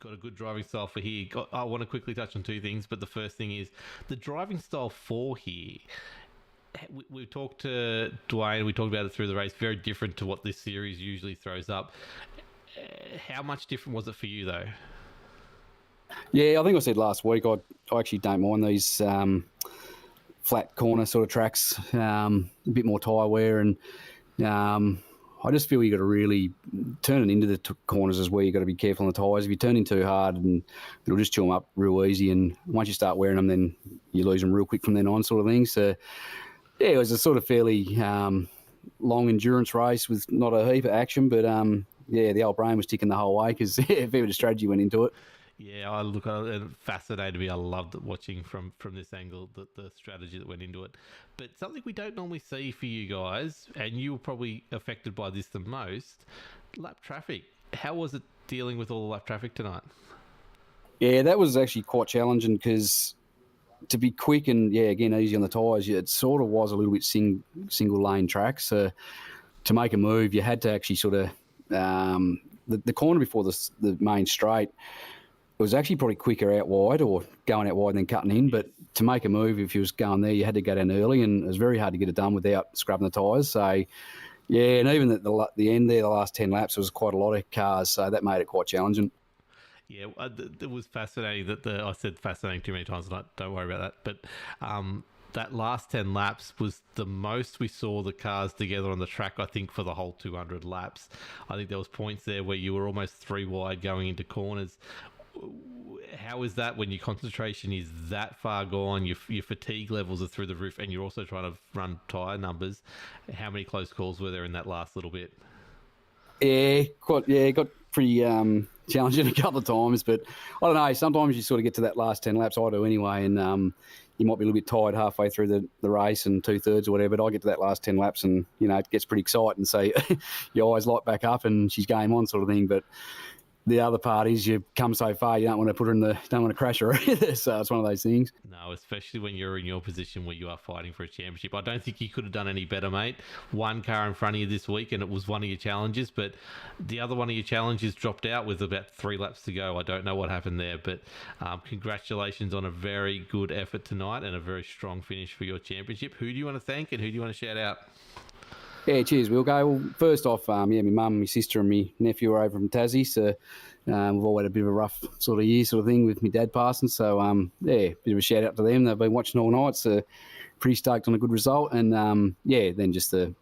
Got a good driving style for here. I want to quickly touch on two things, but the first thing is the driving style for here. We talked to Dwayne, we talked about it through the race, very different to what this series usually throws up. How much different was it for you, though? Yeah, I think I said last week, I actually don't mind these flat corner sort of tracks, a bit more tyre wear, and I just feel you got to really turn it into the corners is where you got to be careful on the tyres. If you turn in too hard, and it'll just chew them up real easy. And once you start wearing them, then you lose them real quick from then on, sort of thing. So it was a sort of fairly long endurance race with not a heap of action, but the old brain was ticking the whole way because a fair bit of strategy went into it. Yeah, I look at it, it fascinated me. I loved watching from this angle, the strategy that went into it. But something we don't normally see for you guys, and you were probably affected by this the most, lap traffic. How was it dealing with all the lap traffic tonight? Yeah, that was actually quite challenging because to be quick and, again, easy on the tyres, it sort of was a little bit single lane track. So to make a move, you had to actually sort of, the corner before the main straight, it was actually probably quicker out wide or going out wide and then cutting in. But to make a move, if you was going there, you had to go down early, and it was very hard to get it done without scrubbing the tyres. So, and even at the end there, the last 10 laps, there was quite a lot of cars, so that made it quite challenging. Yeah, it was fascinating I said fascinating too many times tonight. Don't worry about that. But that last 10 laps was the most we saw the cars together on the track, I think, for the whole 200 laps. I think there was points there where you were almost 3 wide going into corners. How is that when your concentration is that far gone, your fatigue levels are through the roof, and you're also trying to run tyre numbers? How many close calls were there in that last little bit? It got pretty challenging a couple of times, but I don't know, sometimes you sort of get to that last 10 laps, I do anyway, and you might be a little bit tired halfway through the race and 2/3 or whatever, but I get to that last 10 laps and, it gets pretty exciting, so your eyes light back up and she's game on sort of thing. But the other part is you come so far, you don't want to put her don't want to crash her either. So it's one of those things. No, especially when you're in your position where you are fighting for a championship. I don't think you could have done any better, mate. One car in front of you this week, and it was one of your challenges, but the other one of your challenges dropped out with about 3 laps to go. I don't know what happened there, but congratulations on a very good effort tonight and a very strong finish for your championship. Who do you want to thank and who do you want to shout out? Yeah, cheers, Will. Well, first off, my mum, my sister and my nephew are over from Tassie, so we've all had a bit of a rough sort of year sort of thing with my dad passing, so bit of a shout out to them. They've been watching all night, so pretty stoked on a good result. And then just the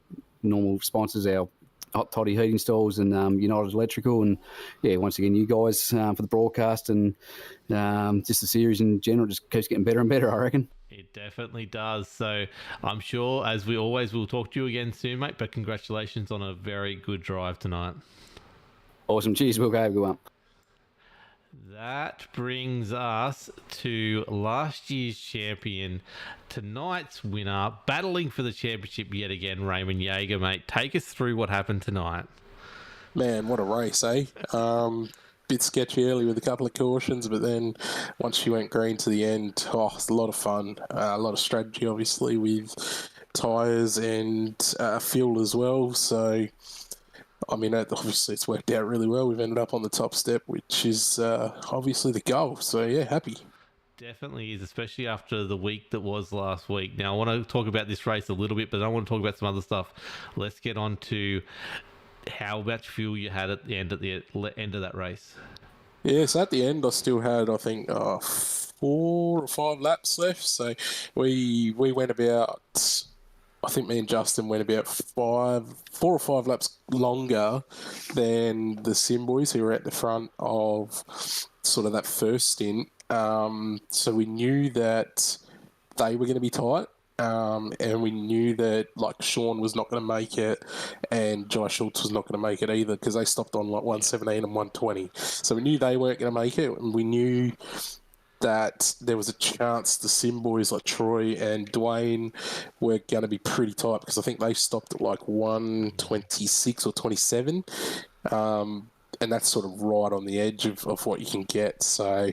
normal sponsors, our Hot Toddy Heating Stalls and United Electrical, and once again you guys for the broadcast, and just the series in general just keeps getting better and better, I reckon. It definitely does. So I'm sure, as we always will, talk to you again soon, mate. But congratulations on a very good drive tonight. Awesome. Cheers. We'll go have a good one. That brings us to last year's champion, tonight's winner, battling for the championship yet again, Raymond Yeager, mate. Take us through what happened tonight. Man, what a race, eh? Bit sketchy early with a couple of cautions, but then once she went green to the end, it's a lot of fun. A lot of strategy, obviously, with tyres and fuel as well. So, I mean, obviously it's worked out really well. We've ended up on the top step, which is obviously the goal. So, yeah, happy. Definitely is, especially after the week that was last week. Now, I want to talk about this race a little bit, but I want to talk about some other stuff. Let's get on to how much fuel you had at the end of that race. Yeah, so at the end, I still had, I think, 4 or 5 laps left. So we went about, I think me and Justin went about 4 or 5 laps longer than the Sim boys who were at the front of sort of that first stint. So we knew that they were going to be tight. And we knew that like Sean was not going to make it, and Jai Schultz was not going to make it either because they stopped on like 117 and 120. So we knew they weren't going to make it, and we knew that there was a chance the Sim boys like Troy and Dwayne were going to be pretty tight because I think they stopped at like 126 or 27. And that's sort of right on the edge of what you can get. So,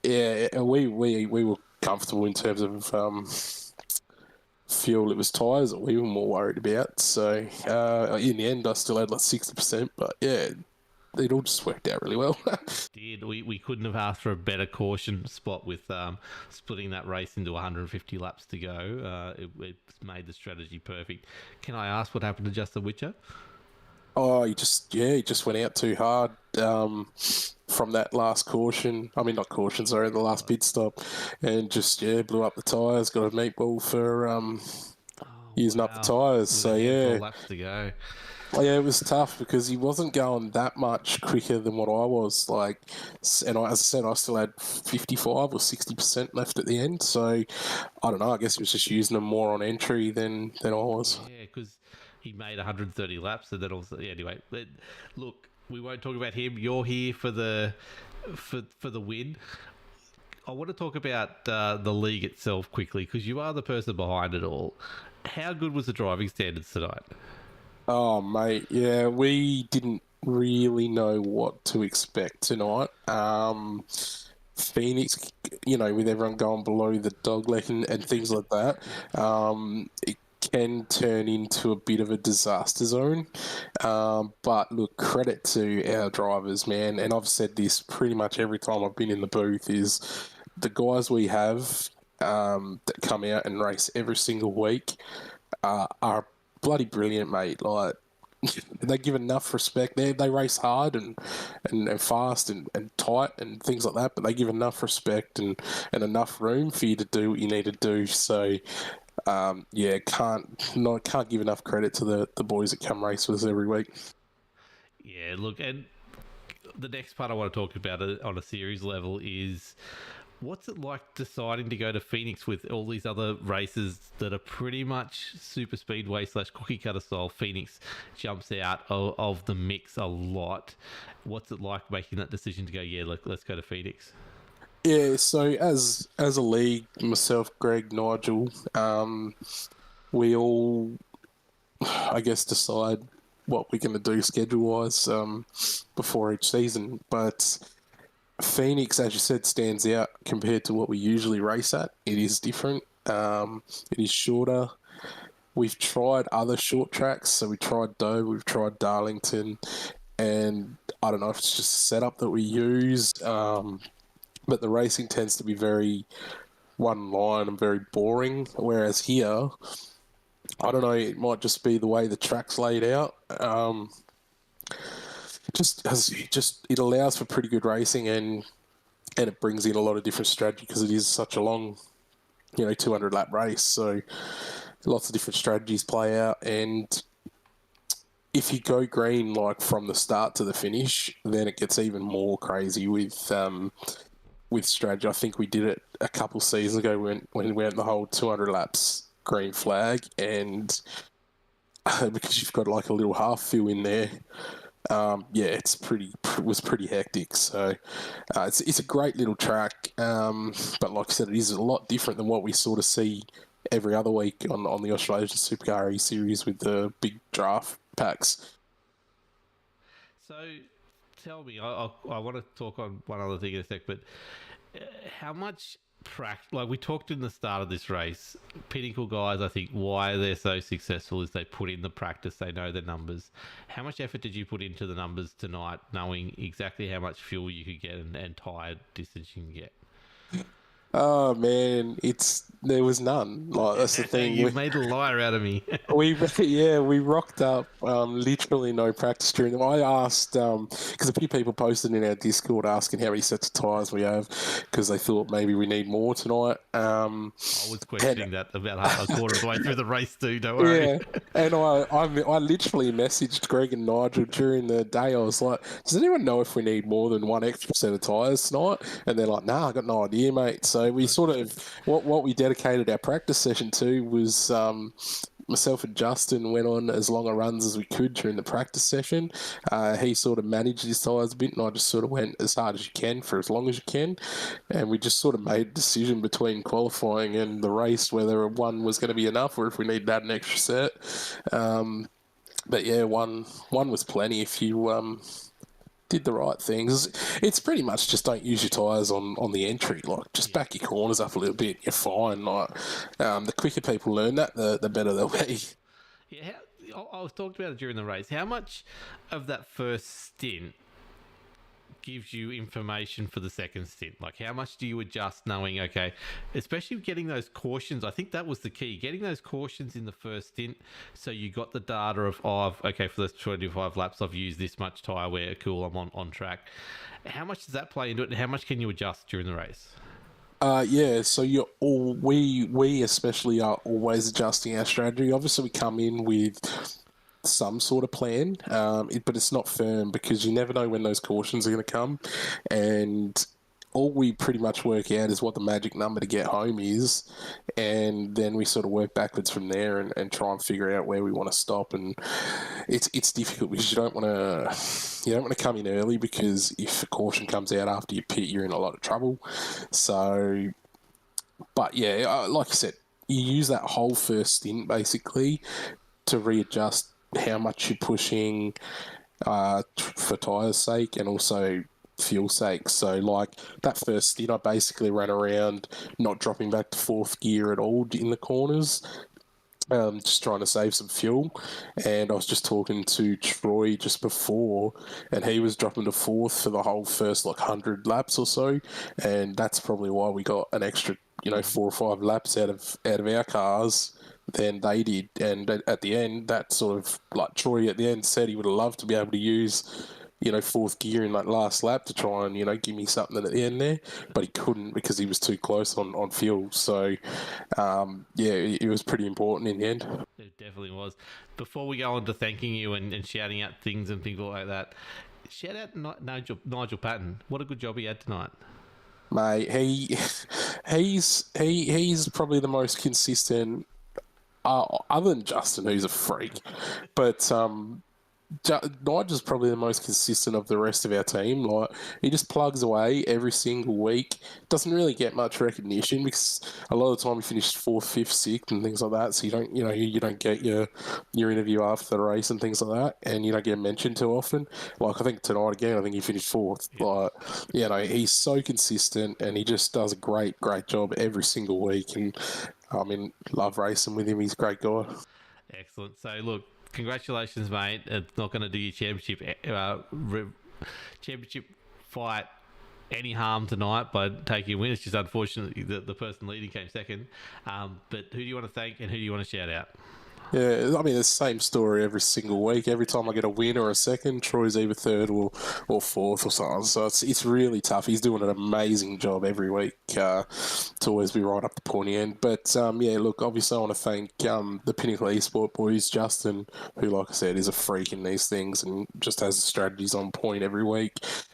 yeah, we were comfortable in terms of fuel. It was tyres that we were more worried about. So, in the end, I still had like 60%, but yeah, it all just worked out really well. We couldn't have asked for a better caution spot with splitting that race into 150 laps to go. It made the strategy perfect. Can I ask what happened to Justin Witcher? Oh, he just went out too hard from that last caution. I mean, not caution, sorry, the last pit stop, and just blew up the tyres. Got a meatball for using up the tyres. So yeah, laps to go. Oh, yeah, it was tough because he wasn't going that much quicker than what I was. Like, and as I said, I still had 55 or 60% left at the end. So I don't know. I guess he was just using them more on entry than I was. Yeah, because he made 130 laps, and then also anyway. But look, we won't talk about him. You're here for the win. I want to talk about the league itself quickly because you are the person behind it all. How good was the driving standards tonight? Oh, mate, yeah, we didn't really know what to expect tonight. Phoenix, with everyone going below the dogleg and things like that, it can turn into a bit of a disaster zone. But look, credit to our drivers, man. And I've said this pretty much every time I've been in the booth is the guys we have that come out and race every single week are bloody brilliant, mate. Like, they give enough respect. They race hard and fast and tight and things like that, but they give enough respect and enough room for you to do what you need to do. So, can't give enough credit to the boys that come race with us every week. Yeah, look, and the next part I want to talk about on a series level is what's it like deciding to go to Phoenix with all these other races that are pretty much super speedway / cookie cutter style? Phoenix jumps out of the mix a lot. What's it like making that decision to go, let's go to Phoenix? Yeah, so as a league, myself, Greg, Nigel, we all, I guess, decide what we're going to do schedule-wise before each season. But Phoenix, as you said, stands out compared to what we usually race at. It is different. It is shorter. We've tried other short tracks. So we tried Dover, we've tried Darlington, and I don't know if it's just a setup that we use, but the racing tends to be very one line and very boring. Whereas here, I don't know, it might just be the way the track's laid out. It allows for pretty good racing and it brings in a lot of different strategy because it is such a long, 200 lap race. So lots of different strategies play out, and if you go green like from the start to the finish, then it gets even more crazy with strategy. I think we did it a couple seasons ago when we went the whole 200 laps green flag, and because you've got like a little half fill in there. It was pretty hectic. So it's a great little track, but like I said, it is a lot different than what we sort of see every other week on the Australasian Supercar eSeries with the big draft packs. So, tell me, I want to talk on one other thing in a sec, but how much like we talked in the start of this race, Pinnacle guys, I think why they're so successful is they put in the practice, they know the numbers. How much effort did you put into the numbers tonight, knowing exactly how much fuel you could get and tyre distance you can get? Oh man, there was none. Like that's the thing. You made a liar out of me. We rocked up. Literally no practice during them. I asked because a few people posted in our Discord asking how many sets of tyres we have because they thought maybe we need more tonight. I was questioning that about a quarter of the way through the race too. Don't worry. Yeah, and I literally messaged Greg and Nigel during the day. I was like, "Does anyone know if we need more than one extra set of tyres tonight?" And they're like, "Nah, I got no idea, mate." So we sort of what we dedicated our practice session to was myself and Justin went on as long a runs as we could during the practice session. He sort of managed his tyres a bit, and I just sort of went as hard as you can for as long as you can. And we just sort of made a decision between qualifying and the race whether one was going to be enough or if we needed to add an extra set. But yeah, one was plenty if you did the right things. It's pretty much just don't use your tyres on the entry. Like, just back your corners up a little bit, you're fine. Like, the quicker people learn that, the better they'll be. Yeah, I was talking about it during the race. How much of that first stint gives you information for the second stint? Like, how much do you adjust knowing, okay, especially getting those cautions? I think that was the key, getting those cautions in the first stint, so you got the data of okay, for those 25 laps I've used this much tyre wear, cool, I'm on track. How much does that play into it, and how much can you adjust during the race? Yeah, so we especially are always adjusting our strategy. Obviously we come in with some sort of plan, but it's not firm because you never know when those cautions are going to come, and all we pretty much work out is what the magic number to get home is, and then we sort of work backwards from there and try and figure out where we want to stop. And it's difficult because you don't want to come in early, because if a caution comes out after you pit, you're in a lot of trouble. So, but yeah, like I said, you use that whole first stint basically to readjust how much you're pushing for tyres' sake and also fuel sake. So like that first stint, I basically ran around not dropping back to fourth gear at all in the corners, just trying to save some fuel. And I was just talking to Troy just before, and he was dropping to fourth for the whole first 100 laps or so, and that's probably why we got an extra 4 or 5 laps out of our cars than they did. And at the end, that sort of, like Troy at the end said, he would have loved to be able to use fourth gear in that last lap to try and give me something at the end there, but he couldn't because he was too close on fuel. So yeah, it was pretty important in the end. It definitely was. Before we go on to thanking you and shouting out things and things like that, shout out Nigel Patton. What a good job he had tonight. Mate, he's probably the most consistent, other than Justin, who's a freak, but Nigel's probably the most consistent of the rest of our team. Like, he just plugs away every single week. Doesn't really get much recognition because a lot of the time he finished 4th, 5th, 6th and things like that. So you don't get your interview after the race and things like that, and you don't get mentioned too often. Like, I think tonight again, I think he finished 4th. Like, he's so consistent and he just does a great job every single week. And I mean, love racing with him. He's a great guy. Excellent. So look, congratulations, mate. It's not going to do your championship fight any harm tonight by taking a win. It's just unfortunately the person leading came second. But who do you want to thank and who do you want to shout out? Yeah, I mean, it's the same story every single week. Every time I get a win or a second, Troy's either 3rd or 4th or something. So it's really tough. He's doing an amazing job every week to always be right up the pointy end. But, yeah, look, obviously I want to thank the Pinnacle eSport boys, Justin, who, like I said, is a freak in these things and just has the strategies on point every week.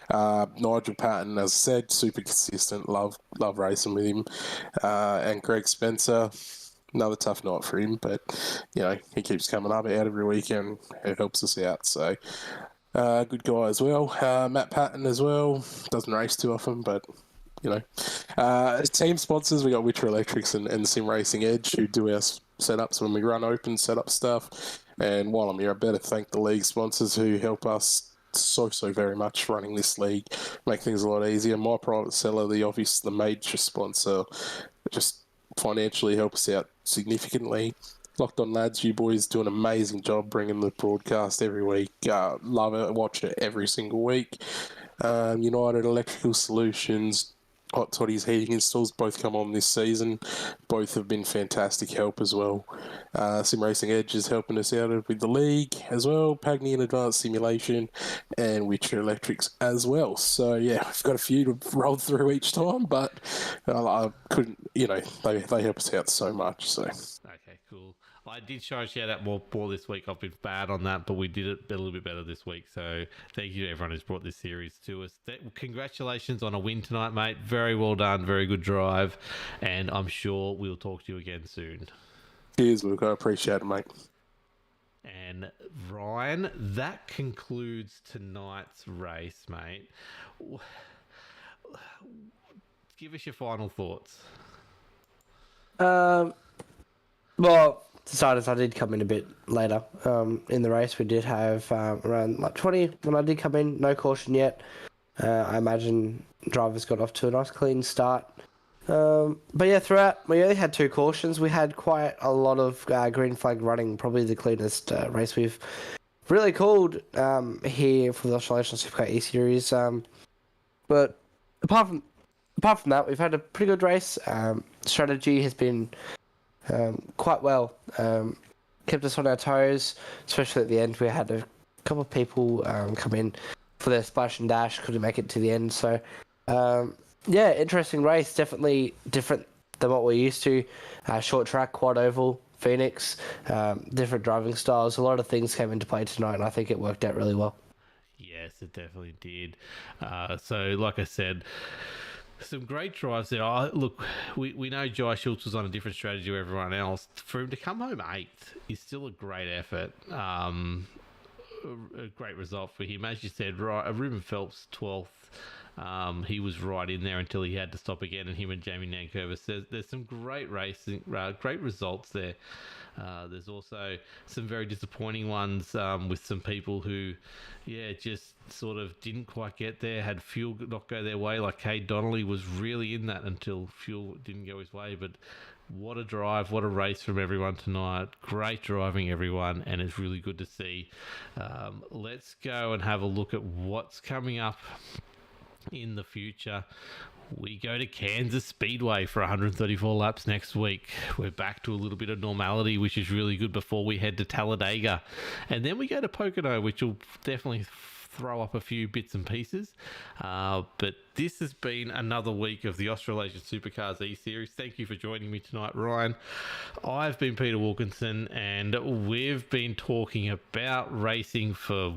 Nigel Patton, as I said, super consistent. Love racing with him. And Greg Spencer, another tough night for him, but he keeps coming up out every weekend. It helps us out. So good guy as well. Matt Patton as well. Doesn't race too often, but team sponsors, we got Witcher Electrics and Sim Racing Edge, who do our setups when we run open setup stuff. And while I'm here, I better thank the league sponsors who help us so very much running this league, make things a lot easier. My private seller, the major sponsor, just financially help us out significantly. Locked On Lads, you boys do an amazing job bringing the broadcast every week. Love it, watch it every single week. United Electrical Solutions, Hot Toddy's heating installs both come on this season. Both have been fantastic help as well. Sim Racing Edge is helping us out with the league as well. Pagny and Advanced Simulation, and Witcher Electrics as well. So yeah, I've got a few to roll through each time, but I couldn't. They help us out so much. So Okay, cool. I did try to share that more this week. I've been bad on that, but we did it a little bit better this week. So thank you to everyone who's brought this series to us. Congratulations on a win tonight, mate. Very well done. Very good drive. And I'm sure we'll talk to you again soon. cheers, Luke. I appreciate it, mate. And Ryan, that concludes tonight's race, mate. Give us your final thoughts. Well, decided I did come in a bit later in the race. We did have around like 20 when I did come in. No caution yet. I imagine drivers got off to a nice clean start. But yeah, throughout, we only had 2 cautions. We had quite a lot of green flag running, probably the cleanest race we've really called here for the Australasian Supercar eSeries. But apart from that, we've had a pretty good race. Strategy has been quite well. Kept us on our toes, especially at the end. We had a couple of people come in for their splash and dash, couldn't make it to the end. So, yeah, interesting race. Definitely different than what we're used to. Short track, quad oval, Phoenix, different driving styles. A lot of things came into play tonight, and I think it worked out really well. Yes, it definitely did. So, like I said, some great drives there. Look, we know Jai Schultz was on a different strategy to everyone else. For him to come home 8th is still a great effort. A great result for him. As you said, right, Ruben Phelps 12th. He was right in there until he had to stop again, and him and Jamie Nankervis. There's some great racing, great results there. There's also some very disappointing ones with some people who, just sort of didn't quite get there, had fuel not go their way. Like Cade Donnelly was really in that until fuel didn't go his way. But what a drive, what a race from everyone tonight. Great driving, everyone, and it's really good to see. Let's go and have a look at what's coming up in the future. We go to Kansas Speedway for 134 laps next week. We're back to a little bit of normality, which is really good before we head to Talladega. And then we go to Pocono, which will definitely throw up a few bits and pieces. But this has been another week of the Australasian Supercars eSeries. Thank you for joining me tonight, Ryan. I've been Peter Wilkinson, and we've been talking about racing for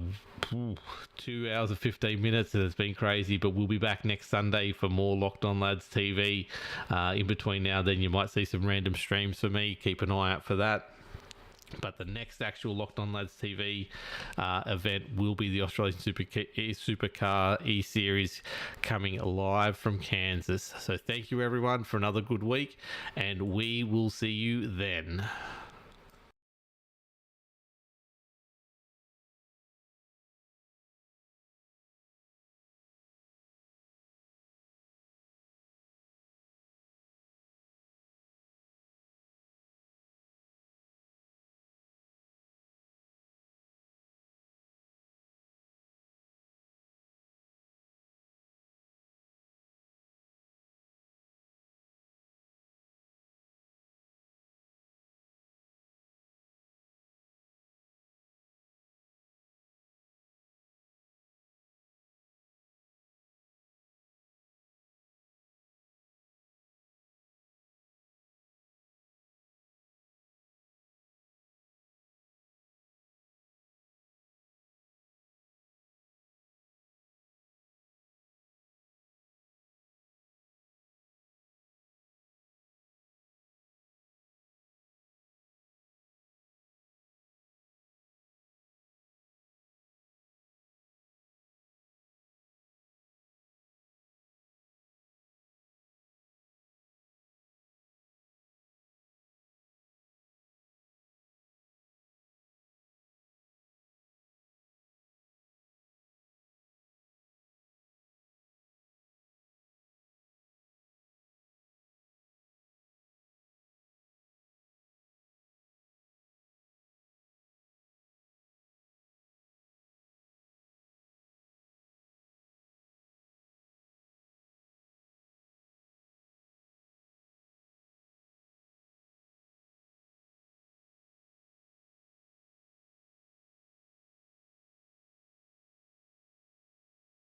2 hours and 15 minutes. It's been crazy, but we'll be back next Sunday for more Locked On Lads TV. In between now and then, you might see some random streams for me. Keep an eye out for that. But the next actual Locked On Lads TV event will be the Australasian Supercar eSeries coming live from Kansas. So thank you everyone for another good week, and we will see you then.